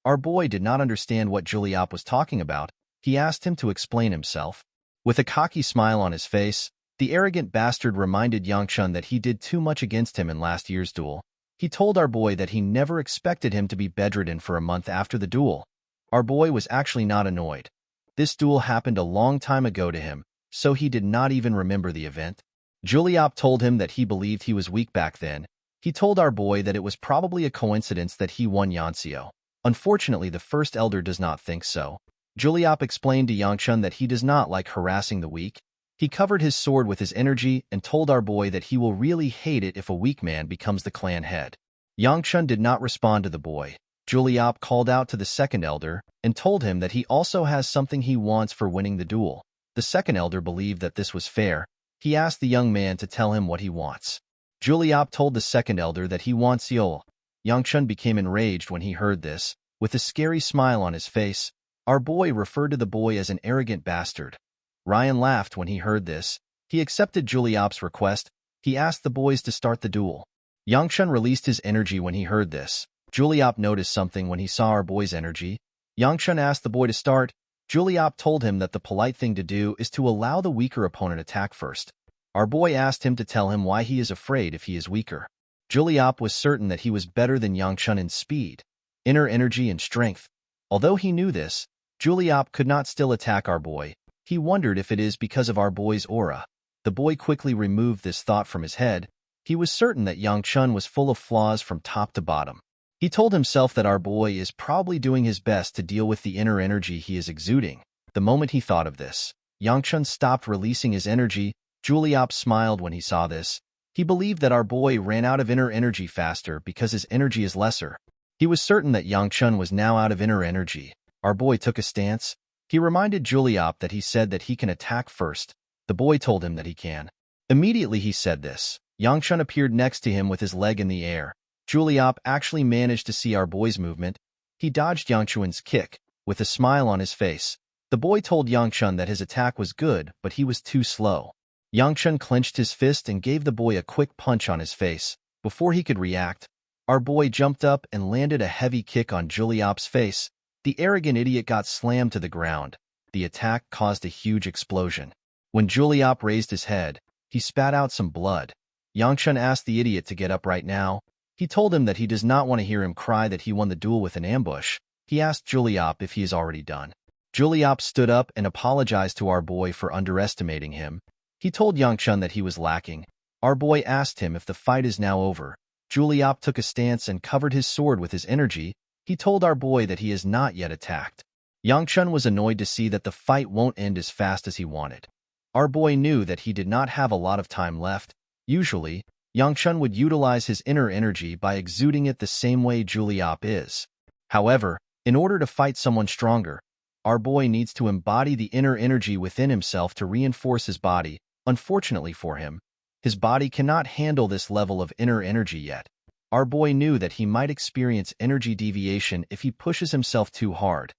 Our boy did not understand what Juliop was talking about. He asked him to explain himself. With a cocky smile on his face, the arrogant bastard reminded Yangchun that he did too much against him in last year's duel. He told our boy that he never expected him to be bedridden for a month after the duel. Our boy was actually not annoyed. This duel happened a long time ago to him, so he did not even remember the event. Juliop told him that he believed he was weak back then. He told our boy that it was probably a coincidence that he won Yanxio. Unfortunately, the first elder does not think so. Juliop explained to Yangchun that he does not like harassing the weak. He covered his sword with his energy and told our boy that he will really hate it if a weak man becomes the clan head. Yangchun did not respond to the boy. Juliop called out to the second elder and told him that he also has something he wants for winning the duel. The second elder believed that this was fair. He asked the young man to tell him what he wants. Juliop told the second elder that he wants Yol. Yangchun became enraged when he heard this. With a scary smile on his face, our boy referred to the boy as an arrogant bastard. Ryan laughed when he heard this. He accepted Juliop's request. He asked the boys to start the duel. Yangchun released his energy when he heard this. Juliop noticed something when he saw our boy's energy. Yangchun asked the boy to start. Juliop told him that the polite thing to do is to allow the weaker opponent attack first. Our boy asked him to tell him why he is afraid if he is weaker. Juliop was certain that he was better than Yangchun in speed, inner energy, and strength. Although he knew this, Juliop could not still attack our boy. He wondered if it is because of our boy's aura. The boy quickly removed this thought from his head. He was certain that Yangchun was full of flaws from top to bottom. He told himself that our boy is probably doing his best to deal with the inner energy he is exuding. The moment he thought of this, Yangchun stopped releasing his energy. Juliop smiled when he saw this. He believed that our boy ran out of inner energy faster because his energy is lesser. He was certain that Yangchun was now out of inner energy. Our boy took a stance. He reminded Juliop that he said that he can attack first. The boy told him that he can. Immediately he said this, Yangchun appeared next to him with his leg in the air. Juliop actually managed to see our boy's movement. He dodged Yangchun's kick. With a smile on his face, the boy told Yangchun that his attack was good, but he was too slow. Yangchun clenched his fist and gave the boy a quick punch on his face. Before he could react, our boy jumped up and landed a heavy kick on Juliop's face. The arrogant idiot got slammed to the ground. The attack caused a huge explosion. When Juliop raised his head, he spat out some blood. Yangchun asked the idiot to get up right now. He told him that he does not want to hear him cry that he won the duel with an ambush. He asked Juliop if he is already done. Juliop stood up and apologized to our boy for underestimating him. He told Yangchun that he was lacking. Our boy asked him if the fight is now over. Juliop took a stance and covered his sword with his energy. He told our boy that he is not yet attacked. Yangchun was annoyed to see that the fight won't end as fast as he wanted. Our boy knew that he did not have a lot of time left. Usually, Yangchun would utilize his inner energy by exuding it the same way Juliop is. However, in order to fight someone stronger, our boy needs to embody the inner energy within himself to reinforce his body. Unfortunately for him, his body cannot handle this level of inner energy yet. Our boy knew that he might experience energy deviation if he pushes himself too hard.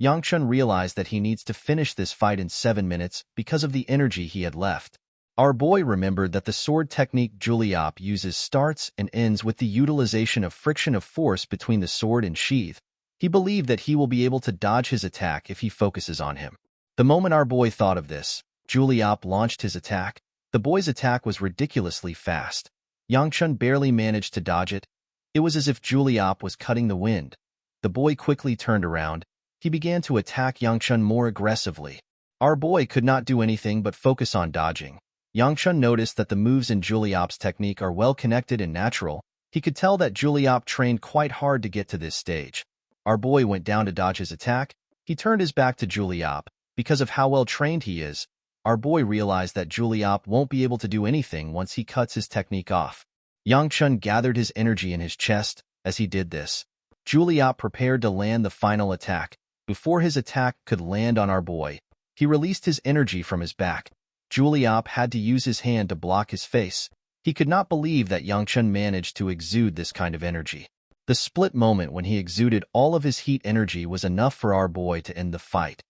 Yangchun realized that he needs to finish this fight in 7 minutes because of the energy he had left. Our boy remembered that the sword technique Juliop uses starts and ends with the utilization of friction of force between the sword and sheath. He believed that he will be able to dodge his attack if he focuses on him. The moment our boy thought of this, Juliop launched his attack. The boy's attack was ridiculously fast. Yangchun barely managed to dodge it. It was as if Juliop was cutting the wind. The boy quickly turned around. He began to attack Yangchun more aggressively. Our boy could not do anything but focus on dodging. Yangchun noticed that the moves in Juliop's technique are well connected and natural. He could tell that Juliop trained quite hard to get to this stage. Our boy went down to dodge his attack. He turned his back to Juliop. Because of how well trained he is, our boy realized that Juliop won't be able to do anything once he cuts his technique off. Yangchun gathered his energy in his chest as he did this. Juliop prepared to land the final attack. Before his attack could land on our boy, he released his energy from his back. Juliop had to use his hand to block his face. He could not believe that Yangchun managed to exude this kind of energy. The split moment when he exuded all of his heat energy was enough for our boy to end the fight.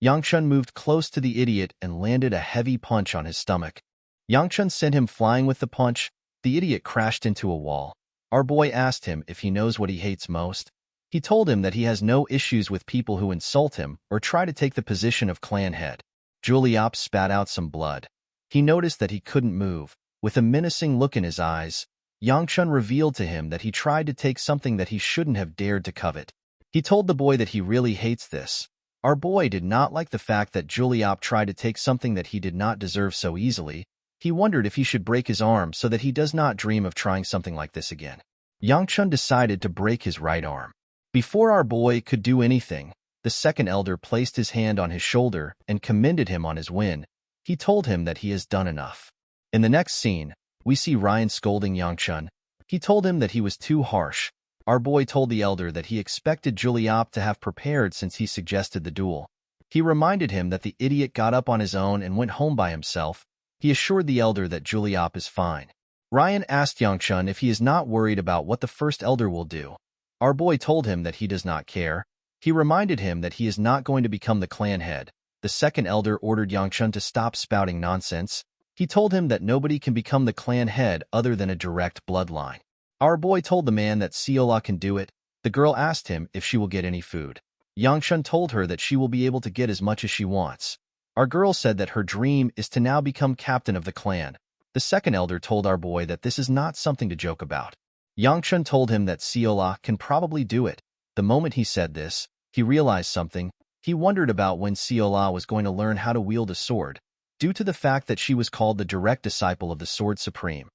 Yangchun moved close to the idiot and landed a heavy punch on his stomach. Yangchun sent him flying with the punch. The idiot crashed into a wall. Our boy asked him if he knows what he hates most. He told him that he has no issues with people who insult him or try to take the position of clan head. Juliop spat out some blood. He noticed that he couldn't move. With a menacing look in his eyes, Yangchun revealed to him that he tried to take something that he shouldn't have dared to covet. He told the boy that he really hates this. Our boy did not like the fact that Juliop tried to take something that he did not deserve so easily. He wondered if he should break his arm so that he does not dream of trying something like this again. Yangchun decided to break his right arm. Before our boy could do anything, the second elder placed his hand on his shoulder and commended him on his win. He told him that he has done enough. In the next scene, we see Ryan scolding Yangchun. He told him that he was too harsh. Our boy told the elder that he expected Juliop to have prepared since he suggested the duel. He reminded him that the idiot got up on his own and went home by himself. He assured the elder that Juliop is fine. Ryan asked Yangchun if he is not worried about what the first elder will do. Our boy told him that he does not care. He reminded him that he is not going to become the clan head. The second elder ordered Yangchun to stop spouting nonsense. He told him that nobody can become the clan head other than a direct bloodline. Our boy told the man that Seola can do it. The girl asked him if she will get any food. Yangchun told her that she will be able to get as much as she wants. Our girl said that her dream is to now become captain of the clan. The second elder told our boy that this is not something to joke about. Yangchun told him that Seola can probably do it. The moment he said this, he realized something. He wondered about when Seola was going to learn how to wield a sword, due to the fact that she was called the direct disciple of the Sword Supreme.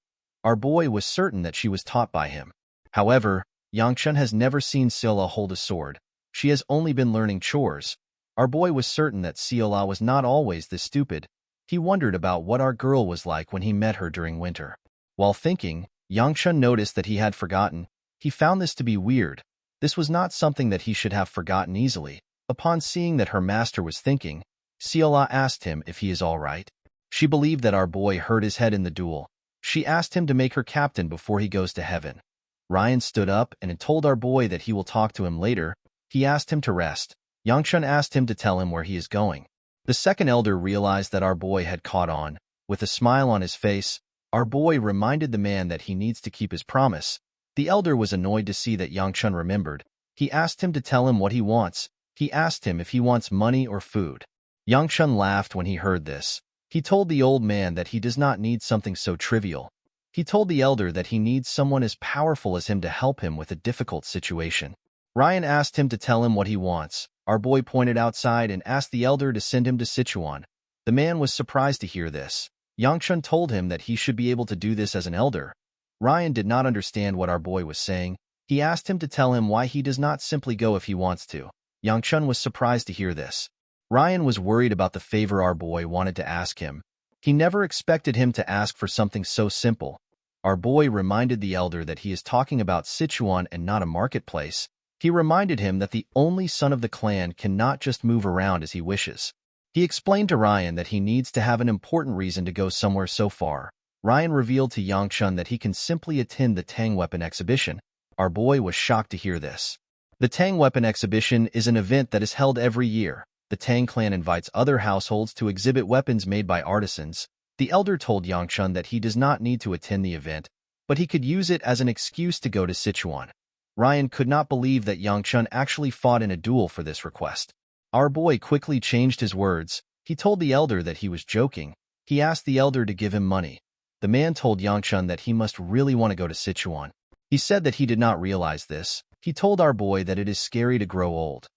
Our boy was certain that she was taught by him. However, Yangchun has never seen Seola hold a sword. She has only been learning chores. Our boy was certain that Seola was not always this stupid. He wondered about what our girl was like when he met her during winter. While thinking, Yangchun noticed that he had forgotten. He found this to be weird. This was not something that he should have forgotten easily. Upon seeing that her master was thinking, Seola asked him if he is all right. She believed that our boy hurt his head in the duel. She asked him to make her captain before he goes to heaven. Ryan stood up and told our boy that he will talk to him later. He asked him to rest. Yangchun asked him to tell him where he is going. The second elder realized that our boy had caught on. With a smile on his face, our boy reminded the man that he needs to keep his promise. The elder was annoyed to see that Yangchun remembered. He asked him to tell him what he wants. He asked him if he wants money or food. Yangchun laughed when he heard this. He told the old man that he does not need something so trivial. He told the elder that he needs someone as powerful as him to help him with a difficult situation. Ryan asked him to tell him what he wants. Our boy pointed outside and asked the elder to send him to Sichuan. The man was surprised to hear this. Yangchun told him that he should be able to do this as an elder. Ryan did not understand what our boy was saying. He asked him to tell him why he does not simply go if he wants to. Yangchun was surprised to hear this. Ryan was worried about the favor our boy wanted to ask him. He never expected him to ask for something so simple. Our boy reminded the elder that he is talking about Sichuan and not a marketplace. He reminded him that the only son of the clan cannot just move around as he wishes. He explained to Ryan that he needs to have an important reason to go somewhere so far. Ryan revealed to Yangchun that he can simply attend the Tang Weapon Exhibition. Our boy was shocked to hear this. The Tang Weapon Exhibition is an event that is held every year. The Tang clan invites other households to exhibit weapons made by artisans. The elder told Yangchun that he does not need to attend the event, but he could use it as an excuse to go to Sichuan. Ryan could not believe that Yangchun actually fought in a duel for this request. Our boy quickly changed his words. He told the elder that he was joking. He asked the elder to give him money. The man told Yangchun that he must really want to go to Sichuan. He said that he did not realize this. He told our boy that it is scary to grow old.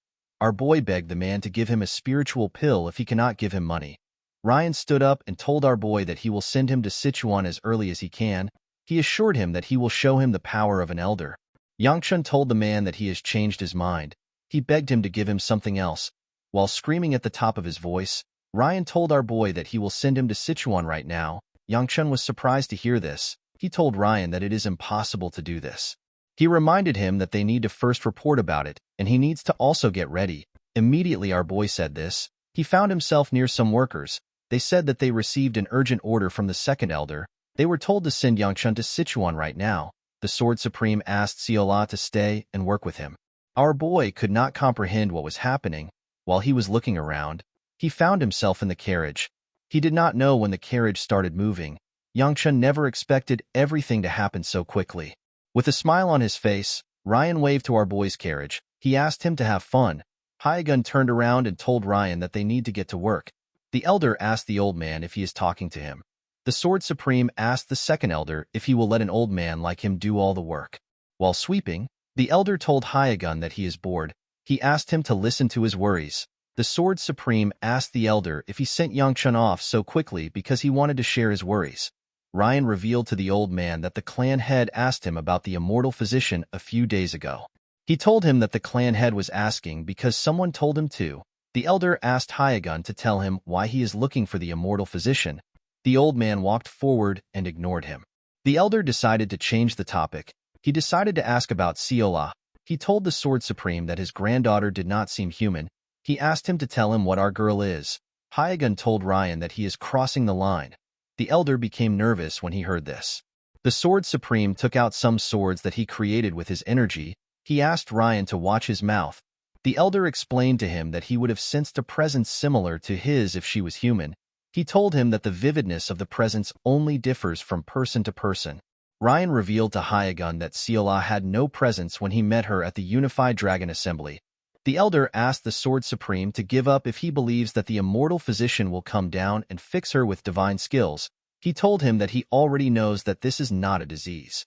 Our boy begged the man to give him a spiritual pill if he cannot give him money. Ryan stood up and told our boy that he will send him to Sichuan as early as he can. He assured him that he will show him the power of an elder. Yangchun told the man that he has changed his mind. He begged him to give him something else. While screaming at the top of his voice, Ryan told our boy that he will send him to Sichuan right now. Yangchun was surprised to hear this. He told Ryan that it is impossible to do this. He reminded him that they need to first report about it, and he needs to also get ready. Immediately our boy said this. He found himself near some workers. They said that they received an urgent order from the second elder. They were told to send Yangchun to Sichuan right now. The Sword Supreme asked Siola to stay and work with him. Our boy could not comprehend what was happening. While he was looking around, he found himself in the carriage. He did not know when the carriage started moving. Yangchun never expected everything to happen so quickly. With a smile on his face, Ryan waved to our boy's carriage. He asked him to have fun. Hyegun turned around and told Ryan that they need to get to work. The elder asked the old man if he is talking to him. The Sword Supreme asked the second elder if he will let an old man like him do all the work. While sweeping, the elder told Hyegun that he is bored. He asked him to listen to his worries. The Sword Supreme asked the elder if he sent Yangchun off so quickly because he wanted to share his worries. Ryan revealed to the old man that the clan head asked him about the immortal physician a few days ago. He told him that the clan head was asking because someone told him to. The elder asked Hyegun to tell him why he is looking for the immortal physician. The old man walked forward and ignored him. The elder decided to change the topic. He decided to ask about Siola. He told the Sword Supreme that his granddaughter did not seem human. He asked him to tell him what our girl is. Hyegun told Ryan that he is crossing the line. The elder became nervous when he heard this. The Sword Supreme took out some swords that he created with his energy. He asked Ryan to watch his mouth. The elder explained to him that he would have sensed a presence similar to his if she was human. He told him that the vividness of the presence only differs from person to person. Ryan revealed to Hyegun that Siola had no presence when he met her at the Unified Dragon Assembly. The elder asked the Sword Supreme to give up if he believes that the immortal physician will come down and fix her with divine skills. He told him that he already knows that this is not a disease.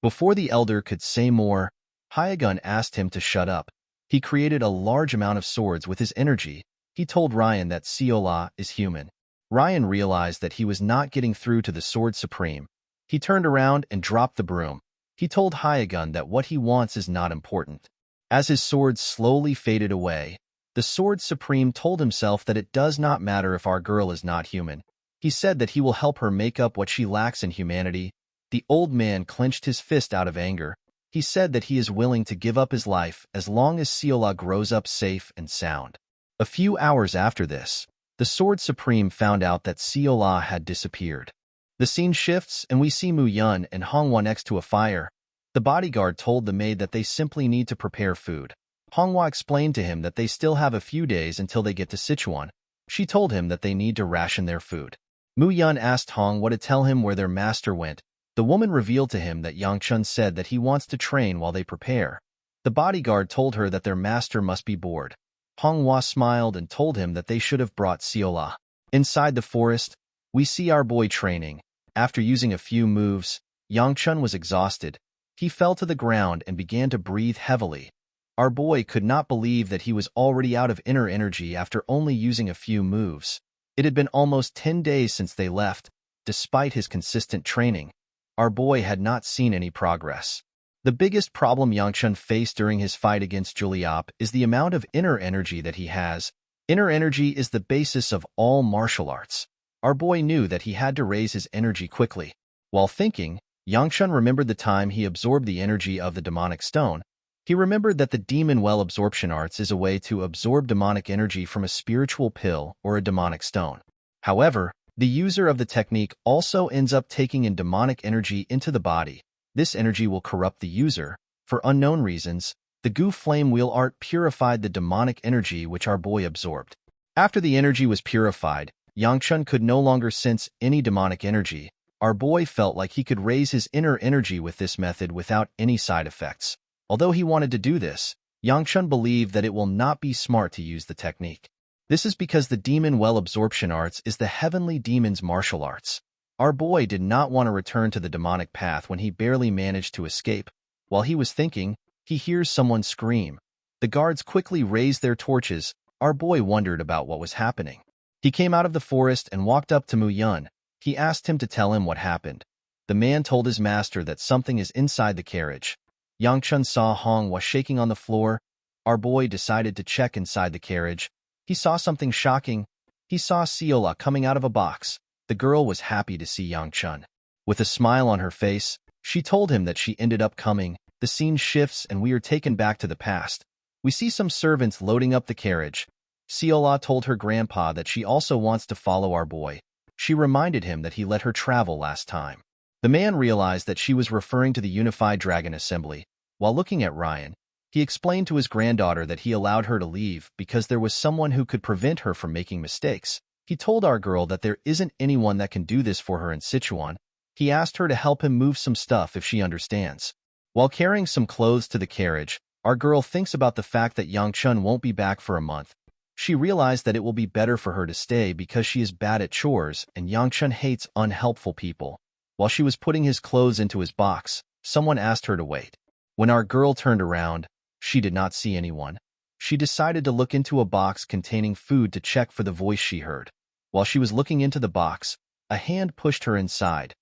Before the elder could say more, Hyegun asked him to shut up. He created a large amount of swords with his energy. He told Ryan that Siola is human. Ryan realized that he was not getting through to the Sword Supreme. He turned around and dropped the broom. He told Hyegun that what he wants is not important. As his sword slowly faded away, the Sword Supreme told himself that it does not matter if our girl is not human. He said that he will help her make up what she lacks in humanity. The old man clenched his fist out of anger. He said that he is willing to give up his life as long as Siola grows up safe and sound. A few hours after this, the Sword Supreme found out that Siola had disappeared. The scene shifts and we see Mu Yun and Hongwa next to a fire. The bodyguard told the maid that they simply need to prepare food. Hongwa explained to him that they still have a few days until they get to Sichuan. She told him that they need to ration their food. Mu Yun asked Hongwa to tell him where their master went. The woman revealed to him that Yangchun said that he wants to train while they prepare. The bodyguard told her that their master must be bored. Hongwa smiled and told him that they should have brought Siola. Inside the forest, we see our boy training. After using a few moves, Yangchun was exhausted. He fell to the ground and began to breathe heavily. Our boy could not believe that he was already out of inner energy after only using a few moves. It had been almost 10 days since they left. Despite his consistent training, our boy had not seen any progress. The biggest problem Yangchun faced during his fight against Juliop is the amount of inner energy that he has. Inner energy is the basis of all martial arts. Our boy knew that he had to raise his energy quickly. While thinking, Yangchun remembered the time he absorbed the energy of the demonic stone. He remembered that the demon well absorption arts is a way to absorb demonic energy from a spiritual pill or a demonic stone. However, the user of the technique also ends up taking in demonic energy into the body. This energy will corrupt the user. For unknown reasons, the Gu Flame Wheel art purified the demonic energy which our boy absorbed. After the energy was purified, Yangchun could no longer sense any demonic energy. Our boy felt like he could raise his inner energy with this method without any side effects. Although he wanted to do this, Yangchun believed that it will not be smart to use the technique. This is because the demon well absorption arts is the heavenly demon's martial arts. Our boy did not want to return to the demonic path when he barely managed to escape. While he was thinking, he hears someone scream. The guards quickly raised their torches. Our boy wondered about what was happening. He came out of the forest and walked up to Mu Yun. He asked him to tell him what happened. The man told his master that something is inside the carriage. Yangchun saw Manhwa shaking on the floor. Our boy decided to check inside the carriage. He saw something shocking. He saw Seola coming out of a box. The girl was happy to see Yangchun. With a smile on her face, she told him that she ended up coming. The scene shifts and we are taken back to the past. We see some servants loading up the carriage. Seola told her grandpa that she also wants to follow our boy. She reminded him that he let her travel last time. The man realized that she was referring to the Unified Dragon Assembly. While looking at Ryan, he explained to his granddaughter that he allowed her to leave because there was someone who could prevent her from making mistakes. He told our girl that there isn't anyone that can do this for her in Sichuan. He asked her to help him move some stuff if she understands. While carrying some clothes to the carriage, our girl thinks about the fact that Yangchun won't be back for a month. She realized that it will be better for her to stay because she is bad at chores and Yangchun hates unhelpful people. While she was putting his clothes into his box, someone asked her to wait. When our girl turned around, she did not see anyone. She decided to look into a box containing food to check for the voice she heard. While she was looking into the box, a hand pushed her inside.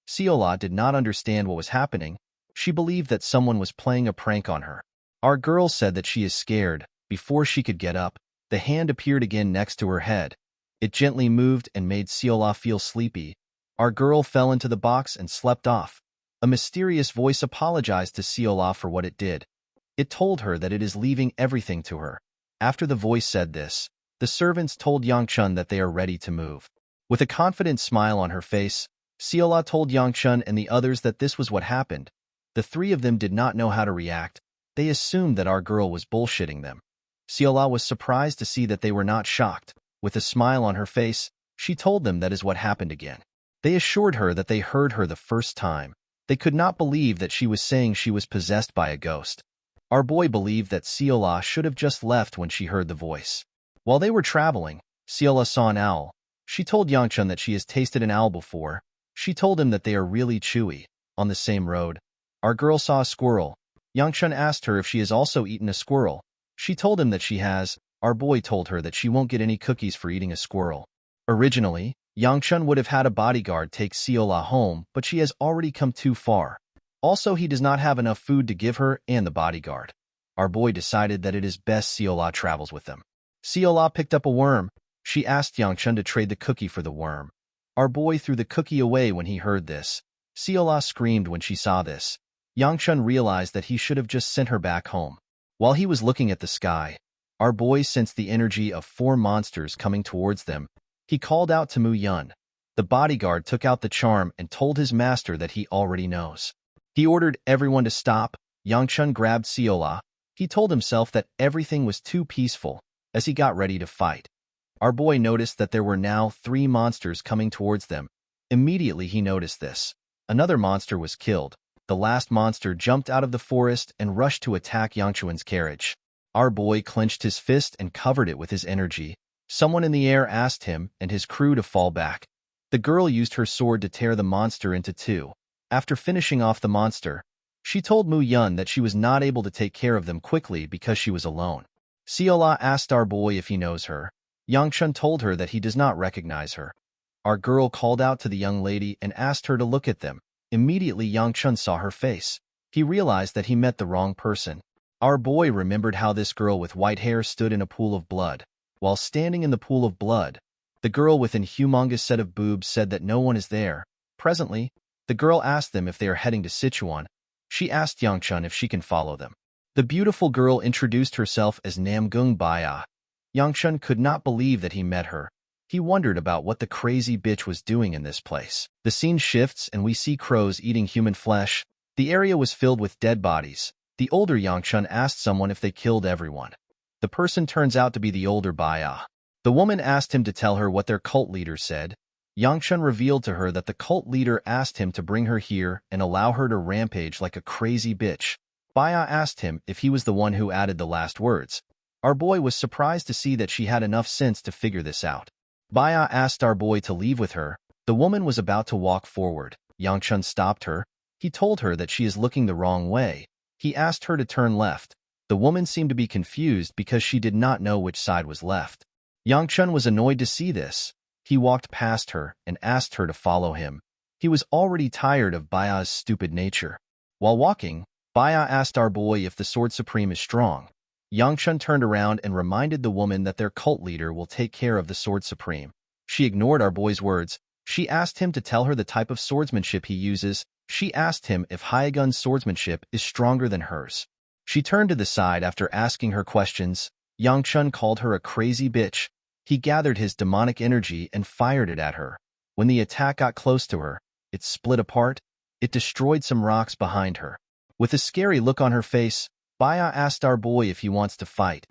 Seola did not understand what was happening. She believed that someone was playing a prank on her. Our girl said that she is scared. Before she could get up, the hand appeared again next to her head. It gently moved and made Seola feel sleepy. Our girl fell into the box and slept off. A mysterious voice apologized to Seola for what it did. It told her that it is leaving everything to her. After the voice said this, the servants told Yangchun that they are ready to move. With a confident smile on her face, Seola told Yangchun and the others that this was what happened. The three of them did not know how to react. They assumed that our girl was bullshitting them. Seola was surprised to see that they were not shocked. With a smile on her face, she told them that is what happened again. They assured her that they heard her the first time. They could not believe that she was saying she was possessed by a ghost. Our boy believed that Seola should have just left when she heard the voice. While they were traveling, Seola saw an owl. She told Yangchun that she has tasted an owl before. She told him that they are really chewy. On the same road, our girl saw a squirrel. Yangchun asked her if she has also eaten a squirrel. She told him that she has. Our boy told her that she won't get any cookies for eating a squirrel. Originally, Yangchun would have had a bodyguard take Seola home, but she has already come too far. Also, he does not have enough food to give her and the bodyguard. Our boy decided that it is best Seola travels with them. Seola picked up a worm. She asked Yangchun to trade the cookie for the worm. Our boy threw the cookie away when he heard this. Seola screamed when she saw this. Yangchun realized that he should have just sent her back home. While he was looking at the sky, our boy sensed the energy of 4 monsters coming towards them. He called out to Mu Yun. The bodyguard took out the charm and told his master that he already knows. He ordered everyone to stop. Yangchun grabbed Seola. He told himself that everything was too peaceful as he got ready to fight. Our boy noticed that there were now 3 monsters coming towards them. Immediately he noticed this. Another monster was killed. The last monster jumped out of the forest and rushed to attack Yangchun's carriage. Our boy clenched his fist and covered it with his energy. Someone in the air asked him and his crew to fall back. The girl used her sword to tear the monster into 2. After finishing off the monster, she told Mu Yun that she was not able to take care of them quickly because she was alone. Seola asked our boy if he knows her. Yangchun told her that he does not recognize her. Our girl called out to the young lady and asked her to look at them. Immediately Yangchun saw her face. He realized that he met the wrong person. Our boy remembered how this girl with white hair stood in a pool of blood. While standing in the pool of blood, the girl with an humongous set of boobs said that no one is there. Presently, the girl asked them if they are heading to Sichuan. She asked Yangchun if she can follow them. The beautiful girl introduced herself as Namgung Baya. Yangchun could not believe that he met her. He wondered about what the crazy bitch was doing in this place. The scene shifts and we see crows eating human flesh. The area was filled with dead bodies. The older Yangchun asked someone if they killed everyone. The person turns out to be the older Baya. The woman asked him to tell her what their cult leader said. Yangchun revealed to her that the cult leader asked him to bring her here and allow her to rampage like a crazy bitch. Baya asked him if he was the one who added the last words. Our boy was surprised to see that she had enough sense to figure this out. Baya asked our boy to leave with her. The woman was about to walk forward. Yangchun stopped her. He told her that she is looking the wrong way. He asked her to turn left. The woman seemed to be confused because she did not know which side was left. Yangchun was annoyed to see this. He walked past her and asked her to follow him. He was already tired of Baya's stupid nature. While walking, Baya asked our boy if the Sword Supreme is strong. Yangchun turned around and reminded the woman that their cult leader will take care of the Sword Supreme. She ignored our boy's words. She asked him to tell her the type of swordsmanship he uses. She asked him if Hyagun's swordsmanship is stronger than hers. She turned to the side after asking her questions. Yangchun called her a crazy bitch. He gathered his demonic energy and fired it at her. When the attack got close to her, it split apart. It destroyed some rocks behind her. With a scary look on her face, Baya asked our boy if he wants to fight.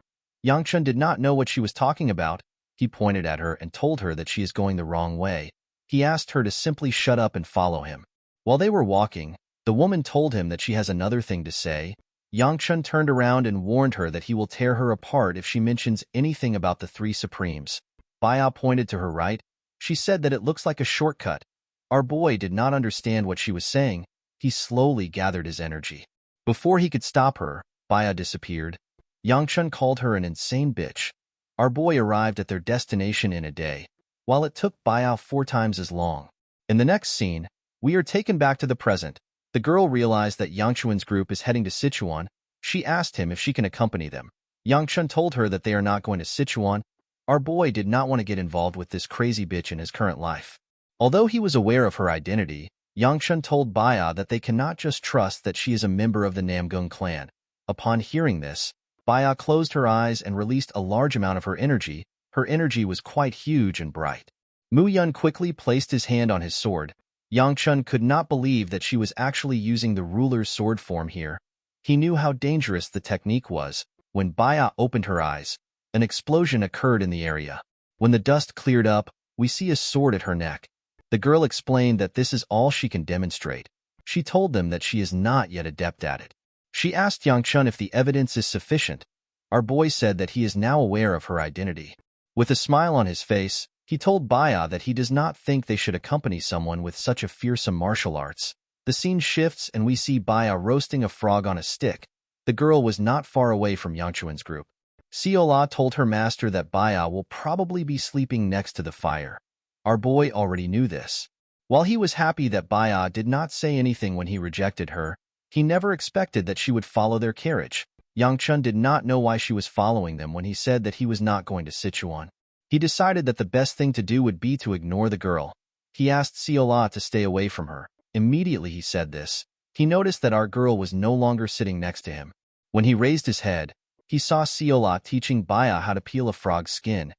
Yangchun did not know what she was talking about. He pointed at her and told her that she is going the wrong way. He asked her to simply shut up and follow him. While they were walking, the woman told him that she has another thing to say. Yangchun turned around and warned her that he will tear her apart if she mentions anything about the three Supremes. Baya pointed to her right. She said that it looks like a shortcut. Our boy did not understand what she was saying. He slowly gathered his energy. Before he could stop her, Baya disappeared. Yangchun called her an insane bitch. Our boy arrived at their destination in a day, while it took Baya 4 times as long. In the next scene, we are taken back to the present. The girl realized that Yangchun's group is heading to Sichuan. She asked him if she can accompany them. Yangchun told her that they are not going to Sichuan. Our boy did not want to get involved with this crazy bitch in his current life. Although he was aware of her identity, Yangchun told Baya that they cannot just trust that she is a member of the Namgung clan. Upon hearing this, Baya closed her eyes and released a large amount of her energy. Her energy was quite huge and bright. Mu Yun quickly placed his hand on his sword. Yangchun could not believe that she was actually using the ruler's sword form here. He knew how dangerous the technique was. When Baya opened her eyes, an explosion occurred in the area. When the dust cleared up, we see a sword at her neck. The girl explained that this is all she can demonstrate. She told them that she is not yet adept at it. She asked Yangchun if the evidence is sufficient. Our boy said that he is now aware of her identity. With a smile on his face, he told Baya that he does not think they should accompany someone with such a fearsome martial arts. The scene shifts and we see Baya roasting a frog on a stick. The girl was not far away from Yangchun's group. Siola told her master that Baya will probably be sleeping next to the fire. Our boy already knew this. While he was happy that Baya did not say anything when he rejected her, he never expected that she would follow their carriage. Yangchun did not know why she was following them when he said that he was not going to Sichuan. He decided that the best thing to do would be to ignore the girl. He asked Siola to stay away from her. Immediately he said this, he noticed that our girl was no longer sitting next to him. When he raised his head, he saw Siola teaching Baya how to peel a frog's skin.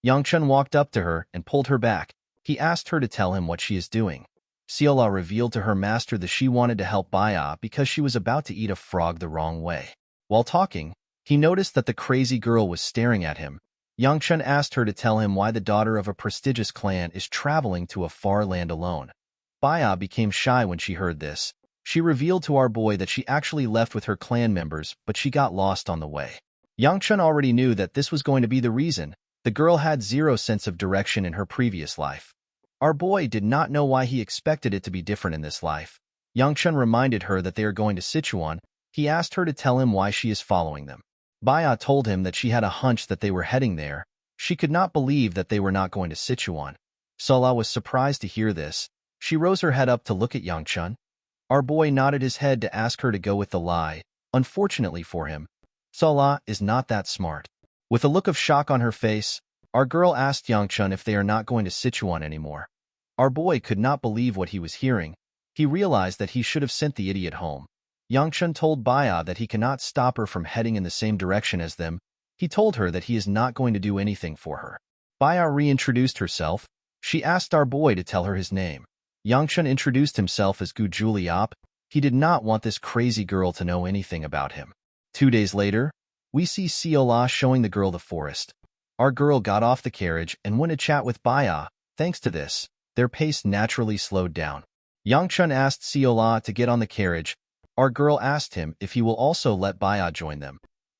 Yangchun walked up to her and pulled her back. He asked her to tell him what she is doing. Siola revealed to her master that she wanted to help Baya because she was about to eat a frog the wrong way. While talking, he noticed that the crazy girl was staring at him. Yangchun asked her to tell him why the daughter of a prestigious clan is traveling to a far land alone. Baya became shy when she heard this. She revealed to our boy that she actually left with her clan members, but she got lost on the way. Yangchun already knew that this was going to be the reason. The girl had zero sense of direction in her previous life. Our boy did not know why he expected it to be different in this life. Yangchun reminded her that they are going to Sichuan. He asked her to tell him why she is following them. Baya told him that she had a hunch that they were heading there. She could not believe that they were not going to Sichuan. Sola was surprised to hear this. She rose her head up to look at Yangchun. Our boy nodded his head to ask her to go with the lie. Unfortunately for him, Sola is not that smart. With a look of shock on her face, our girl asked Yangchun if they are not going to Sichuan anymore. Our boy could not believe what he was hearing. He realized that he should have sent the idiot home. Yangchun told Baya that he cannot stop her from heading in the same direction as them. He told her that he is not going to do anything for her. Baya reintroduced herself. She asked our boy to tell her his name. Yangchun introduced himself as Gu Juliop. He did not want this crazy girl to know anything about him. 2 days later, we see Siola showing the girl the forest. Our girl got off the carriage and went to chat with Baya. Thanks to this, their pace naturally slowed down. Yangchun asked Siola to get on the carriage. Our girl asked him if he will also let Baya join them.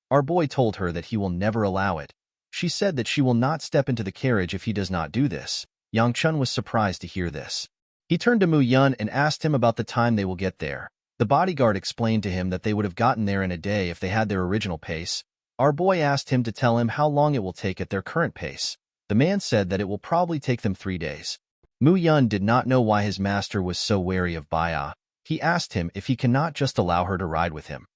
Our boy told her that he will never allow it. She said that she will not step into the carriage if he does not do this. Yangchun was surprised to hear this. He turned to Mu Yun and asked him about the time they will get there. The bodyguard explained to him that they would have gotten there in a day if they had their original pace. Our boy asked him to tell him how long it will take at their current pace. The man said that it will probably take them 3 days. Mu Yun did not know why his master was so wary of Baya. He asked him if he cannot just allow her to ride with him.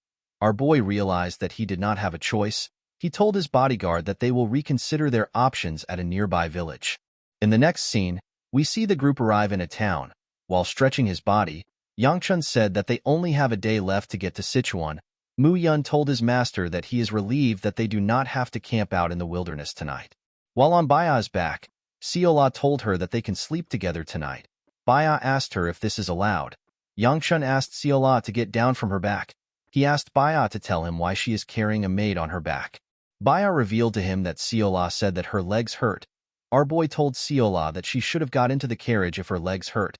Our boy realized that he did not have a choice. He told his bodyguard that they will reconsider their options at a nearby village. In the next scene, we see the group arrive in a town. While stretching his body, Yangchun said that they only have a day left to get to Sichuan. Mu Yun told his master that he is relieved that they do not have to camp out in the wilderness tonight. While on Baya's back, Siola told her that they can sleep together tonight. Baya asked her if this is allowed. Yangchun asked Siola to get down from her back. He asked Baya to tell him why she is carrying a maid on her back. Baya revealed to him that Siola said that her legs hurt. Our boy told Siola that she should have got into the carriage if her legs hurt.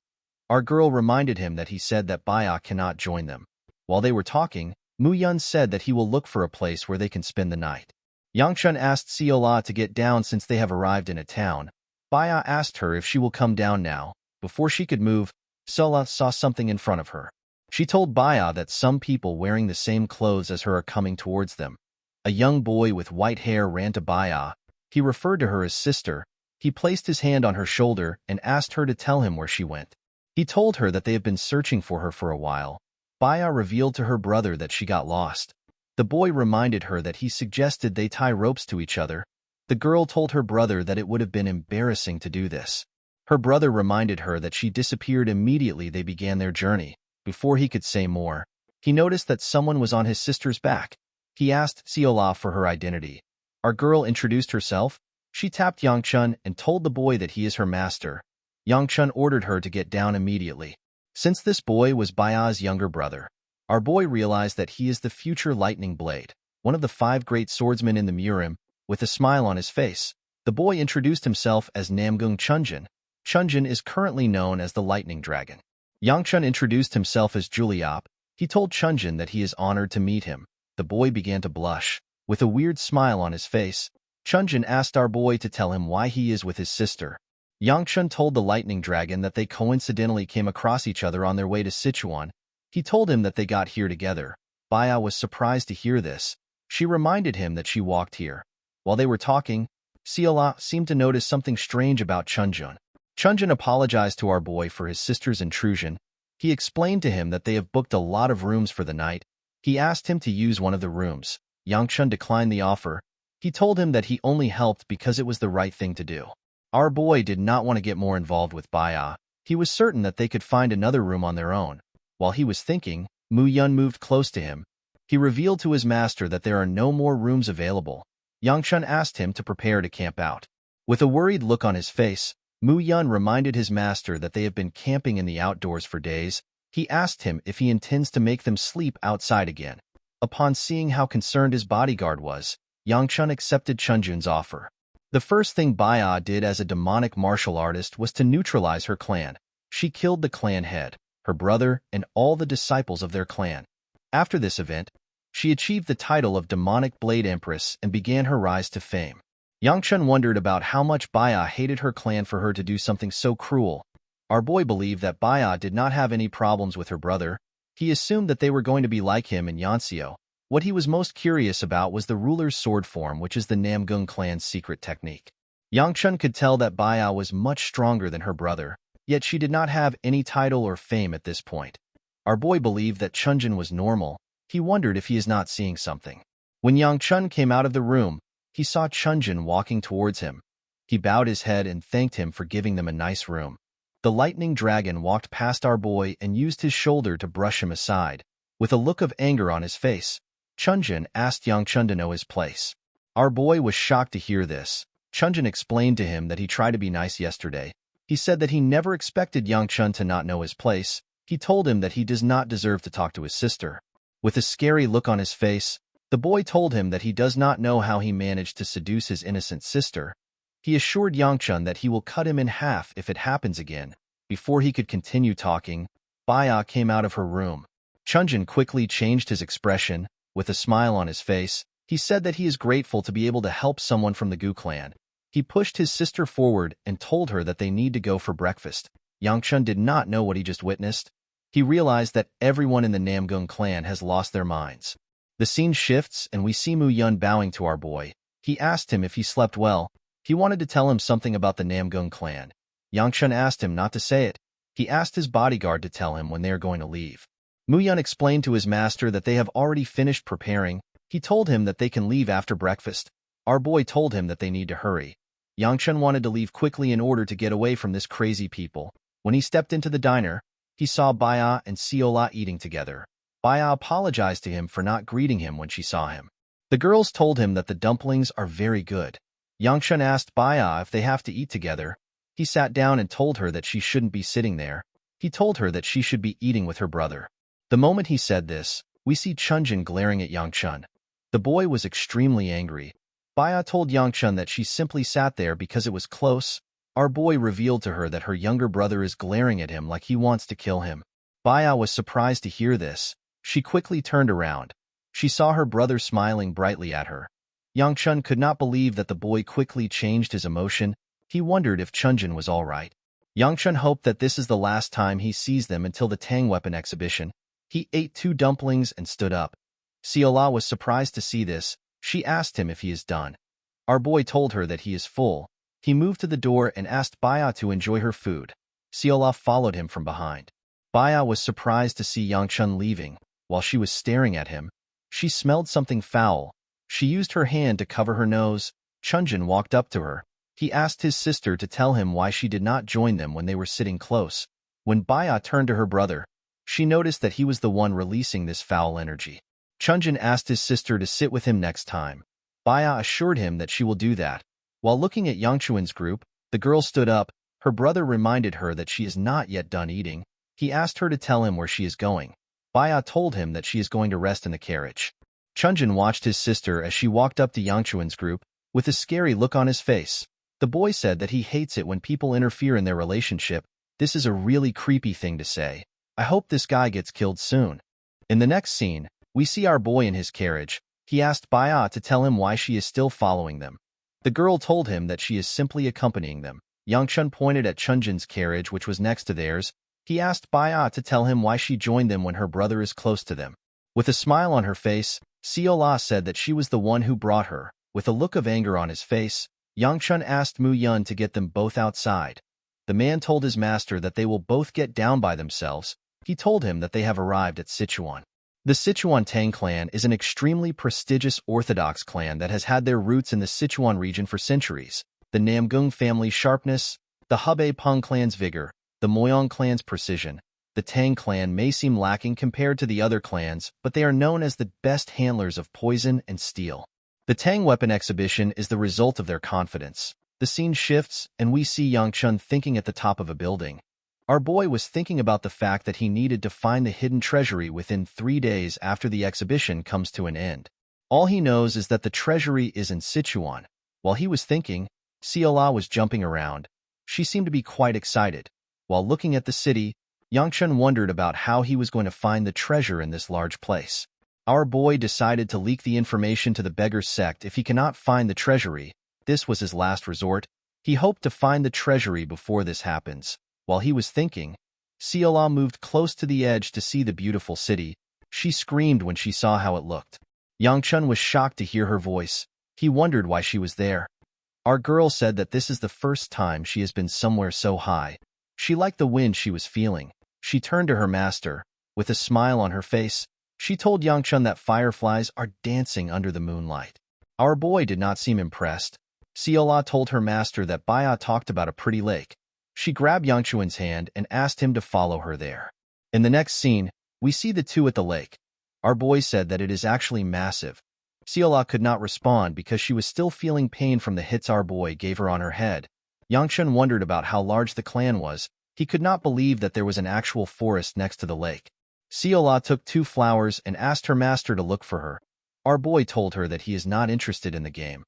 Our girl reminded him that he said that Baya cannot join them. While they were talking, Mu Yun said that he will look for a place where they can spend the night. Yangchun asked Siola to get down since they have arrived in a town. Baya asked her if she will come down now. Before she could move, Siola saw something in front of her. She told Baya that some people wearing the same clothes as her are coming towards them. A young boy with white hair ran to Baya. He referred to her as sister. He placed his hand on her shoulder and asked her to tell him where she went. He told her that they have been searching for her for a while. Baya revealed to her brother that she got lost. The boy reminded her that he suggested they tie ropes to each other. The girl told her brother that it would have been embarrassing to do this. Her brother reminded her that she disappeared immediately they began their journey. Before he could say more, he noticed that someone was on his sister's back. He asked Siola for her identity. Our girl introduced herself. She tapped Yangchun and told the boy that he is her master. Yangchun ordered her to get down immediately. Since this boy was Baya's younger brother, our boy realized that he is the future Lightning Blade, one of the 5 great swordsmen in the Murim. With a smile on his face, the boy introduced himself as Namgung Chunjin. Chunjin is currently known as the Lightning Dragon. Yangchun introduced himself as Juliop. He told Chunjin that he is honored to meet him. The boy began to blush. With a weird smile on his face, Chunjin asked our boy to tell him why he is with his sister. Yangchun told the Lightning Dragon that they coincidentally came across each other on their way to Sichuan. He told him that they got here together. Baya was surprised to hear this. She reminded him that she walked here. While they were talking, Siola seemed to notice something strange about Chunjin. Chunjin apologized to our boy for his sister's intrusion. He explained to him that they have booked a lot of rooms for the night. He asked him to use one of the rooms. Yangchun declined the offer. He told him that he only helped because it was the right thing to do. Our boy did not want to get more involved with Baya. He was certain that they could find another room on their own. While he was thinking, Mu Yun moved close to him. He revealed to his master that there are no more rooms available. Yangchun asked him to prepare to camp out. With a worried look on his face, Mu Yun reminded his master that they have been camping in the outdoors for days. He asked him if he intends to make them sleep outside again. Upon seeing how concerned his bodyguard was, Yangchun accepted Chunjin's offer. The first thing Baya did as a demonic martial artist was to neutralize her clan. She killed the clan head, her brother, and all the disciples of their clan. After this event, she achieved the title of Demonic Blade Empress and began her rise to fame. Yangchun wondered about how much Baya hated her clan for her to do something so cruel. Our boy believed that Baya did not have any problems with her brother. He assumed that they were going to be like him in Yansio. What he was most curious about was the ruler's sword form, which is the Namgung clan's secret technique. Yangchun could tell that Baya was much stronger than her brother, yet she did not have any title or fame at this point. Our boy believed that Chunjin was normal. He wondered if he is not seeing something. When Yangchun came out of the room, he saw Chunjin walking towards him. He bowed his head and thanked him for giving them a nice room. The Lightning Dragon walked past our boy and used his shoulder to brush him aside. With a look of anger on his face, Chunjin asked Yangchun to know his place. Our boy was shocked to hear this. Chunjin explained to him that he tried to be nice yesterday. He said that he never expected Yangchun to not know his place. He told him that he does not deserve to talk to his sister. With a scary look on his face, the boy told him that he does not know how he managed to seduce his innocent sister. He assured Yangchun that he will cut him in half if it happens again. Before he could continue talking, Baya came out of her room. Chunjin quickly changed his expression. With a smile on his face, he said that he is grateful to be able to help someone from the Gu clan. He pushed his sister forward and told her that they need to go for breakfast. Yangchun did not know what he just witnessed. He realized that everyone in the Namgung clan has lost their minds. The scene shifts and we see Mu Yun bowing to our boy. He asked him if he slept well. He wanted to tell him something about the Namgung clan. Yangchun asked him not to say it. He asked his bodyguard to tell him when they are going to leave. Muyun explained to his master that they have already finished preparing. He told him that they can leave after breakfast. Our boy told him that they need to hurry. Yangchun wanted to leave quickly in order to get away from this crazy people. When he stepped into the diner, he saw Baya and Siola eating together. Baya apologized to him for not greeting him when she saw him. The girls told him that the dumplings are very good. Yangchun asked Baya if they have to eat together. He sat down and told her that she shouldn't be sitting there. He told her that she should be eating with her brother. The moment he said this, we see Chunjin glaring at Yangchun. The boy was extremely angry. Baya told Yangchun that she simply sat there because it was close. Our boy revealed to her that her younger brother is glaring at him like he wants to kill him. Baya was surprised to hear this. She quickly turned around. She saw her brother smiling brightly at her. Yangchun could not believe that the boy quickly changed his emotion. He wondered if Chunjin was all right. Yangchun hoped that this is the last time he sees them until the Tang weapon exhibition. He ate 2 dumplings and stood up. Siola was surprised to see this. She asked him if he is done. Our boy told her that he is full. He moved to the door and asked Baya to enjoy her food. Siola followed him from behind. Baya was surprised to see Yangchun leaving. While she was staring at him, she smelled something foul. She used her hand to cover her nose. Chunjin walked up to her. He asked his sister to tell him why she did not join them when they were sitting close. When Baya turned to her brother, she noticed that he was the one releasing this foul energy. Chunjin asked his sister to sit with him next time. Baya assured him that she will do that. While looking at Yangchuan's group, the girl stood up. Her brother reminded her that she is not yet done eating. He asked her to tell him where she is going. Baya told him that she is going to rest in the carriage. Chunjin watched his sister as she walked up to Yangchuan's group, with a scary look on his face. The boy said that he hates it when people interfere in their relationship. This is a really creepy thing to say. I hope this guy gets killed soon. In the next scene, we see our boy in his carriage. He asked Baya to tell him why she is still following them. The girl told him that she is simply accompanying them. Yangchun pointed at Chunjin's carriage, which was next to theirs. He asked Baya to tell him why she joined them when her brother is close to them. With a smile on her face, Siola said that she was the one who brought her. With a look of anger on his face, Yangchun asked Mu Yun to get them both outside. The man told his master that they will both get down by themselves. He told him that they have arrived at Sichuan. The Sichuan Tang clan is an extremely prestigious Orthodox clan that has had their roots in the Sichuan region for centuries. The Namgung family's sharpness, the Hebei Peng clan's vigor, the Moyong clan's precision. The Tang clan may seem lacking compared to the other clans, but they are known as the best handlers of poison and steel. The Tang weapon exhibition is the result of their confidence. The scene shifts, and we see Yangchun thinking at the top of a building. Our boy was thinking about the fact that he needed to find the hidden treasury within 3 days after the exhibition comes to an end. All he knows is that the treasury is in Sichuan. While he was thinking, Siola was jumping around. She seemed to be quite excited. While looking at the city, Yangchun wondered about how he was going to find the treasure in this large place. Our boy decided to leak the information to the beggar sect if he cannot find the treasury. This was his last resort. He hoped to find the treasury before this happens. While he was thinking, Siola moved close to the edge to see the beautiful city. She screamed when she saw how it looked. Yangchun was shocked to hear her voice. He wondered why she was there. Our girl said that this is the first time she has been somewhere so high. She liked the wind she was feeling. She turned to her master. With a smile on her face, she told Yangchun that fireflies are dancing under the moonlight. Our boy did not seem impressed. Siola told her master that Baya talked about a pretty lake. She grabbed Yangchuan's hand and asked him to follow her there. In the next scene, we see the two at the lake. Our boy said that it is actually massive. Siola could not respond because she was still feeling pain from the hits our boy gave her on her head. Yangchun wondered about how large the clan was. He could not believe that there was an actual forest next to the lake. Siola took 2 flowers and asked her master to look for her. Our boy told her that he is not interested in the game.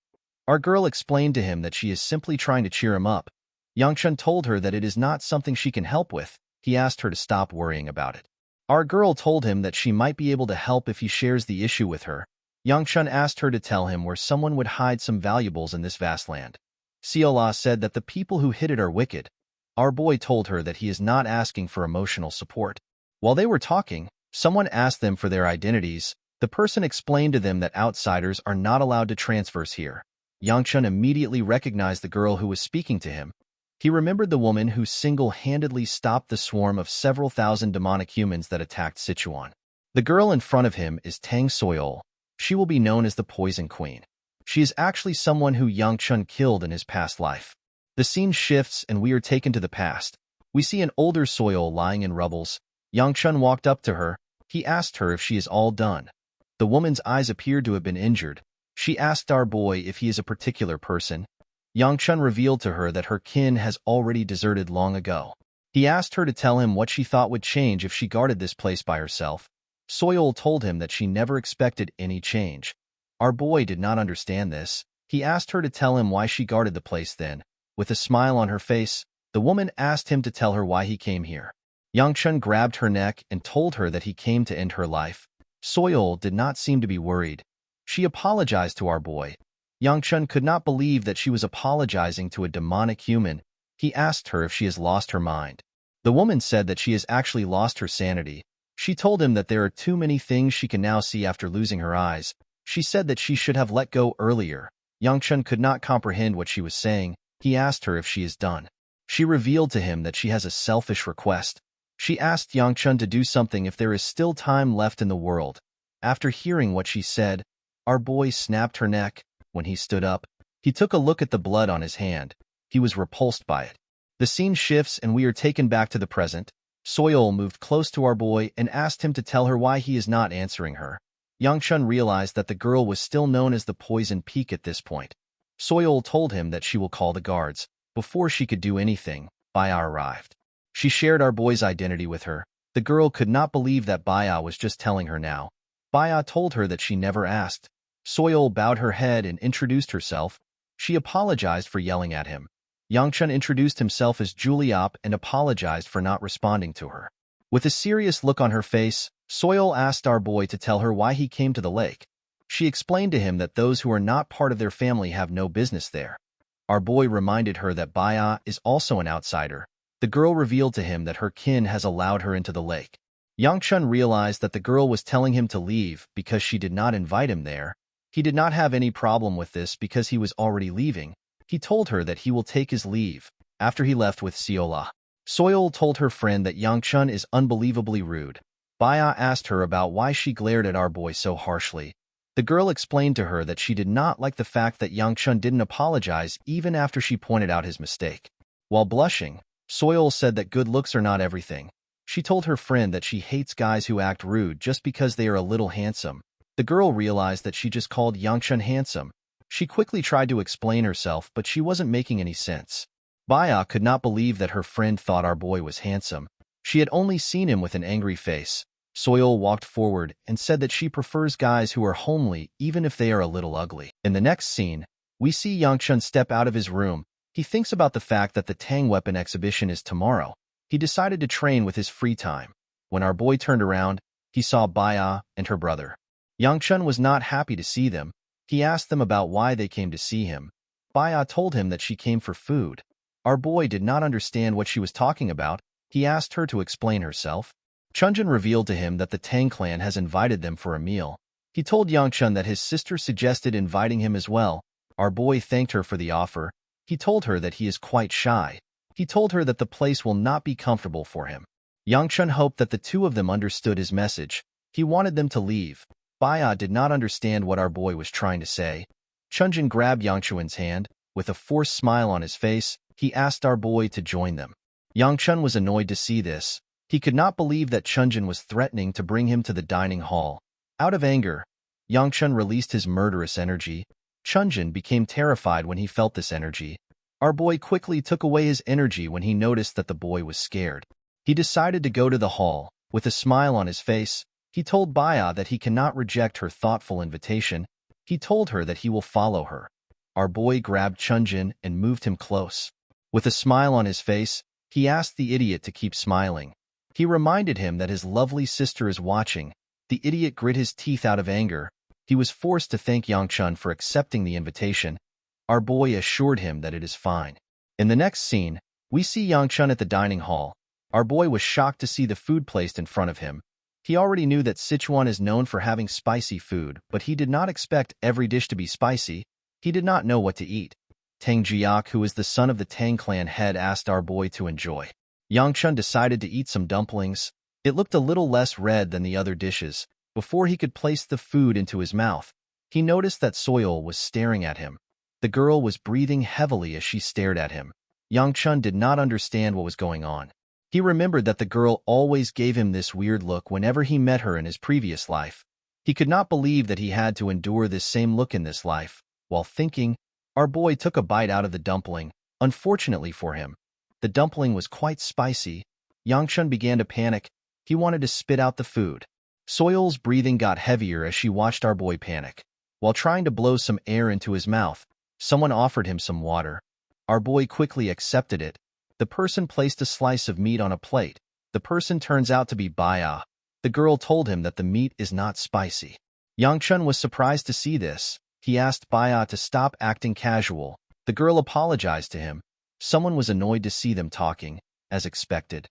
Our girl explained to him that she is simply trying to cheer him up. Yangchun told her that it is not something she can help with. He asked her to stop worrying about it. Our girl told him that she might be able to help if he shares the issue with her. Yangchun asked her to tell him where someone would hide some valuables in this vast land. Siola said that the people who hid it are wicked. Our boy told her that he is not asking for emotional support. While they were talking, someone asked them for their identities. The person explained to them that outsiders are not allowed to transverse here. Yangchun immediately recognized the girl who was speaking to him. He remembered the woman who single-handedly stopped the swarm of several thousand demonic humans that attacked Sichuan. The girl in front of him is Tang Soyol. She will be known as the Poison Queen. She is actually someone who Yang Chun killed in his past life. The scene shifts and we are taken to the past. We see an older Soyol lying in rubbles. Yang Chun walked up to her. He asked her if she is all done. The woman's eyes appeared to have been injured. She asked our boy if he is a particular person. Yang Chun revealed to her that her kin has already deserted long ago. He asked her to tell him what she thought would change if she guarded this place by herself. Soyol told him that she never expected any change. Our boy did not understand this. He asked her to tell him why she guarded the place then. With a smile on her face, the woman asked him to tell her why he came here. Yang Chun grabbed her neck and told her that he came to end her life. Soyol did not seem to be worried. She apologized to our boy. Yang Chun could not believe that she was apologizing to a demonic human. He asked her if she has lost her mind. The woman said that she has actually lost her sanity. She told him that there are too many things she can now see after losing her eyes. She said that she should have let go earlier. Yang Chun could not comprehend what she was saying. He asked her if she is done. She revealed to him that she has a selfish request. She asked Yang Chun to do something if there is still time left in the world. After hearing what she said, our boy snapped her neck. When he stood up, he took a look at the blood on his hand. He was repulsed by it. The scene shifts and we are taken back to the present. Soyol moved close to our boy and asked him to tell her why he is not answering her. Yang Chun realized that the girl was still known as the Poison Peak at this point. Soyol told him that she will call the guards. Before she could do anything, Baya arrived. She shared our boy's identity with her. The girl could not believe that Baya was just telling her now. Baya told her that she never asked. Soyol bowed her head and introduced herself. She apologized for yelling at him. Yang Chun introduced himself as Juliop and apologized for not responding to her. With a serious look on her face, Soyol asked our boy to tell her why he came to the lake. She explained to him that those who are not part of their family have no business there. Our boy reminded her that Baya is also an outsider. The girl revealed to him that her kin has allowed her into the lake. Yang Chun realized that the girl was telling him to leave because she did not invite him there. He did not have any problem with this because he was already leaving. He told her that he will take his leave. After he left with Siola, Soyol told her friend that Yang Chun is unbelievably rude. Baya asked her about why she glared at our boy so harshly. The girl explained to her that she did not like the fact that Yang Chun didn't apologize even after she pointed out his mistake. While blushing, Soyol said that good looks are not everything. She told her friend that she hates guys who act rude just because they are a little handsome. The girl realized that she just called Yang Chun handsome. She quickly tried to explain herself, but she wasn't making any sense. Baya could not believe that her friend thought our boy was handsome. She had only seen him with an angry face. Soyol walked forward and said that she prefers guys who are homely even if they are a little ugly. In the next scene, we see Yang Chun step out of his room. He thinks about the fact that the Tang weapon exhibition is tomorrow. He decided to train with his free time. When our boy turned around, he saw Baya and her brother. Yang Chun was not happy to see them. He asked them about why they came to see him. Baya told him that she came for food. Our boy did not understand what she was talking about. He asked her to explain herself. Chunjin revealed to him that the Tang clan has invited them for a meal. He told Yang Chun that his sister suggested inviting him as well. Our boy thanked her for the offer. He told her that he is quite shy. He told her that the place will not be comfortable for him. Yang Chun hoped that the two of them understood his message. He wanted them to leave. Baya did not understand what our boy was trying to say. Chunjin grabbed Yang Chun's hand. With a forced smile on his face, he asked our boy to join them. Yang Chun was annoyed to see this. He could not believe that Chunjin was threatening to bring him to the dining hall. Out of anger, Yang Chun released his murderous energy. Chunjin became terrified when he felt this energy. Our boy quickly took away his energy when he noticed that the boy was scared. He decided to go to the hall. With a smile on his face, he told Baya that he cannot reject her thoughtful invitation. He told her that he will follow her. Our boy grabbed Chunjin and moved him close. With a smile on his face, he asked the idiot to keep smiling. He reminded him that his lovely sister is watching. The idiot grit his teeth out of anger. He was forced to thank Yang Chun for accepting the invitation. Our boy assured him that it is fine. In the next scene, we see Yang Chun at the dining hall. Our boy was shocked to see the food placed in front of him. He already knew that Sichuan is known for having spicy food, but he did not expect every dish to be spicy. He did not know what to eat. Tang Jiak, who is the son of the Tang clan head, asked our boy to enjoy. Yang Chun decided to eat some dumplings. It looked a little less red than the other dishes. Before he could place the food into his mouth, he noticed that Soil was staring at him. The girl was breathing heavily as she stared at him. Yang Chun did not understand what was going on. He remembered that the girl always gave him this weird look whenever he met her in his previous life. He could not believe that he had to endure this same look in this life. While thinking, our boy took a bite out of the dumpling. Unfortunately for him, the dumpling was quite spicy. Yang Chun began to panic. He wanted to spit out the food. Soil's breathing got heavier as she watched our boy panic. While trying to blow some air into his mouth, someone offered him some water. Our boy quickly accepted it. The person placed a slice of meat on a plate. The person turns out to be Baya. The girl told him that the meat is not spicy. Yang Chun was surprised to see this. He asked Baya to stop acting casual. The girl apologized to him. Someone was annoyed to see them talking, as expected.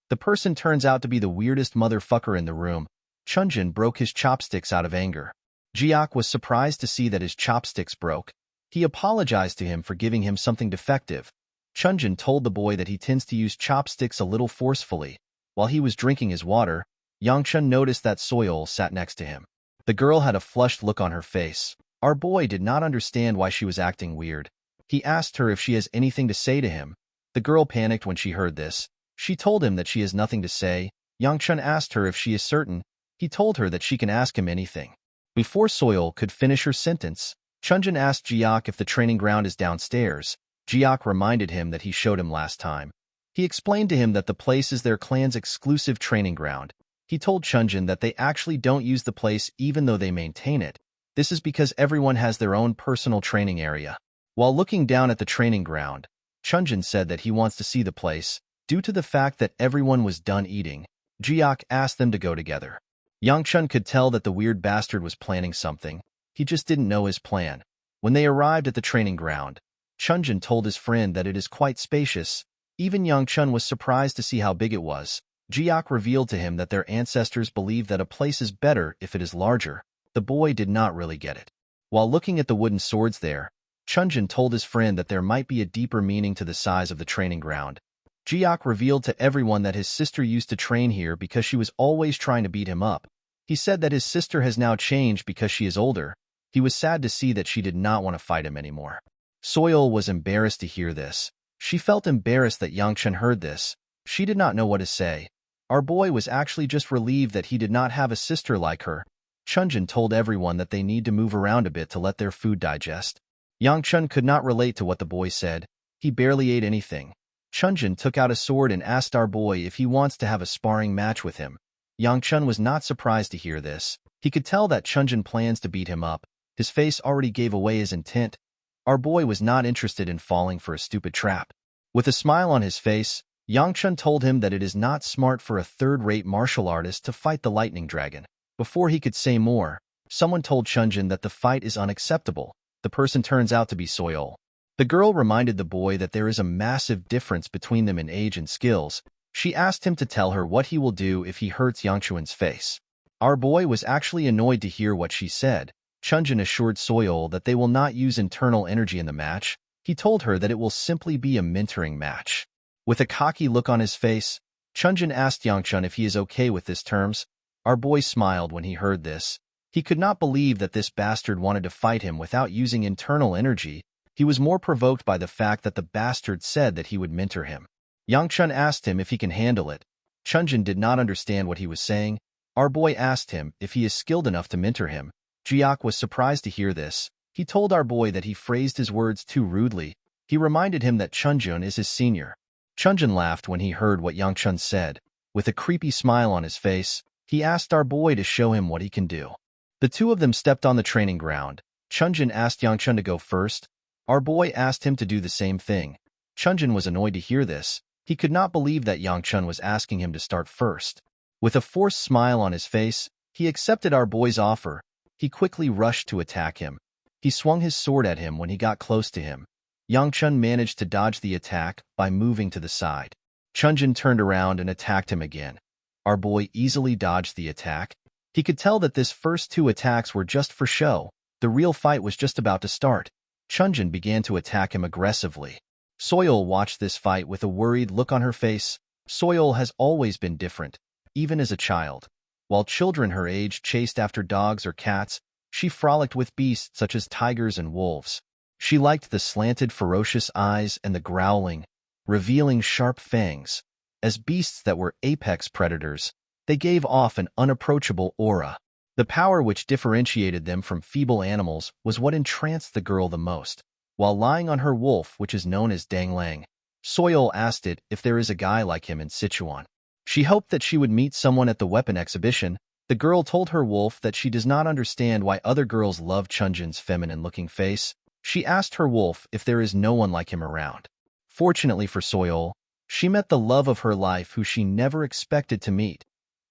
The person turns out to be the weirdest motherfucker in the room. Chunjin broke his chopsticks out of anger. Jiak was surprised to see that his chopsticks broke. He apologized to him for giving him something defective. Chunjin told the boy that he tends to use chopsticks a little forcefully. While he was drinking his water, Yang Chun noticed that Soil sat next to him. The girl had a flushed look on her face. Our boy did not understand why she was acting weird. He asked her if she has anything to say to him. The girl panicked when she heard this. She told him that she has nothing to say. Yang Chun asked her if she is certain. He told her that she can ask him anything. Before Soil could finish her sentence, Chunjin asked Jiak if the training ground is downstairs. Jiak reminded him that he showed him last time. He explained to him that the place is their clan's exclusive training ground. He told Chunjin that they actually don't use the place even though they maintain it. This is because everyone has their own personal training area. While looking down at the training ground, Chunjin said that he wants to see the place. Due to the fact that everyone was done eating, Jiak asked them to go together. Yang Chun could tell that the weird bastard was planning something. He just didn't know his plan. When they arrived at the training ground, Chunjin told his friend that it is quite spacious. Even Yang Chun was surprised to see how big it was. Jiak revealed to him that their ancestors believe that a place is better if it is larger. The boy did not really get it. While looking at the wooden swords there, Chunjin told his friend that there might be a deeper meaning to the size of the training ground. Jiak revealed to everyone that his sister used to train here because she was always trying to beat him up. He said that his sister has now changed because she is older. He was sad to see that she did not want to fight him anymore. Soil was embarrassed to hear this. She felt embarrassed that Yang Chun heard this. She did not know what to say. Our boy was actually just relieved that he did not have a sister like her. Chunjin told everyone that they need to move around a bit to let their food digest. Yang Chun could not relate to what the boy said. He barely ate anything. Chunjin took out a sword and asked our boy if he wants to have a sparring match with him. Yang Chun was not surprised to hear this. He could tell that Chunjin plans to beat him up. His face already gave away his intent. Our boy was not interested in falling for a stupid trap. With a smile on his face, Yang Chun told him that it is not smart for a third-rate martial artist to fight the lightning dragon. Before he could say more, someone told Chunjin that the fight is unacceptable. The person turns out to be Soil. The girl reminded the boy that there is a massive difference between them in age and skills. She asked him to tell her what he will do if he hurts Yang Chun's face. Our boy was actually annoyed to hear what she said. Chunjin assured Soil that they will not use internal energy in the match. He told her that it will simply be a mentoring match. With a cocky look on his face, Chunjin asked Yang Chun if he is okay with this terms. Our boy smiled when he heard this. He could not believe that this bastard wanted to fight him without using internal energy. He was more provoked by the fact that the bastard said that he would mentor him. Yang Chun asked him if he can handle it. Chunjin did not understand what he was saying. Our boy asked him if he is skilled enough to mentor him. Jiak was surprised to hear this. He told our boy that he phrased his words too rudely. He reminded him that Chunjin is his senior. Chunjin laughed when he heard what Yang Chun said. With a creepy smile on his face, he asked our boy to show him what he can do. The two of them stepped on the training ground. Chunjin asked Yang Chun to go first. Our boy asked him to do the same thing. Chunjin was annoyed to hear this. He could not believe that Yang Chun was asking him to start first. With a forced smile on his face, he accepted our boy's offer. He quickly rushed to attack him. He swung his sword at him when he got close to him. Yang Chun managed to dodge the attack by moving to the side. Chunjin turned around and attacked him again. Our boy easily dodged the attack. He could tell that this first two attacks were just for show. The real fight was just about to start. Chunjin began to attack him aggressively. Soil watched this fight with a worried look on her face. Soil has always been different, even as a child. While children her age chased after dogs or cats, she frolicked with beasts such as tigers and wolves. She liked the slanted, ferocious eyes and the growling, revealing sharp fangs. As beasts that were apex predators, they gave off an unapproachable aura. The power which differentiated them from feeble animals was what entranced the girl the most. While lying on her wolf, which is known as Danglang, Soil asked it if there is a guy like him in Sichuan. She hoped that she would meet someone at the weapon exhibition. The girl told her wolf that she does not understand why other girls love Chunjin's feminine-looking face. She asked her wolf if there is no one like him around. Fortunately for Soil, she met the love of her life who she never expected to meet.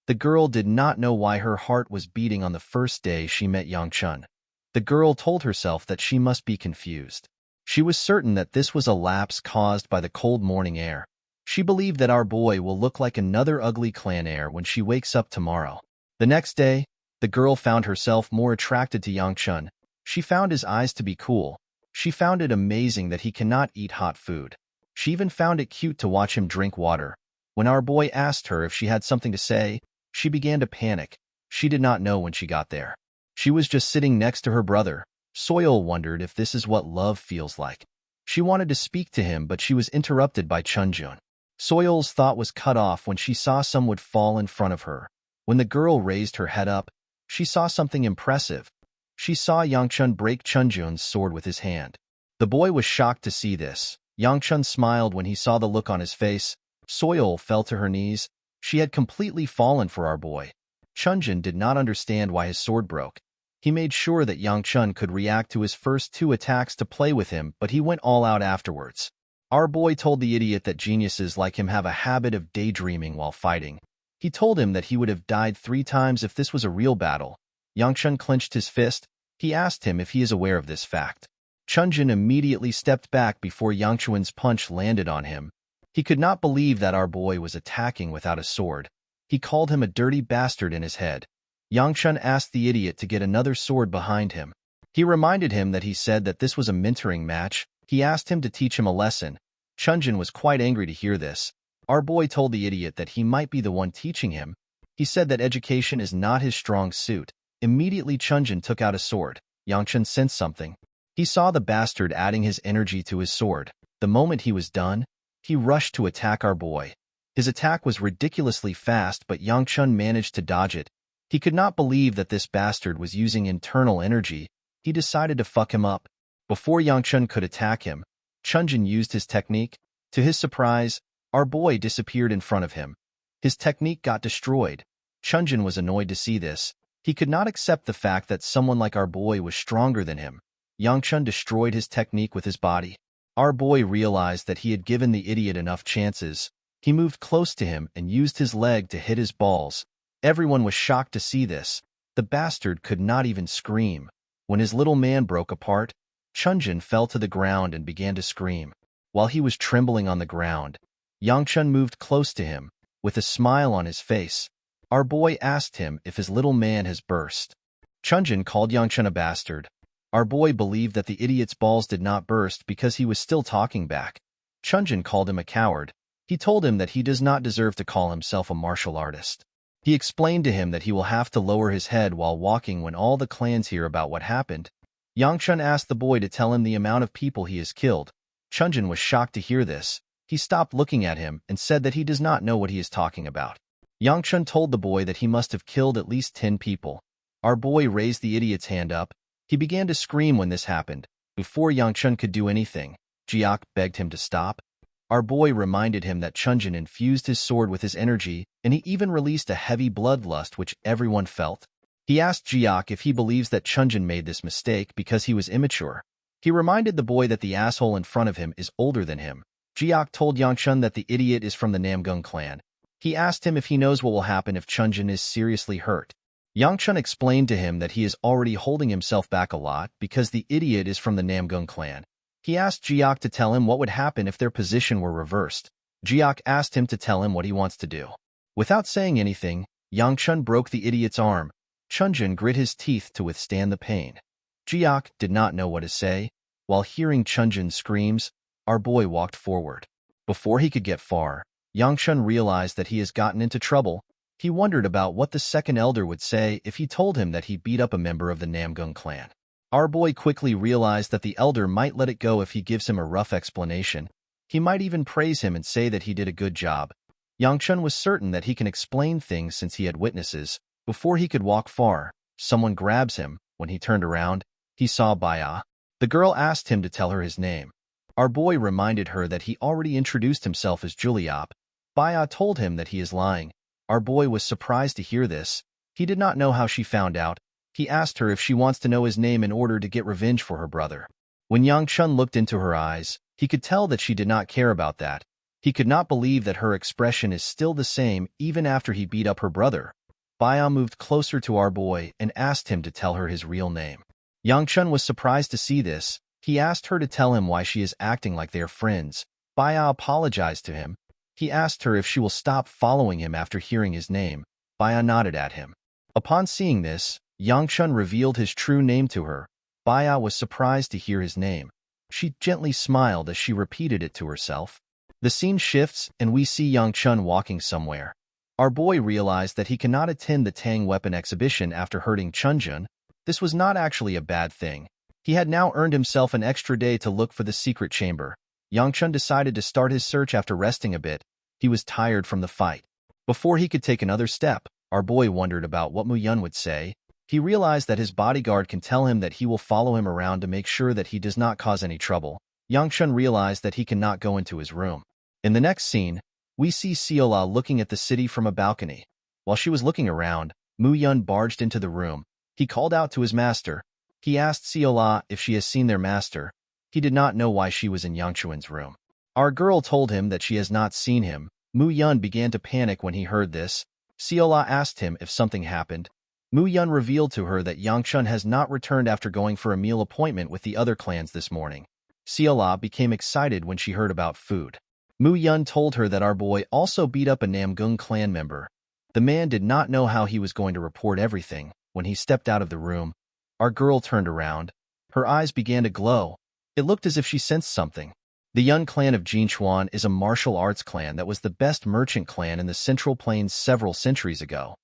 The girl did not know why her heart was beating on the first day she met Yangchun. The girl told herself that she must be confused. She was certain that this was a lapse caused by the cold morning air. She believed that our boy will look like another ugly clan heir when she wakes up tomorrow. The next day, the girl found herself more attracted to Yangchun. She found his eyes to be cool. She found it amazing that he cannot eat hot food. She even found it cute to watch him drink water. When our boy asked her if she had something to say, she began to panic. She did not know when she got there. She was just sitting next to her brother. Soil wondered if this is what love feels like. She wanted to speak to him, but she was interrupted by Chunjun. Soil's thought was cut off when she saw someone would fall in front of her. When the girl raised her head up, she saw something impressive. She saw Yangchun break Chunjun's sword with his hand. The boy was shocked to see this. Yangchun smiled when he saw the look on his face. Soil fell to her knees. She had completely fallen for our boy. Chunjun did not understand why his sword broke. He made sure that Yangchun could react to his first 2 attacks to play with him, but he went all out afterwards. Our boy told the idiot that geniuses like him have a habit of daydreaming while fighting. He told him that he would have died 3 times if this was a real battle. Yangchun clenched his fist. He asked him if he is aware of this fact. Chunjun immediately stepped back before Yangchun's punch landed on him. He could not believe that our boy was attacking without a sword. He called him a dirty bastard in his head. Yangchun asked the idiot to get another sword behind him. He reminded him that he said that this was a mentoring match. He asked him to teach him a lesson. Chunjun was quite angry to hear this. Our boy told the idiot that he might be the one teaching him. He said that education is not his strong suit. Immediately Chunjun took out a sword. Yangchun sensed something. He saw the bastard adding his energy to his sword. The moment he was done, he rushed to attack our boy. His attack was ridiculously fast, but Yangchun managed to dodge it. He could not believe that this bastard was using internal energy. He decided to fuck him up. Before Yangchun could attack him, Chunjun used his technique. To his surprise, our boy disappeared in front of him. His technique got destroyed. Chunjun was annoyed to see this. He could not accept the fact that someone like our boy was stronger than him. Yangchun destroyed his technique with his body. Our boy realized that he had given the idiot enough chances. He moved close to him and used his leg to hit his balls. Everyone was shocked to see this. The bastard could not even scream. When his little man broke apart, Chunjun fell to the ground and began to scream. While he was trembling on the ground, Yangchun moved close to him. With a smile on his face, our boy asked him if his little man has burst. Chunjun called Yangchun a bastard. Our boy believed that the idiot's balls did not burst because he was still talking back. Chunjun called him a coward. He told him that he does not deserve to call himself a martial artist. He explained to him that he will have to lower his head while walking when all the clans hear about what happened. Yangchun asked the boy to tell him the amount of people he has killed. Chunjun was shocked to hear this. He stopped looking at him and said that he does not know what he is talking about. Yangchun told the boy that he must have killed at least 10 people. Our boy raised the idiot's hand up. He began to scream when this happened. Before Yangchun could do anything, Jiak begged him to stop. Our boy reminded him that Chunjun infused his sword with his energy, and he even released a heavy bloodlust which everyone felt. He asked Jiak if he believes that Chunjun made this mistake because he was immature. He reminded the boy that the asshole in front of him is older than him. Jiak told Yangchun that the idiot is from the Namgung clan. He asked him if he knows what will happen if Chunjun is seriously hurt. Yangchun explained to him that he is already holding himself back a lot because the idiot is from the Namgung clan. He asked Jiak to tell him what would happen if their position were reversed. Jiak asked him to tell him what he wants to do. Without saying anything, Yangchun broke the idiot's arm. Chunjun grit his teeth to withstand the pain. Jiak did not know what to say. While hearing Chunjin's screams, our boy walked forward. Before he could get far, Yangchun realized that he has gotten into trouble. He wondered about what the second elder would say if he told him that he beat up a member of the Namgung clan. Our boy quickly realized that the elder might let it go if he gives him a rough explanation. He might even praise him and say that he did a good job. Yangchun was certain that he can explain things since he had witnesses. Before he could walk far, someone grabs him. When he turned around, he saw Baya. The girl asked him to tell her his name. Our boy reminded her that he already introduced himself as Juliop. Baya told him that he is lying. Our boy was surprised to hear this. He did not know how she found out. He asked her if she wants to know his name in order to get revenge for her brother. When Yangchun looked into her eyes, he could tell that she did not care about that. He could not believe that her expression is still the same even after he beat up her brother. Baya moved closer to our boy and asked him to tell her his real name. Yangchun was surprised to see this. He asked her to tell him why she is acting like they are friends. Baya apologized to him. He asked her if she will stop following him after hearing his name. Baya nodded at him. Upon seeing this, Yangchun revealed his true name to her. Baya was surprised to hear his name. She gently smiled as she repeated it to herself. The scene shifts and we see Yangchun walking somewhere. Our boy realized that he cannot attend the Tang weapon exhibition after hurting Chunjun. This was not actually a bad thing. He had now earned himself an extra day to look for the secret chamber. Yangchun decided to start his search after resting a bit. He was tired from the fight. Before he could take another step, our boy wondered about what Mu Yun would say. He realized that his bodyguard can tell him that he will follow him around to make sure that he does not cause any trouble. Yangchun realized that he cannot go into his room. In the next scene, we see Seola looking at the city from a balcony. While she was looking around, Mu Yun barged into the room. He called out to his master. He asked Seola if she has seen their master. He did not know why she was in Yangchuan's room. Our girl told him that she has not seen him. Mu Yun began to panic when he heard this. Seola asked him if something happened. Mu Yun revealed to her that Yangchun has not returned after going for a meal appointment with the other clans this morning. Seola became excited when she heard about food. Mu Yun told her that our boy also beat up a Namgung clan member. The man did not know how he was going to report everything. When he stepped out of the room, our girl turned around. Her eyes began to glow. It looked as if she sensed something. The Yun clan of Jinchuan is a martial arts clan that was the best merchant clan in the Central Plains several centuries ago.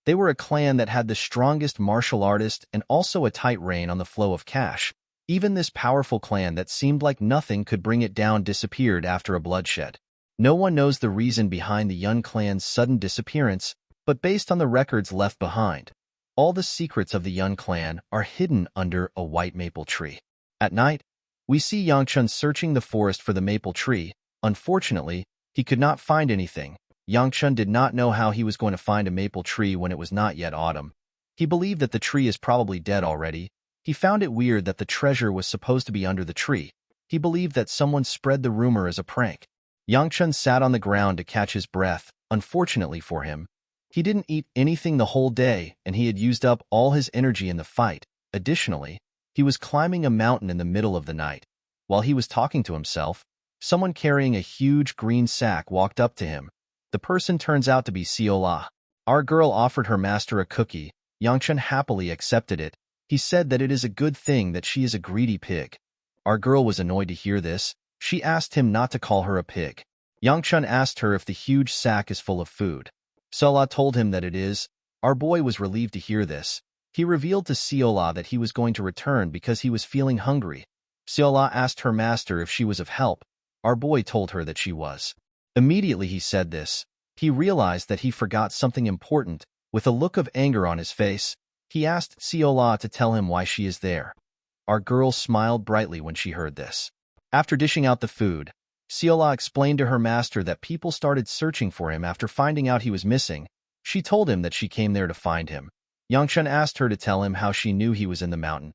They were a clan that had the strongest martial artist and also a tight rein on the flow of cash. Even this powerful clan that seemed like nothing could bring it down disappeared after a bloodshed. No one knows the reason behind the Yun clan's sudden disappearance, but based on the records left behind, all the secrets of the Yun clan are hidden under a white maple tree. At night, we see Yangchun searching the forest for the maple tree. Unfortunately, he could not find anything. Yangchun did not know how he was going to find a maple tree when it was not yet autumn. He believed that the tree is probably dead already. He found it weird that the treasure was supposed to be under the tree. He believed that someone spread the rumor as a prank. Yangchun sat on the ground to catch his breath. Unfortunately for him, he didn't eat anything the whole day and he had used up all his energy in the fight. Additionally, he was climbing a mountain in the middle of the night. While he was talking to himself, someone carrying a huge green sack walked up to him. The person turns out to be Seola. Our girl offered her master a cookie. Yangchun happily accepted it. He said that it is a good thing that she is a greedy pig. Our girl was annoyed to hear this. She asked him not to call her a pig. Yangchun asked her if the huge sack is full of food. Seola told him that it is. Our boy was relieved to hear this. He revealed to Seola that he was going to return because he was feeling hungry. Seola asked her master if she was of help. Our boy told her that she was. Immediately he said this, he realized that he forgot something important. With a look of anger on his face, he asked Seola to tell him why she is there. Our girl smiled brightly when she heard this. After dishing out the food, Seola explained to her master that people started searching for him after finding out he was missing. She told him that she came there to find him. Yangchun asked her to tell him how she knew he was in the mountain.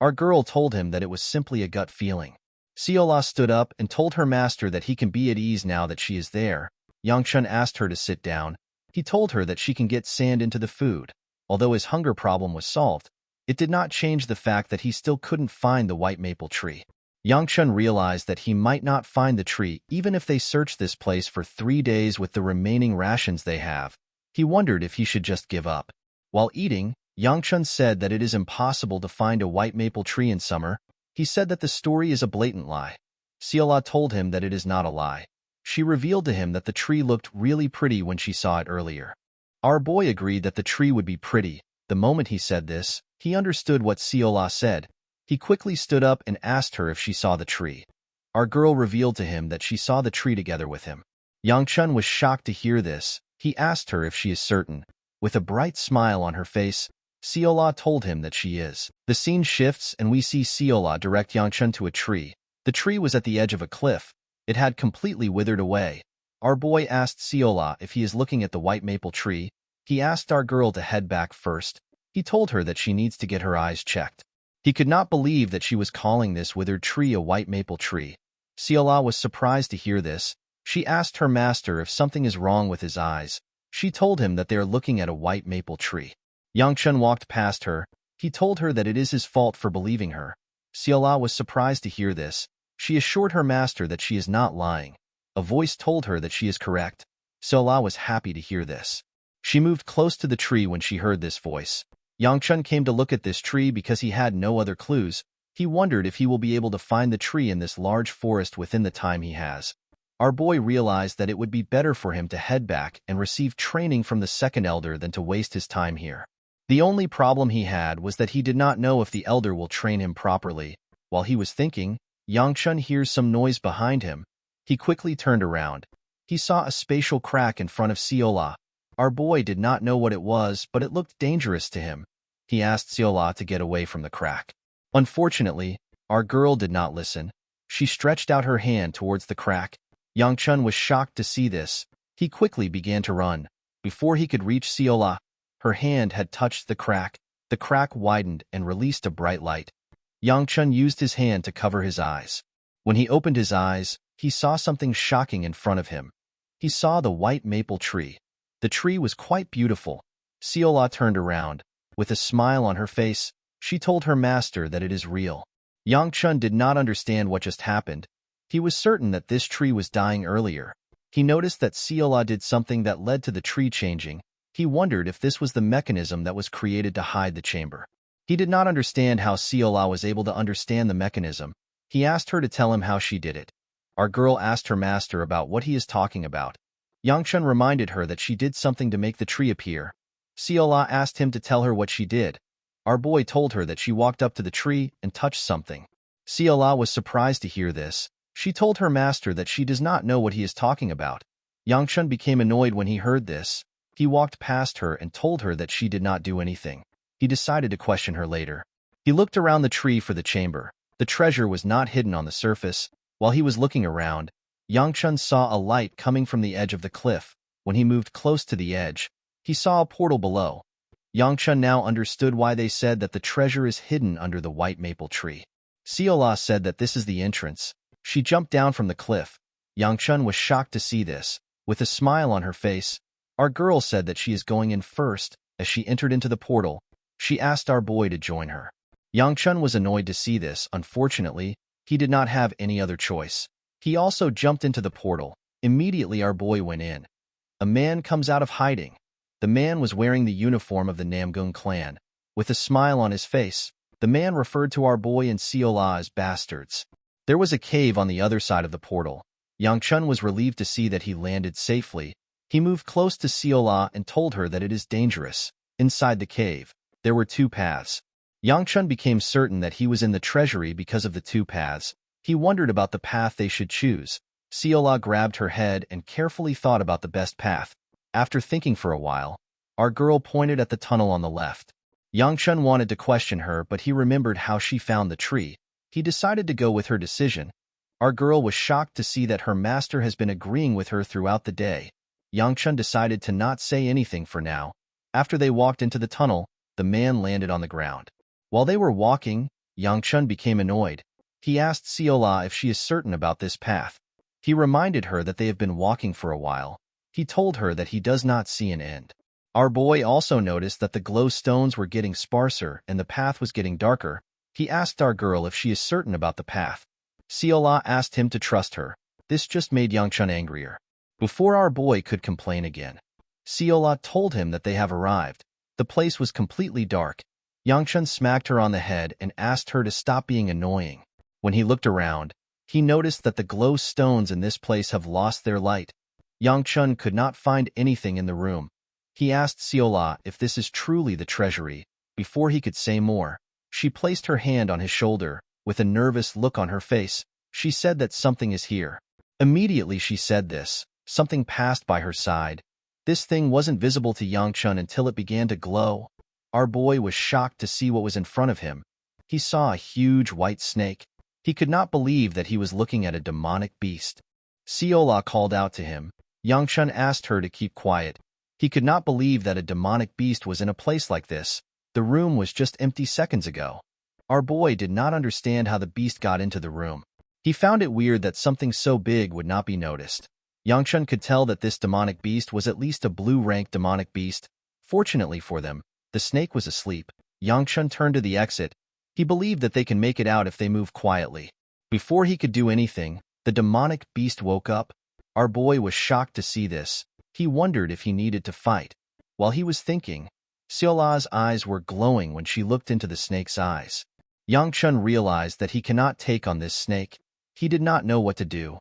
Our girl told him that it was simply a gut feeling. Seola stood up and told her master that he can be at ease now that she is there. Yangchun asked her to sit down. He told her that she can get sand into the food. Although his hunger problem was solved, it did not change the fact that he still couldn't find the white maple tree. Yangchun realized that he might not find the tree even if they search this place for 3 days with the remaining rations they have. He wondered if he should just give up. While eating, Yangchun said that it is impossible to find a white maple tree in summer. He said that the story is a blatant lie. Seola told him that it is not a lie. She revealed to him that the tree looked really pretty when she saw it earlier. Our boy agreed that the tree would be pretty. The moment he said this, he understood what Seola said. He quickly stood up and asked her if she saw the tree. Our girl revealed to him that she saw the tree together with him. Yangchun was shocked to hear this. He asked her if she is certain. With a bright smile on her face, Seola told him that she is. The scene shifts and we see Seola direct Yangchun to a tree. The tree was at the edge of a cliff. It had completely withered away. Our boy asked Seola if he is looking at the white maple tree. He asked our girl to head back first. He told her that she needs to get her eyes checked. He could not believe that she was calling this withered tree a white maple tree. Seola was surprised to hear this. She asked her master if something is wrong with his eyes. She told him that they are looking at a white maple tree. Yangchun walked past her. He told her that it is his fault for believing her. Seola was surprised to hear this. She assured her master that she is not lying. A voice told her that she is correct. Seola was happy to hear this. She moved close to the tree when she heard this voice. Yangchun came to look at this tree because he had no other clues. He wondered if he will be able to find the tree in this large forest within the time he has. Our boy realized that it would be better for him to head back and receive training from the second elder than to waste his time here. The only problem he had was that he did not know if the elder will train him properly. While he was thinking, Yangchun hears some noise behind him. He quickly turned around. He saw a spatial crack in front of Seola. Our boy did not know what it was, but it looked dangerous to him. He asked Seola to get away from the crack. Unfortunately, our girl did not listen. She stretched out her hand towards the crack. Yangchun was shocked to see this. He quickly began to run. Before he could reach Seola, her hand had touched the crack. The crack widened and released a bright light. Yangchun used his hand to cover his eyes. When he opened his eyes, he saw something shocking in front of him. He saw the white maple tree. The tree was quite beautiful. Seola turned around. With a smile on her face, she told her master that it is real. Yangchun did not understand what just happened. He was certain that this tree was dying earlier. He noticed that Seola did something that led to the tree changing. He wondered if this was the mechanism that was created to hide the chamber. He did not understand how Seola was able to understand the mechanism. He asked her to tell him how she did it. Our girl asked her master about what he is talking about. Yangchun reminded her that she did something to make the tree appear. Seola asked him to tell her what she did. Our boy told her that she walked up to the tree and touched something. Seola was surprised to hear this. She told her master that she does not know what he is talking about. Yangchun became annoyed when he heard this. He walked past her and told her that she did not do anything. He decided to question her later. He looked around the tree for the chamber. The treasure was not hidden on the surface. While he was looking around, Yangchun saw a light coming from the edge of the cliff. When he moved close to the edge, he saw a portal below. Yangchun now understood why they said that the treasure is hidden under the white maple tree. Seola said that this is the entrance. She jumped down from the cliff. Yangchun was shocked to see this. With a smile on her face, our girl said that she is going in first. As she entered into the portal, she asked our boy to join her. Yangchun was annoyed to see this. Unfortunately, he did not have any other choice. He also jumped into the portal. Immediately our boy went in. A man comes out of hiding. The man was wearing the uniform of the Namgung clan. With a smile on his face, the man referred to our boy and Seola as bastards. There was a cave on the other side of the portal. Yangchun was relieved to see that he landed safely. He moved close to Seola and told her that it is dangerous. Inside the cave, there were two paths. Yangchun became certain that he was in the treasury because of the two paths. He wondered about the path they should choose. Seola grabbed her head and carefully thought about the best path. After thinking for a while, our girl pointed at the tunnel on the left. Yangchun wanted to question her, but he remembered how she found the tree. He decided to go with her decision. Our girl was shocked to see that her master has been agreeing with her throughout the day. Yangchun decided to not say anything for now. After they walked into the tunnel, the man landed on the ground. While they were walking, Yangchun became annoyed. He asked Seola if she is certain about this path. He reminded her that they have been walking for a while. He told her that he does not see an end. Our boy also noticed that the glow stones were getting sparser and the path was getting darker. He asked our girl if she is certain about the path. Seola asked him to trust her. This just made Yangchun angrier. Before our boy could complain again, Seola told him that they have arrived. The place was completely dark. Yangchun smacked her on the head and asked her to stop being annoying. When he looked around, he noticed that the glow stones in this place have lost their light. Yangchun could not find anything in the room. He asked Siola if this is truly the treasury. Before he could say more, she placed her hand on his shoulder. With a nervous look on her face, she said that something is here. Immediately she said this, something passed by her side. This thing wasn't visible to Yangchun until it began to glow. Our boy was shocked to see what was in front of him. He saw a huge white snake. He could not believe that he was looking at a demonic beast. Siola called out to him. Yangchun asked her to keep quiet. He could not believe that a demonic beast was in a place like this. The room was just empty seconds ago. Our boy did not understand how the beast got into the room. He found it weird that something so big would not be noticed. Yangchun could tell that this demonic beast was at least a blue-rank demonic beast. Fortunately for them, the snake was asleep. Yangchun turned to the exit. He believed that they can make it out if they move quietly. Before he could do anything, the demonic beast woke up. Our boy was shocked to see this. He wondered if he needed to fight. While he was thinking, Xiola's eyes were glowing when she looked into the snake's eyes. Yangchun realized that he cannot take on this snake. He did not know what to do.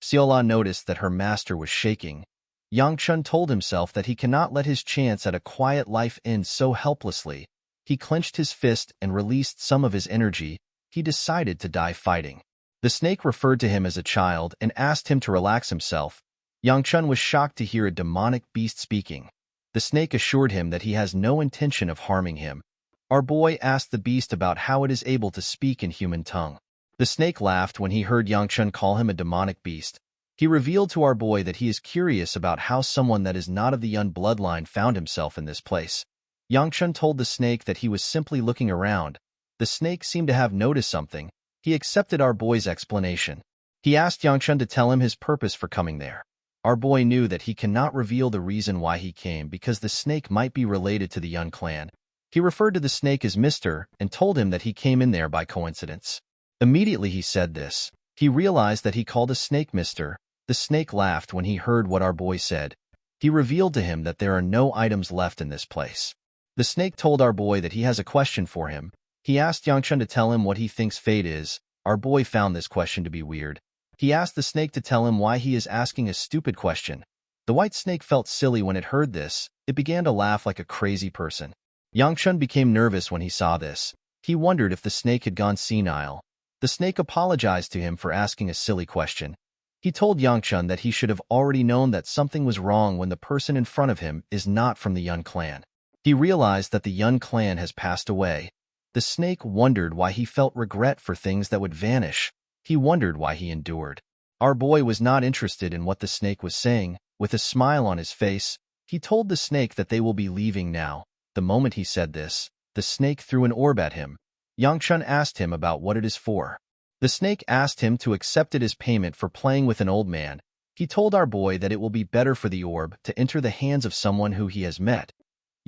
Xiola noticed that her master was shaking. Yangchun told himself that he cannot let his chance at a quiet life end so helplessly. He clenched his fist and released some of his energy. He decided to die fighting. The snake referred to him as a child and asked him to relax himself. Yangchun was shocked to hear a demonic beast speaking. The snake assured him that he has no intention of harming him. Our boy asked the beast about how it is able to speak in human tongue. The snake laughed when he heard Yangchun call him a demonic beast. He revealed to our boy that he is curious about how someone that is not of the Yun bloodline found himself in this place. Yangchun told the snake that he was simply looking around. The snake seemed to have noticed something. He accepted our boy's explanation. He asked Yangchun to tell him his purpose for coming there. Our boy knew that he cannot reveal the reason why he came because the snake might be related to the Yun clan. He referred to the snake as Mr. and told him that he came in there by coincidence. Immediately he said this. He realized that he called a snake Mr. The snake laughed when he heard what our boy said. He revealed to him that there are no items left in this place. The snake told our boy that he has a question for him. He asked Yangchun to tell him what he thinks fate is. Our boy found this question to be weird. He asked the snake to tell him why he is asking a stupid question. The white snake felt silly when it heard this. It began to laugh like a crazy person. Yangchun became nervous when he saw this. He wondered if the snake had gone senile. The snake apologized to him for asking a silly question. He told Yangchun that he should have already known that something was wrong when the person in front of him is not from the Yun clan. He realized that the Yun clan has passed away. The snake wondered why he felt regret for things that would vanish. He wondered why he endured. Our boy was not interested in what the snake was saying. With a smile on his face, he told the snake that they will be leaving now. The moment he said this, the snake threw an orb at him. Yangchun asked him about what it is for. The snake asked him to accept it as payment for playing with an old man. He told our boy that it will be better for the orb to enter the hands of someone who he has met.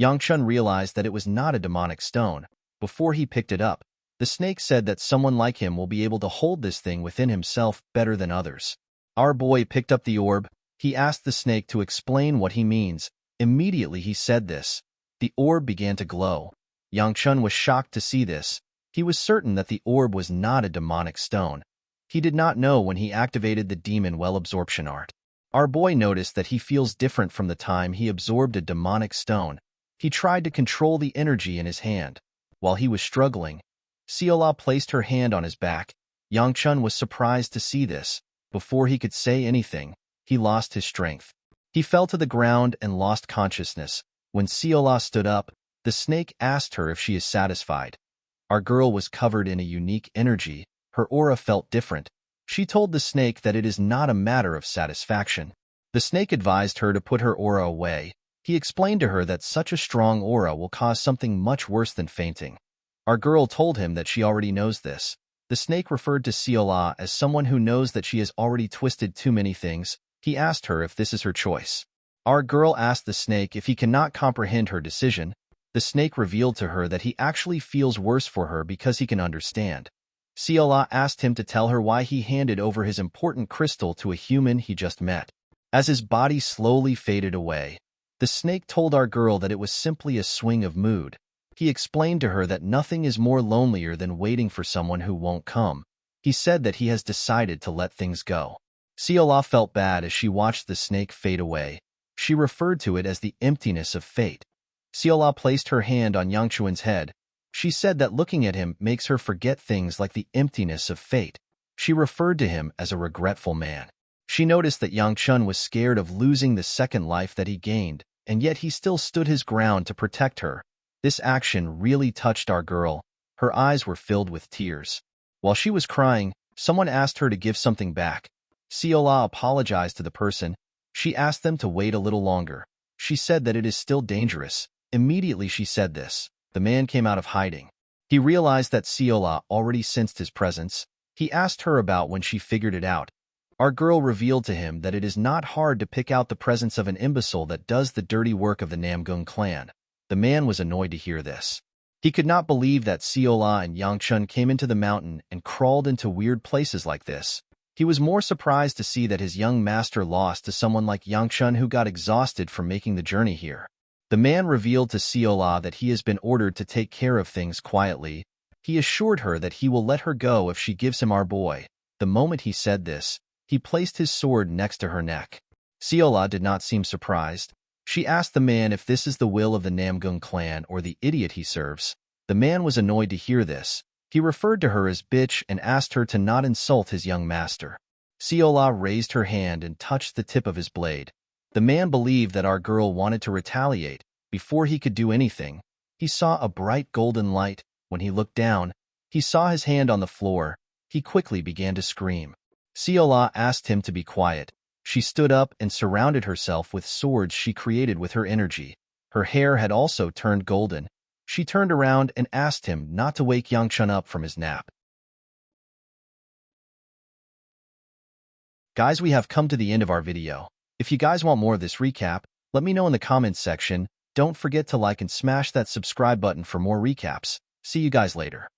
Yangchun realized that it was not a demonic stone. Before he picked it up, the snake said that someone like him will be able to hold this thing within himself better than others. Our boy picked up the orb. He asked the snake to explain what he means. Immediately he said this. The orb began to glow. Yangchun was shocked to see this. He was certain that the orb was not a demonic stone. He did not know when he activated the demon well absorption art. Our boy noticed that he feels different from the time he absorbed a demonic stone. He tried to control the energy in his hand. While he was struggling, Siola placed her hand on his back. Yangchun was surprised to see this. Before he could say anything, he lost his strength. He fell to the ground and lost consciousness. When Siola stood up, the snake asked her if she is satisfied. Our girl was covered in a unique energy. Her aura felt different. She told the snake that it is not a matter of satisfaction. The snake advised her to put her aura away. He explained to her that such a strong aura will cause something much worse than fainting. Our girl told him that she already knows this. The snake referred to Siola as someone who knows that she has already twisted too many things. He asked her if this is her choice. Our girl asked the snake if he cannot comprehend her decision. The snake revealed to her that he actually feels worse for her because he can understand. Siola asked him to tell her why he handed over his important crystal to a human he just met. As his body slowly faded away, the snake told our girl that it was simply a swing of mood. He explained to her that nothing is more lonelier than waiting for someone who won't come. He said that he has decided to let things go. Seola felt bad as she watched the snake fade away. She referred to it as the emptiness of fate. Seola placed her hand on Yang Chuan's head. She said that looking at him makes her forget things like the emptiness of fate. She referred to him as a regretful man. She noticed that Yang Chun was scared of losing the second life that he gained, and yet he still stood his ground to protect her. This action really touched our girl. Her eyes were filled with tears. While she was crying, someone asked her to give something back. Seola apologized to the person. She asked them to wait a little longer. She said that it is still dangerous. Immediately she said this, the man came out of hiding. He realized that Seola already sensed his presence. He asked her about when she figured it out. Our girl revealed to him that it is not hard to pick out the presence of an imbecile that does the dirty work of the Namgung clan. The man was annoyed to hear this. He could not believe that Seola and Yang Chun came into the mountain and crawled into weird places like this. He was more surprised to see that his young master lost to someone like Yang Chun who got exhausted from making the journey here. The man revealed to Seola that he has been ordered to take care of things quietly. He assured her that he will let her go if she gives him our boy. The moment he said this, he placed his sword next to her neck. Seola did not seem surprised. She asked the man if this is the will of the Namgung clan or the idiot he serves. The man was annoyed to hear this. He referred to her as bitch and asked her to not insult his young master. Seola raised her hand and touched the tip of his blade. The man believed that our girl wanted to retaliate. Before he could do anything, he saw a bright golden light. When he looked down, he saw his hand on the floor. He quickly began to scream. Seola asked him to be quiet. She stood up and surrounded herself with swords she created with her energy. Her hair had also turned golden. She turned around and asked him not to wake Yang Chun up from his nap. Guys, we have come to the end of our video. If you guys want more of this recap, let me know in the comments section. Don't forget to like and smash that subscribe button for more recaps. See you guys later.